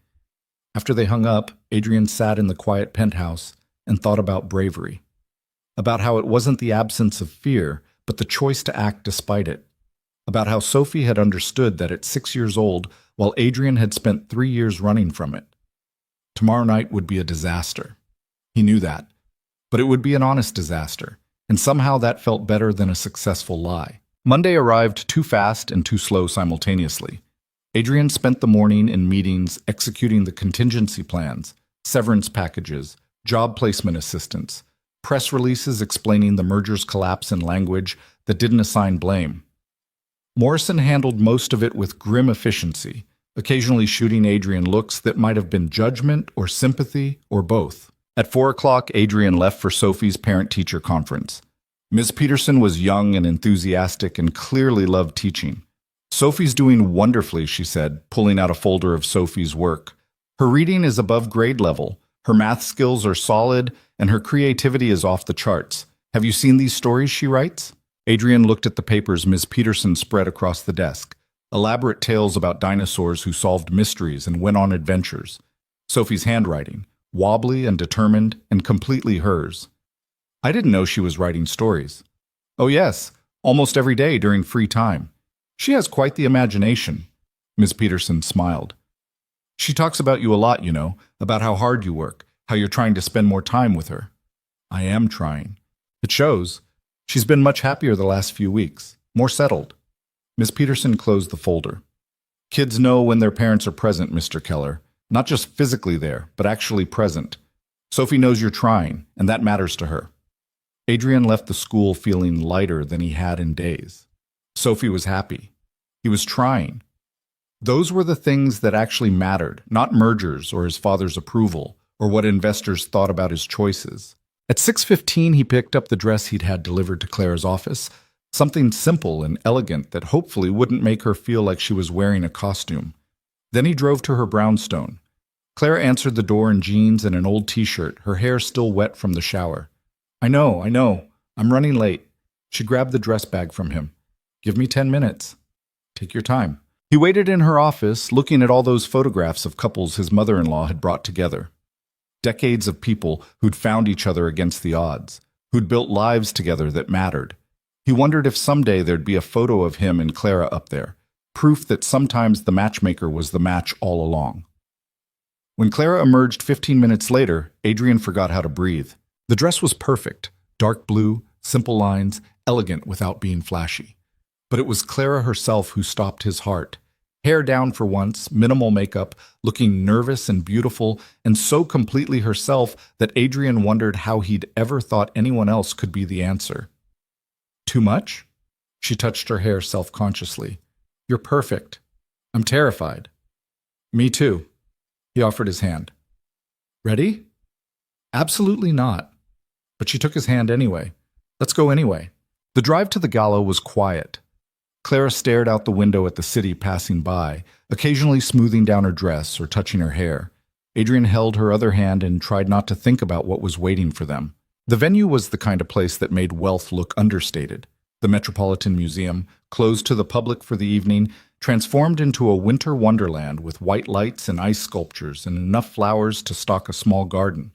After they hung up, Adrian sat in the quiet penthouse and thought about bravery. About how it wasn't the absence of fear, but the choice to act despite it. About how Sophie had understood that at 6 years old, while Adrian had spent 3 years running from it. Tomorrow night would be a disaster. He knew that. But it would be an honest disaster, and somehow that felt better than a successful lie. Monday arrived too fast and too slow simultaneously. Adrian spent the morning in meetings executing the contingency plans, severance packages, job placement assistance, press releases explaining the merger's collapse in language that didn't assign blame. Morrison handled most of it with grim efficiency, occasionally shooting Adrian looks that might have been judgment or sympathy or both. At 4 o'clock, Adrian left for Sophie's parent-teacher conference. Ms. Peterson was young and enthusiastic and clearly loved teaching. Sophie's doing wonderfully, she said, pulling out a folder of Sophie's work. Her reading is above grade level, her math skills are solid, and her creativity is off the charts. Have you seen these stories she writes? Adrian looked at the papers Ms. Peterson spread across the desk. Elaborate tales about dinosaurs who solved mysteries and went on adventures. Sophie's handwriting, wobbly and determined and completely hers. I didn't know she was writing stories. Oh yes, almost every day during free time. She has quite the imagination. Ms. Peterson smiled. She talks about you a lot, you know, about how hard you work, how you're trying to spend more time with her. I am trying. It shows. She's been much happier the last few weeks, more settled. Ms. Peterson closed the folder. Kids know when their parents are present, Mr. Keller. Not just physically there, but actually present. Sophie knows you're trying, and that matters to her. Adrian left the school feeling lighter than he had in days. Sophie was happy. He was trying. Those were the things that actually mattered, not mergers or his father's approval, or what investors thought about his choices. At 6:15, he picked up the dress he'd had delivered to Clara's office, something simple and elegant that hopefully wouldn't make her feel like she was wearing a costume. Then he drove to her brownstone. Clara answered the door in jeans and an old t-shirt, her hair still wet from the shower. I know. I'm running late. She grabbed the dress bag from him. Give me 10 minutes. Take your time. He waited in her office, looking at all those photographs of couples his mother-in-law had brought together. Decades of people who'd found each other against the odds, who'd built lives together that mattered. He wondered if someday there'd be a photo of him and Clara up there, proof that sometimes the matchmaker was the match all along. When Clara emerged 15 minutes later, Adrian forgot how to breathe. The dress was perfect, dark blue, simple lines, elegant without being flashy. But it was Clara herself who stopped his heart. Hair down for once, minimal makeup, looking nervous and beautiful, and so completely herself that Adrian wondered how he'd ever thought anyone else could be the answer. Too much? She touched her hair self-consciously. You're perfect. I'm terrified. Me too. He offered his hand. Ready? Absolutely not. But she took his hand anyway. Let's go anyway. The drive to the gala was quiet. Clara stared out the window at the city passing by, occasionally smoothing down her dress or touching her hair. Adrian held her other hand and tried not to think about what was waiting for them. The venue was the kind of place that made wealth look understated. The Metropolitan Museum, closed to the public for the evening, transformed into a winter wonderland with white lights and ice sculptures and enough flowers to stock a small garden.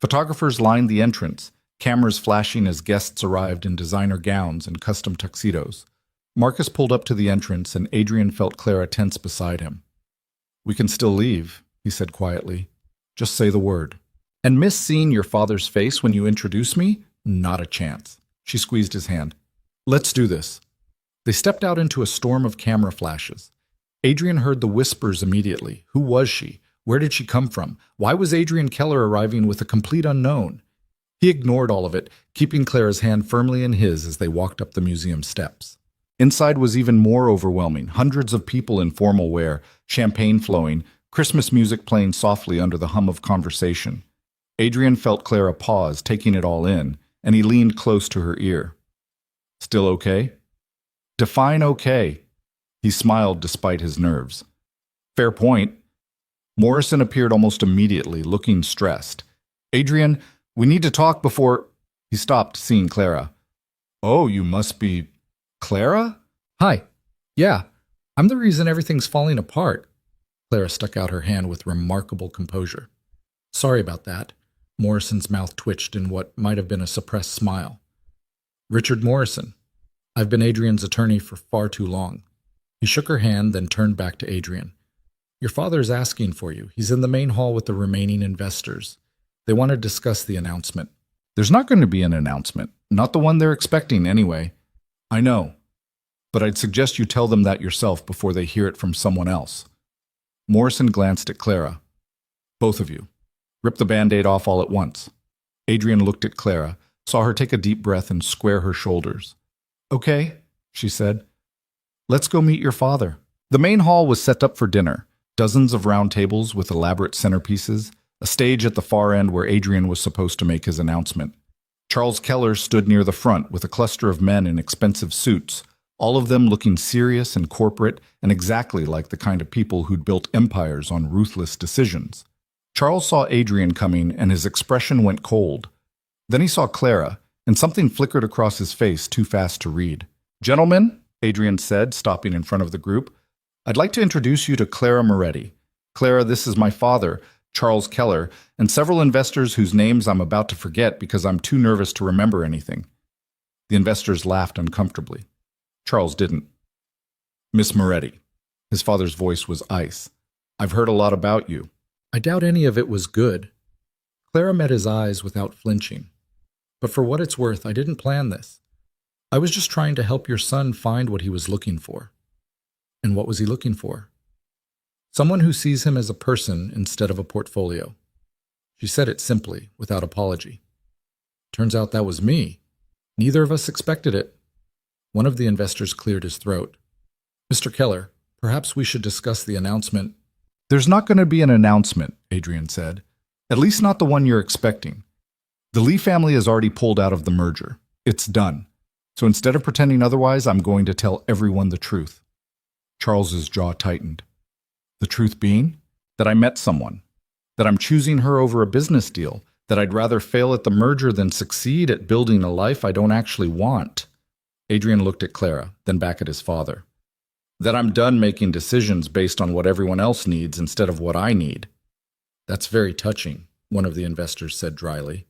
Photographers lined the entrance, cameras flashing as guests arrived in designer gowns and custom tuxedos. Marcus pulled up to the entrance, and Adrian felt Clara tense beside him. We can still leave, he said quietly. Just say the word. And miss seeing your father's face when you introduce me? Not a chance. She squeezed his hand. Let's do this. They stepped out into a storm of camera flashes. Adrian heard the whispers immediately. Who was she? Where did she come from? Why was Adrian Keller arriving with a complete unknown? He ignored all of it, keeping Clara's hand firmly in his as they walked up the museum steps. Inside was even more overwhelming. Hundreds of people in formal wear, champagne flowing, Christmas music playing softly under the hum of conversation. Adrian felt Clara pause, taking it all in, and he leaned close to her ear. Still okay? Define okay. He smiled despite his nerves. Fair point. Morrison appeared almost immediately, looking stressed. Adrian, we need to talk before... He stopped, seeing Clara. Oh, you must be... Clara? Hi. Yeah, I'm the reason everything's falling apart. Clara stuck out her hand with remarkable composure. Sorry about that. Morrison's mouth twitched in what might have been a suppressed smile. Richard Morrison. I've been Adrian's attorney for far too long. He shook her hand, then turned back to Adrian. Your father's asking for you. He's in the main hall with the remaining investors. They want to discuss the announcement. There's not going to be an announcement. Not the one they're expecting, anyway. I know. But I'd suggest you tell them that yourself before they hear it from someone else. Morrison glanced at Clara. Both of you. Rip the Band-Aid off all at once. Adrian looked at Clara, saw her take a deep breath and square her shoulders. Okay, she said. Let's go meet your father. The main hall was set up for dinner. Dozens of round tables with elaborate centerpieces, a stage at the far end where Adrian was supposed to make his announcement. Charles Keller stood near the front with a cluster of men in expensive suits, all of them looking serious and corporate and exactly like the kind of people who'd built empires on ruthless decisions. Charles saw Adrian coming and his expression went cold. Then he saw Clara, and something flickered across his face too fast to read. Gentlemen, Adrian said, stopping in front of the group, I'd like to introduce you to Clara Moretti. Clara, this is my father, Charles Keller, and several investors whose names I'm about to forget because I'm too nervous to remember anything. The investors laughed uncomfortably. Charles didn't. Miss Moretti. His father's voice was ice. I've heard a lot about you. I doubt any of it was good. Clara met his eyes without flinching. But for what it's worth, I didn't plan this. I was just trying to help your son find what he was looking for. And what was he looking for? Someone who sees him as a person instead of a portfolio. She said it simply, without apology. Turns out that was me. Neither of us expected it. One of the investors cleared his throat. Mr. Keller, perhaps we should discuss the announcement. There's not going to be an announcement, Adrian said. At least not the one you're expecting. The Lee family has already pulled out of the merger. It's done. So instead of pretending otherwise, I'm going to tell everyone the truth. Charles's jaw tightened. The truth being? That I met someone. That I'm choosing her over a business deal. That I'd rather fail at the merger than succeed at building a life I don't actually want. Adrian looked at Clara, then back at his father. That I'm done making decisions based on what everyone else needs instead of what I need. That's very touching, one of the investors said dryly.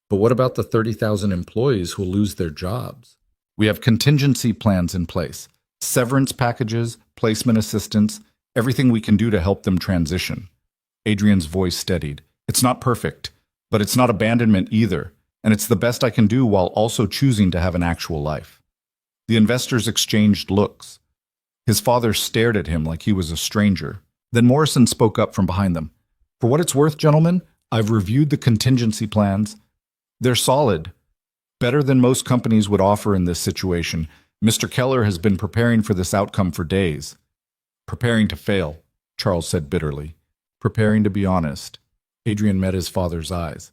But what about the 30,000 employees who'll lose their jobs? We have contingency plans in place. Severance packages, placement assistance, everything we can do to help them transition. Adrian's voice steadied. It's not perfect, but it's not abandonment either, and it's the best I can do while also choosing to have an actual life. The investors exchanged looks. His father stared at him like he was a stranger. Then Morrison spoke up from behind them. For what it's worth, gentlemen, I've reviewed the contingency plans. They're solid. Better than most companies would offer in this situation. Mr. Keller has been preparing for this outcome for days. Preparing to fail, Charles said bitterly. Preparing to be honest. Adrian met his father's eyes.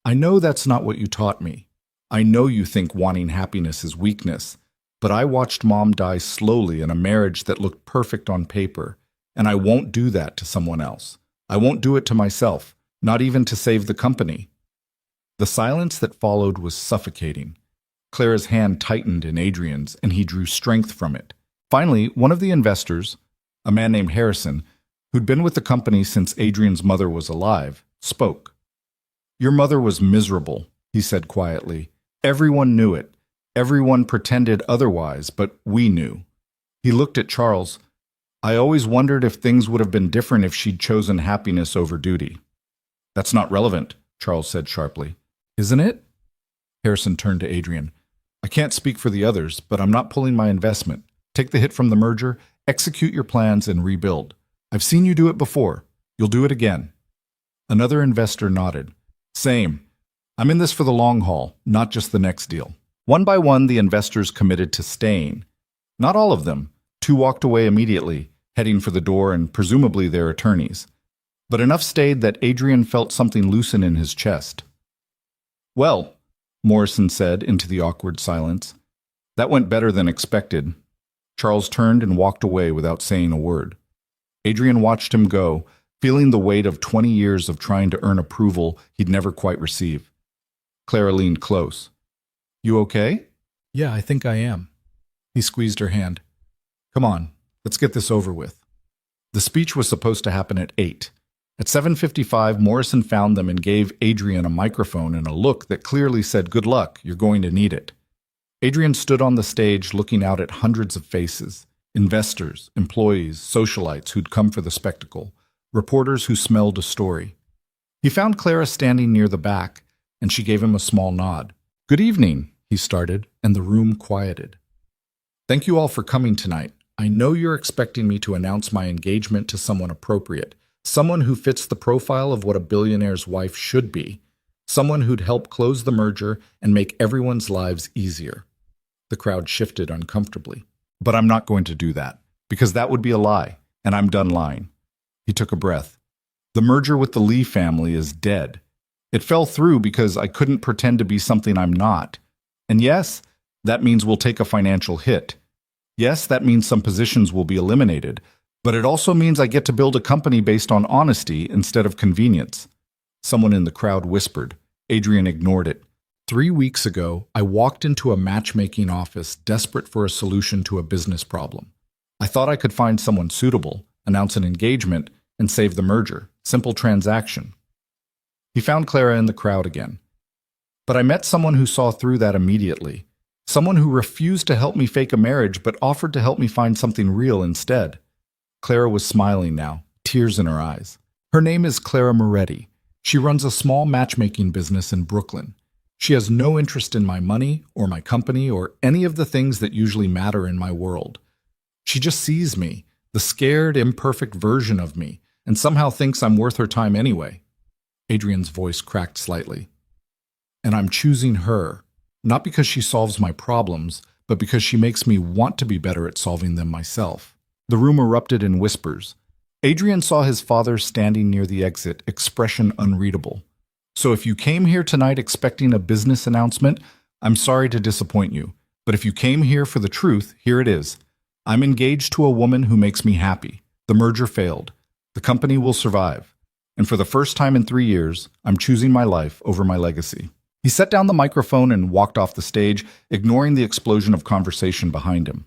I know that's not what you taught me. I know you think wanting happiness is weakness, but I watched Mom die slowly in a marriage that looked perfect on paper, and I won't do that to someone else. I won't do it to myself, not even to save the company. The silence that followed was suffocating. Clara's hand tightened in Adrian's, and he drew strength from it. Finally, one of the investors, a man named Harrison, who'd been with the company since Adrian's mother was alive, spoke. Your mother was miserable, he said quietly. Everyone knew it. Everyone pretended otherwise, but we knew. He looked at Charles. I always wondered if things would have been different if she'd chosen happiness over duty. That's not relevant, Charles said sharply. Isn't it? Harrison turned to Adrian. I can't speak for the others, but I'm not pulling my investment. Take the hit from the merger, execute your plans, and rebuild. I've seen you do it before. You'll do it again. Another investor nodded. Same. I'm in this for the long haul, not just the next deal. One by one, the investors committed to staying. Not all of them. 2 walked away immediately, heading for the door and presumably their attorneys. But enough stayed that Adrian felt something loosen in his chest. Well, Morrison said into the awkward silence. That went better than expected. Charles turned and walked away without saying a word. Adrian watched him go, feeling the weight of 20 years of trying to earn approval he'd never quite receive. Clara leaned close. You okay? Yeah, I think I am. He squeezed her hand. Come on, let's get this over with. The speech was supposed to happen at 8. At 7:55, Morrison found them and gave Adrian a microphone and a look that clearly said, Good luck, you're going to need it. Adrian stood on the stage looking out at hundreds of faces, investors, employees, socialites who'd come for the spectacle, reporters who smelled a story. He found Clara standing near the back, and she gave him a small nod. Good evening, he started, and the room quieted. Thank you all for coming tonight. I know you're expecting me to announce my engagement to someone appropriate, someone who fits the profile of what a billionaire's wife should be, someone who'd help close the merger and make everyone's lives easier. The crowd shifted uncomfortably. But I'm not going to do that, because that would be a lie, and I'm done lying. He took a breath. The merger with the Lee family is dead. It fell through because I couldn't pretend to be something I'm not. And yes, that means we'll take a financial hit. Yes, that means some positions will be eliminated, but it also means I get to build a company based on honesty instead of convenience. Someone in the crowd whispered. Adrian ignored it. 3 weeks ago, I walked into a matchmaking office desperate for a solution to a business problem. I thought I could find someone suitable, announce an engagement, and save the merger. Simple transaction. He found Clara in the crowd again. But I met someone who saw through that immediately. Someone who refused to help me fake a marriage but offered to help me find something real instead. Clara was smiling now, tears in her eyes. Her name is Clara Moretti. She runs a small matchmaking business in Brooklyn. She has no interest in my money or my company or any of the things that usually matter in my world. She just sees me, the scared, imperfect version of me, and somehow thinks I'm worth her time anyway. Adrian's voice cracked slightly. And I'm choosing her, not because she solves my problems, but because she makes me want to be better at solving them myself. The room erupted in whispers. Adrian saw his father standing near the exit, expression unreadable. So if you came here tonight expecting a business announcement, I'm sorry to disappoint you. But if you came here for the truth, here it is. I'm engaged to a woman who makes me happy. The merger failed. The company will survive. And for the first time in 3 years, I'm choosing my life over my legacy. He set down the microphone and walked off the stage, ignoring the explosion of conversation behind him.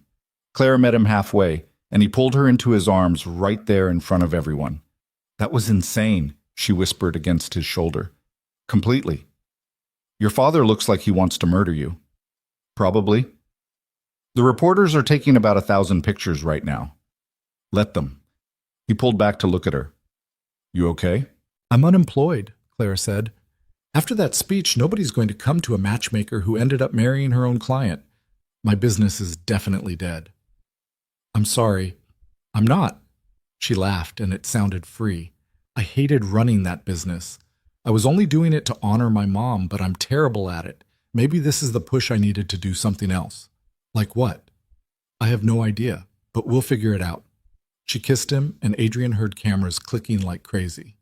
Clara met him halfway, and he pulled her into his arms right there in front of everyone. That was insane, she whispered against his shoulder. Completely. Your father looks like he wants to murder you. Probably. The reporters are taking about 1,000 pictures right now. Let them. He pulled back to look at her. You okay? I'm unemployed, Clara said. After that speech, nobody's going to come to a matchmaker who ended up marrying her own client. My business is definitely dead. I'm sorry. I'm not. She laughed, and it sounded free. I hated running that business. I was only doing it to honor my mom, but I'm terrible at it. Maybe this is the push I needed to do something else. Like what? I have no idea, but we'll figure it out. She kissed him, and Adrian heard cameras clicking like crazy.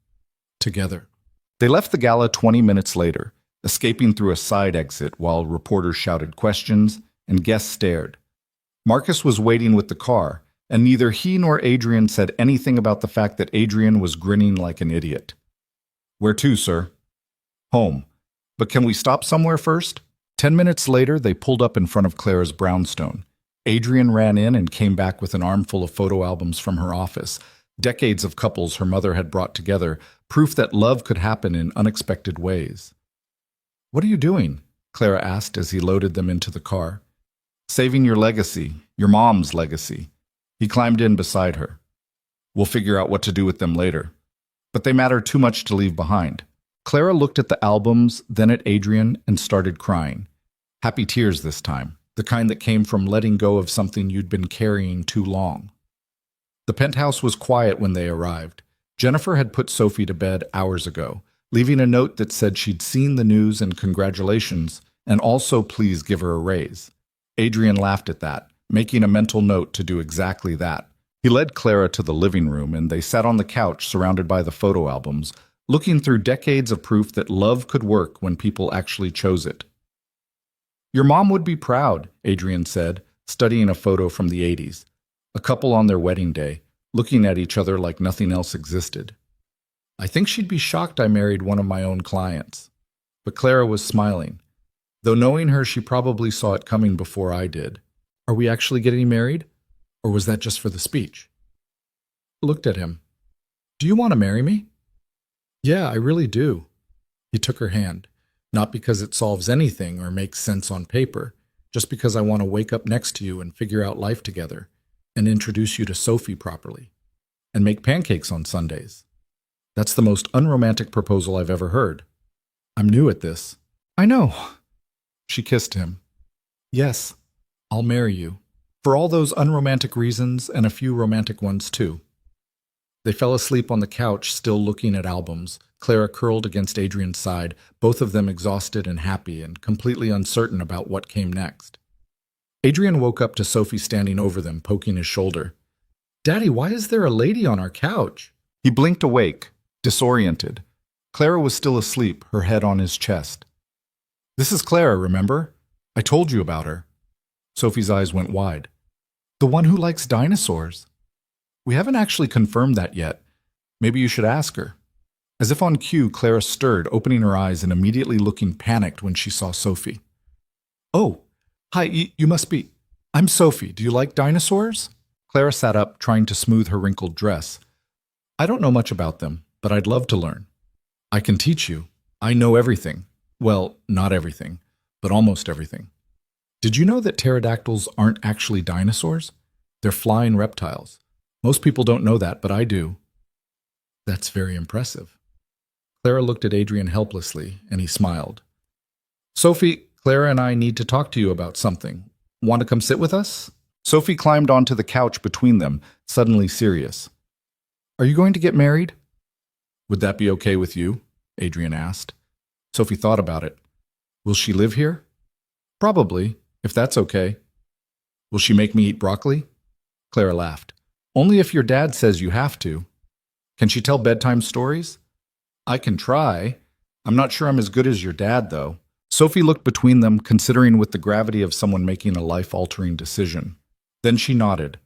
Together. They left the gala 20 minutes later, escaping through a side exit while reporters shouted questions and guests stared. Marcus was waiting with the car, and neither he nor Adrian said anything about the fact that Adrian was grinning like an idiot. Where to, sir? Home. But can we stop somewhere first? 10 minutes later, they pulled up in front of Clara's brownstone. Adrian ran in and came back with an armful of photo albums from her office, decades of couples her mother had brought together, proof that love could happen in unexpected ways. What are you doing? Clara asked as he loaded them into the car. Saving your legacy, your mom's legacy. He climbed in beside her. We'll figure out what to do with them later. But they matter too much to leave behind. Clara looked at the albums, then at Adrian, and started crying. Happy tears this time, the kind that came from letting go of something you'd been carrying too long. The penthouse was quiet when they arrived. Jennifer had put Sophie to bed hours ago, leaving a note that said she'd seen the news and congratulations, and also please give her a raise. Adrian laughed at that, making a mental note to do exactly that. He led Clara to the living room, and they sat on the couch surrounded by the photo albums, looking through decades of proof that love could work when people actually chose it. Your mom would be proud, Adrian said, studying a photo from the 80s. A couple on their wedding day, looking at each other like nothing else existed. I think she'd be shocked I married one of my own clients. But Clara was smiling. Though knowing her, she probably saw it coming before I did. Are we actually getting married? Or was that just for the speech? I looked at him. Do you want to marry me? Yeah, I really do. He took her hand, not because it solves anything or makes sense on paper, just because I want to wake up next to you and figure out life together, and introduce you to Sophie properly, and make pancakes on Sundays. That's the most unromantic proposal I've ever heard. I'm new at this. I know. She kissed him. Yes, I'll marry you. For all those unromantic reasons and a few romantic ones too. They fell asleep on the couch, still looking at albums, Clara curled against Adrian's side, both of them exhausted and happy and completely uncertain about what came next. Adrian woke up to Sophie standing over them, poking his shoulder. Daddy, why is there a lady on our couch? He blinked awake, disoriented. Clara was still asleep, her head on his chest. This is Clara, remember? I told you about her. Sophie's eyes went wide. The one who likes dinosaurs. We haven't actually confirmed that yet. Maybe you should ask her. As if on cue, Clara stirred, opening her eyes and immediately looking panicked when she saw Sophie. Oh, hi, you must be... I'm Sophie. Do you like dinosaurs? Clara sat up, trying to smooth her wrinkled dress. I don't know much about them, but I'd love to learn. I can teach you. I know everything. Well, not everything, but almost everything. Did you know that pterodactyls aren't actually dinosaurs? They're flying reptiles. Most people don't know that, but I do. That's very impressive. Clara looked at Adrian helplessly, and he smiled. Sophie, Clara and I need to talk to you about something. Want to come sit with us? Sophie climbed onto the couch between them, suddenly serious. Are you going to get married? Would that be okay with you? Adrian asked. Sophie thought about it. Will she live here? Probably, if that's okay. Will she make me eat broccoli? Clara laughed. Only if your dad says you have to. Can she tell bedtime stories? I can try. I'm not sure I'm as good as your dad, though. Sophie looked between them, considering with the gravity of someone making a life-altering decision. Then she nodded.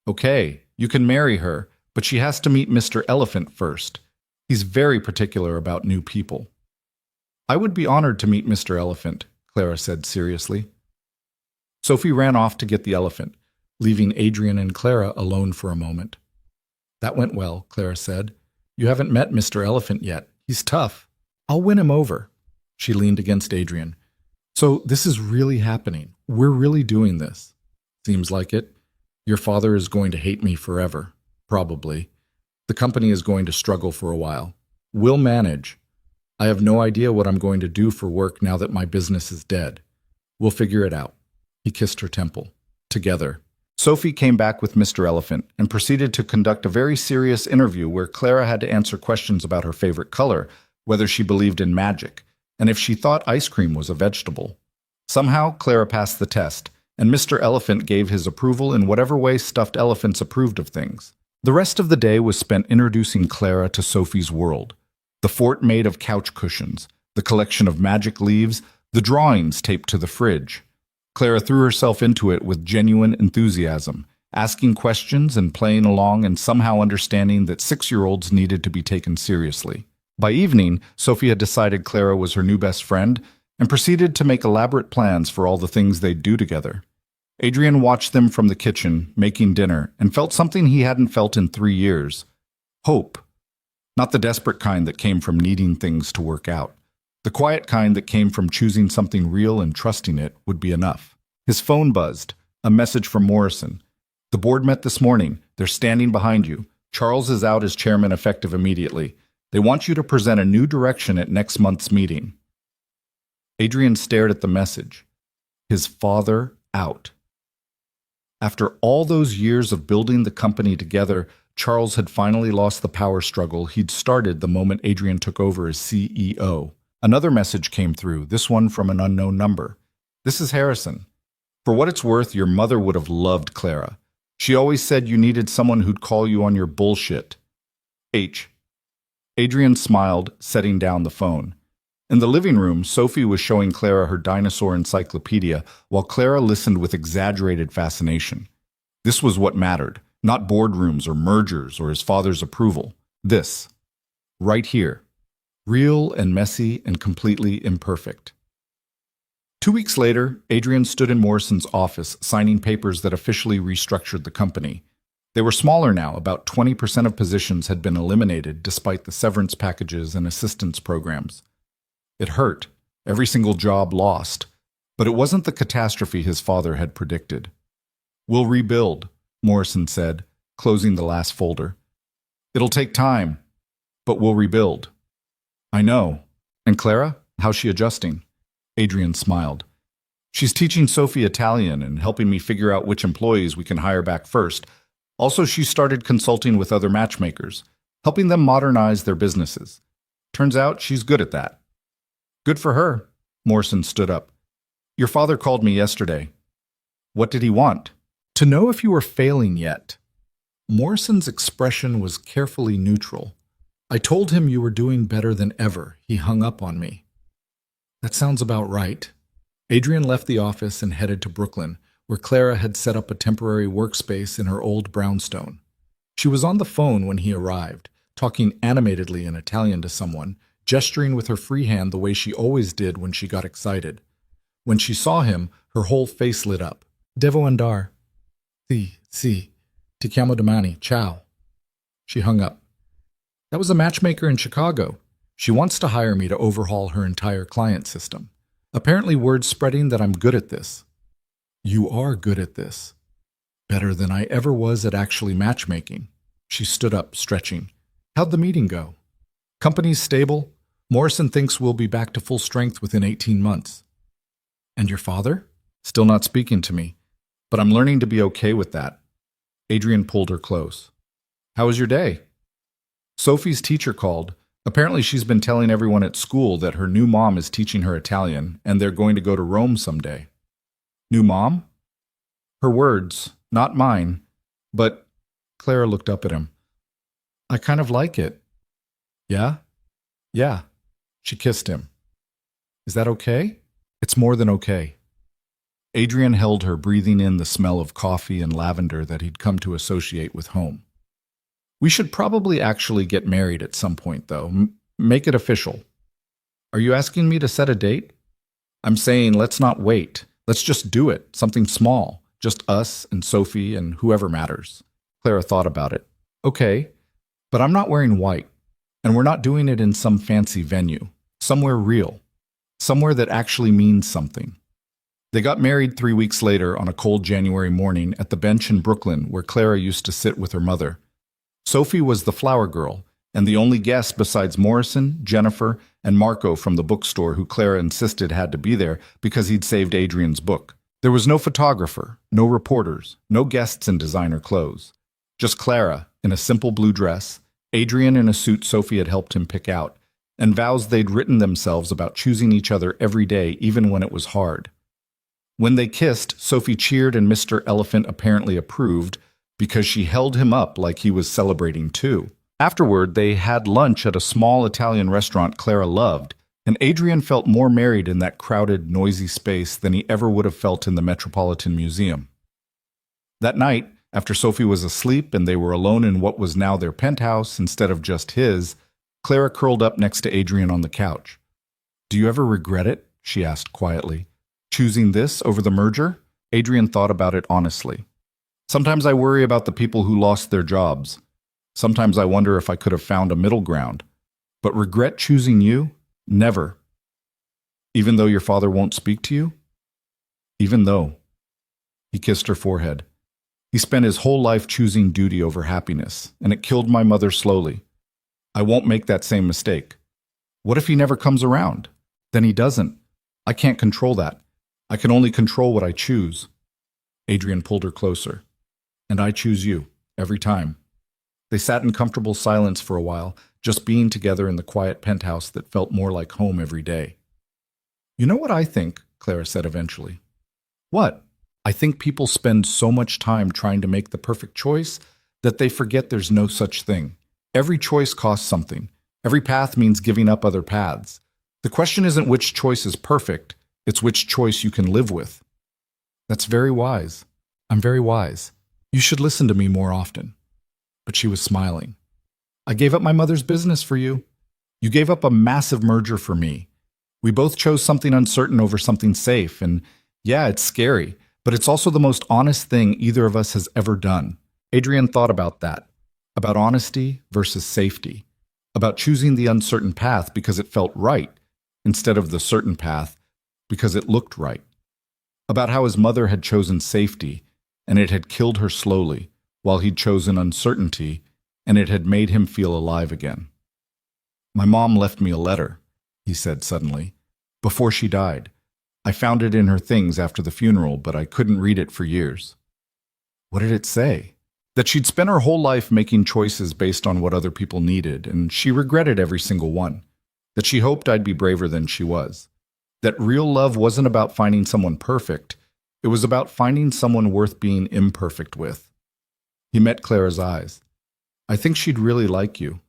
Okay, you can marry her, but she has to meet Mr. Elephant first. He's very particular about new people. I would be honored to meet Mr. Elephant, Clara said seriously. Sophie ran off to get the elephant, leaving Adrian and Clara alone for a moment. That went well, Clara said. You haven't met Mr. Elephant yet. He's tough. I'll win him over. She leaned against Adrian. So this is really happening. We're really doing this. Seems like it. Your father is going to hate me forever. Probably. The The company is going to struggle for a while. We'll manage. I have no idea what I'm going to do for work now that my business is dead. We'll figure it out." He kissed her temple. Together. Sophie came back with Mr. Elephant and proceeded to conduct a very serious interview where Clara had to answer questions about her favorite color, whether she believed in magic, and if she thought ice cream was a vegetable. Somehow, Clara passed the test, and Mr. Elephant gave his approval in whatever way stuffed elephants approved of things. The rest of the day was spent introducing Clara to Sophie's world. The fort made of couch cushions, the collection of magic leaves, the drawings taped to the fridge. Clara threw herself into it with genuine enthusiasm, asking questions and playing along and somehow understanding that 6-year-olds needed to be taken seriously. By evening, Sophie had decided Clara was her new best friend and proceeded to make elaborate plans for all the things they'd do together. Adrian watched them from the kitchen, making dinner, and felt something he hadn't felt in 3 years. Hope. Not the desperate kind that came from needing things to work out. The quiet kind that came from choosing something real and trusting it would be enough. His phone buzzed. A message from Morrison. "The board met this morning. They're standing behind you. Charles is out as chairman effective immediately. They want you to present a new direction at next month's meeting." Adrian stared at the message. His father out. After all those years of building the company together, Charles had finally lost the power struggle he'd started the moment Adrian took over as CEO. Another message came through, this one from an unknown number. "This is Harrison. For what it's worth, your mother would have loved Clara. She always said you needed someone who'd call you on your bullshit. H." Adrian smiled, setting down the phone. In the living room, Sophie was showing Clara her dinosaur encyclopedia, while Clara listened with exaggerated fascination. This was what mattered, not boardrooms or mergers or his father's approval. This. Right here. Real and messy and completely imperfect. 2 weeks later, Adrian stood in Morrison's office, signing papers that officially restructured the company. They were smaller now, about 20% of positions had been eliminated despite the severance packages and assistance programs. It hurt, every single job lost, but it wasn't the catastrophe his father had predicted. "We'll rebuild," Morrison said, closing the last folder. "It'll take time, but we'll rebuild." "I know. And Clara, how's she adjusting?" Adrian smiled. "She's teaching Sophie Italian and helping me figure out which employees we can hire back first. Also, she started consulting with other matchmakers, helping them modernize their businesses. Turns out she's good at that." "Good for her." Morrison stood up. "Your father called me yesterday." "What did he want?" "To know if you were failing yet." Morrison's expression was carefully neutral. "I told him you were doing better than ever. He hung up on me." "That sounds about right." Adrian left the office and headed to Brooklyn, where Clara had set up a temporary workspace in her old brownstone. She was on the phone when he arrived, talking animatedly in Italian to someone, gesturing with her free hand the way she always did when she got excited. When she saw him, her whole face lit up. "Devo andare." Sì. Ti chiamo domani. Ciao." She hung up. "That was a matchmaker in Chicago. She wants to hire me to overhaul her entire client system. Apparently word's spreading that I'm good at this." "You are good at this. Better than I ever was at actually matchmaking." She stood up, stretching. "How'd the meeting go?" "Company's stable. Morrison thinks we'll be back to full strength within 18 months. "And your father?" "Still not speaking to me. But I'm learning to be okay with that." Adrian pulled her close. "How was your day?" "Sophie's teacher called. Apparently she's been telling everyone at school that her new mom is teaching her Italian, and they're going to go to Rome someday." "New mom?" "Her words, not mine. But," Clara looked up at him, "I kind of like it." "Yeah?" "Yeah." She kissed him. "Is that okay?" "It's more than okay." Adrian held her, breathing in the smell of coffee and lavender that he'd come to associate with home. "We should probably actually get married at some point, though. Make it official." "Are you asking me to set a date?" "I'm saying let's not wait. Let's just do it. Something small. Just us and Sophie and whoever matters." Clara thought about it. "Okay, but I'm not wearing white. And we're not doing it in some fancy venue. Somewhere real. Somewhere that actually means something." They got married 3 weeks later on a cold January morning at the bench in Brooklyn where Clara used to sit with her mother. Sophie was the flower girl, and the only guest besides Morrison, Jennifer, and Marco from the bookstore who Clara insisted had to be there because he'd saved Adrian's book. There was no photographer, no reporters, no guests in designer clothes. Just Clara, in a simple blue dress, Adrian in a suit Sophie had helped him pick out, and vows they'd written themselves about choosing each other every day, even when it was hard. When they kissed, Sophie cheered and Mr. Elephant apparently approved because she held him up like he was celebrating too. Afterward, they had lunch at a small Italian restaurant Clara loved, and Adrian felt more married in that crowded, noisy space than he ever would have felt in the Metropolitan Museum. That night, after Sophie was asleep and they were alone in what was now their penthouse instead of just his, Clara curled up next to Adrian on the couch. "Do you ever regret it?" she asked quietly. "Choosing this over the merger?" Adrian thought about it honestly. "Sometimes I worry about the people who lost their jobs. Sometimes I wonder if I could have found a middle ground. But regret choosing you? Never. Even though your father won't speak to you? Even though." He kissed her forehead. "He spent his whole life choosing duty over happiness, and it killed my mother slowly. I won't make that same mistake. What if he never comes around? Then he doesn't. I can't control that. I can only control what I choose." Adrian pulled her closer. "And I choose you, every time." They sat in comfortable silence for a while, just being together in the quiet penthouse that felt more like home every day. "You know what I think?" Clara said eventually. "What?" "I think people spend so much time trying to make the perfect choice that they forget there's no such thing. Every choice costs something. Every path means giving up other paths. The question isn't which choice is perfect, it's which choice you can live with." "That's very wise. I'm very wise. You should listen to me more often." But she was smiling. "I gave up my mother's business for you. You gave up a massive merger for me. We both chose something uncertain over something safe, and yeah, it's scary, but it's also the most honest thing either of us has ever done." Adrian thought about that, about honesty versus safety, about choosing the uncertain path because it felt right, instead of the certain path because it looked right, about how his mother had chosen safety, and it had killed her slowly, while he'd chosen uncertainty, and it had made him feel alive again. "My mom left me a letter," he said suddenly, "before she died. I found it in her things after the funeral, but I couldn't read it for years." "What did it say?" "That she'd spent her whole life making choices based on what other people needed, and she regretted every single one. That she hoped I'd be braver than she was. That real love wasn't about finding someone perfect, it was about finding someone worth being imperfect with." He met Clara's eyes. "I think she'd really like you.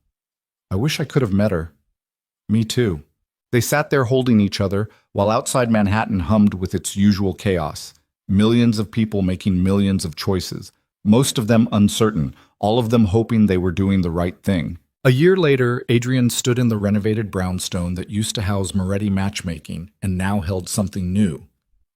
I wish I could have met her." "Me too." They sat there holding each other while outside Manhattan hummed with its usual chaos. Millions of people making millions of choices, most of them uncertain, all of them hoping they were doing the right thing. A year later, Adrian stood in the renovated brownstone that used to house Moretti Matchmaking and now held something new.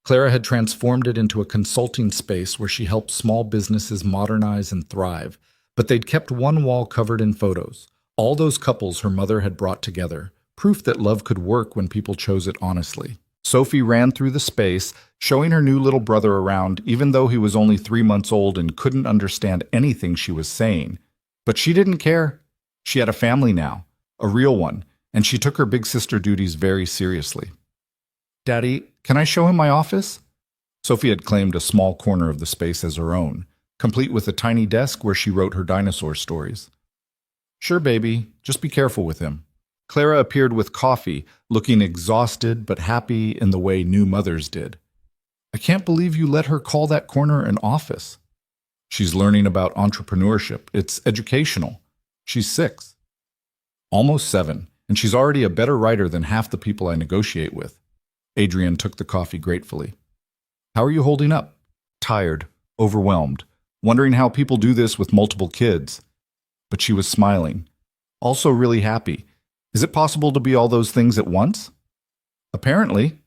Clara had transformed it into a consulting space where she helped small businesses modernize and thrive, but they'd kept one wall covered in photos. All those couples her mother had brought together, proof that love could work when people chose it honestly. Sophie ran through the space, showing her new little brother around, even though he was only 3 months old and couldn't understand anything she was saying. But she didn't care. She had a family now, a real one, and she took her big sister duties very seriously. "Daddy, can I show him my office?" Sophie had claimed a small corner of the space as her own, complete with a tiny desk where she wrote her dinosaur stories. "Sure, baby. Just be careful with him." Clara appeared with coffee, looking exhausted but happy in the way new mothers did. "I can't believe you let her call that corner an office." "She's learning about entrepreneurship. It's educational. She's 6. Almost 7, and she's already a better writer than half the people I negotiate with." Adrian took the coffee gratefully. "How are you holding up?" "Tired, overwhelmed, wondering how people do this with multiple kids." But she was smiling. "Also really happy. Is it possible to be all those things at once?" "Apparently."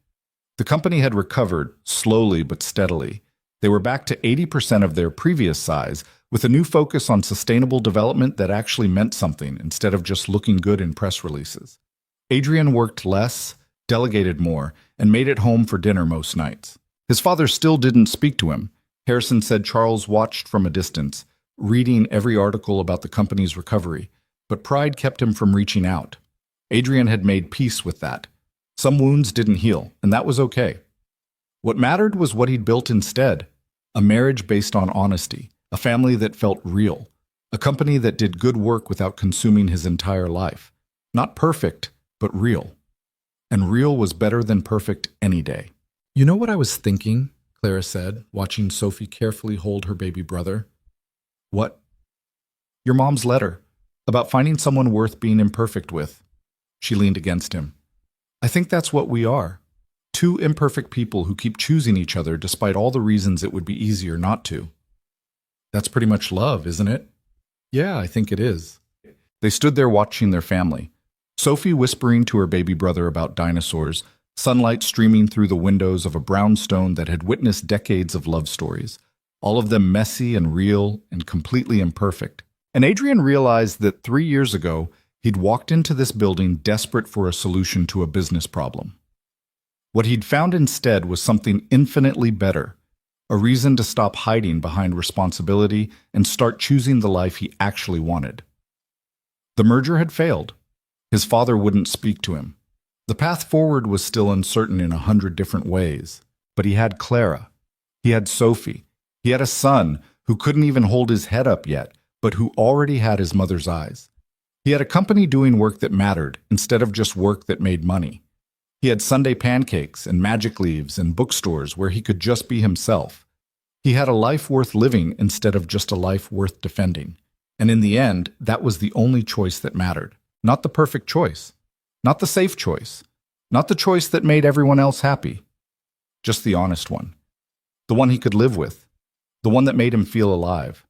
The company had recovered, slowly but steadily. They were back to 80% of their previous size, with a new focus on sustainable development that actually meant something instead of just looking good in press releases. Adrian worked less, delegated more, and made it home for dinner most nights. His father still didn't speak to him. Harrison said Charles watched from a distance, reading every article about the company's recovery, but pride kept him from reaching out. Adrian had made peace with that. Some wounds didn't heal, and that was okay. What mattered was what he'd built instead: a marriage based on honesty, a family that felt real, a company that did good work without consuming his entire life. Not perfect, but real. And real was better than perfect any day. You know what I was thinking? Clara said, watching Sophie carefully hold her baby brother. What? Your mom's letter, about finding someone worth being imperfect with. She leaned against him. I think that's what we are. Two imperfect people who keep choosing each other despite all the reasons it would be easier not to. That's pretty much love, isn't it? Yeah, I think it is. They stood there watching their family. Sophie whispering to her baby brother about dinosaurs, sunlight streaming through the windows of a brownstone that had witnessed decades of love stories, all of them messy and real and completely imperfect. And Adrian realized that 3 years ago, he'd walked into this building desperate for a solution to a business problem. What he'd found instead was something infinitely better, a reason to stop hiding behind responsibility and start choosing the life he actually wanted. The merger had failed. His father wouldn't speak to him. The path forward was still uncertain in 100 different ways, but he had Clara. He had Sophie. He had a son who couldn't even hold his head up yet, but who already had his mother's eyes. He had a company doing work that mattered instead of just work that made money. He had Sunday pancakes and magic leaves and bookstores where he could just be himself. He had a life worth living instead of just a life worth defending. And in the end, that was the only choice that mattered. Not the perfect choice. Not the safe choice. Not the choice that made everyone else happy. Just the honest one. The one he could live with. The one that made him feel alive.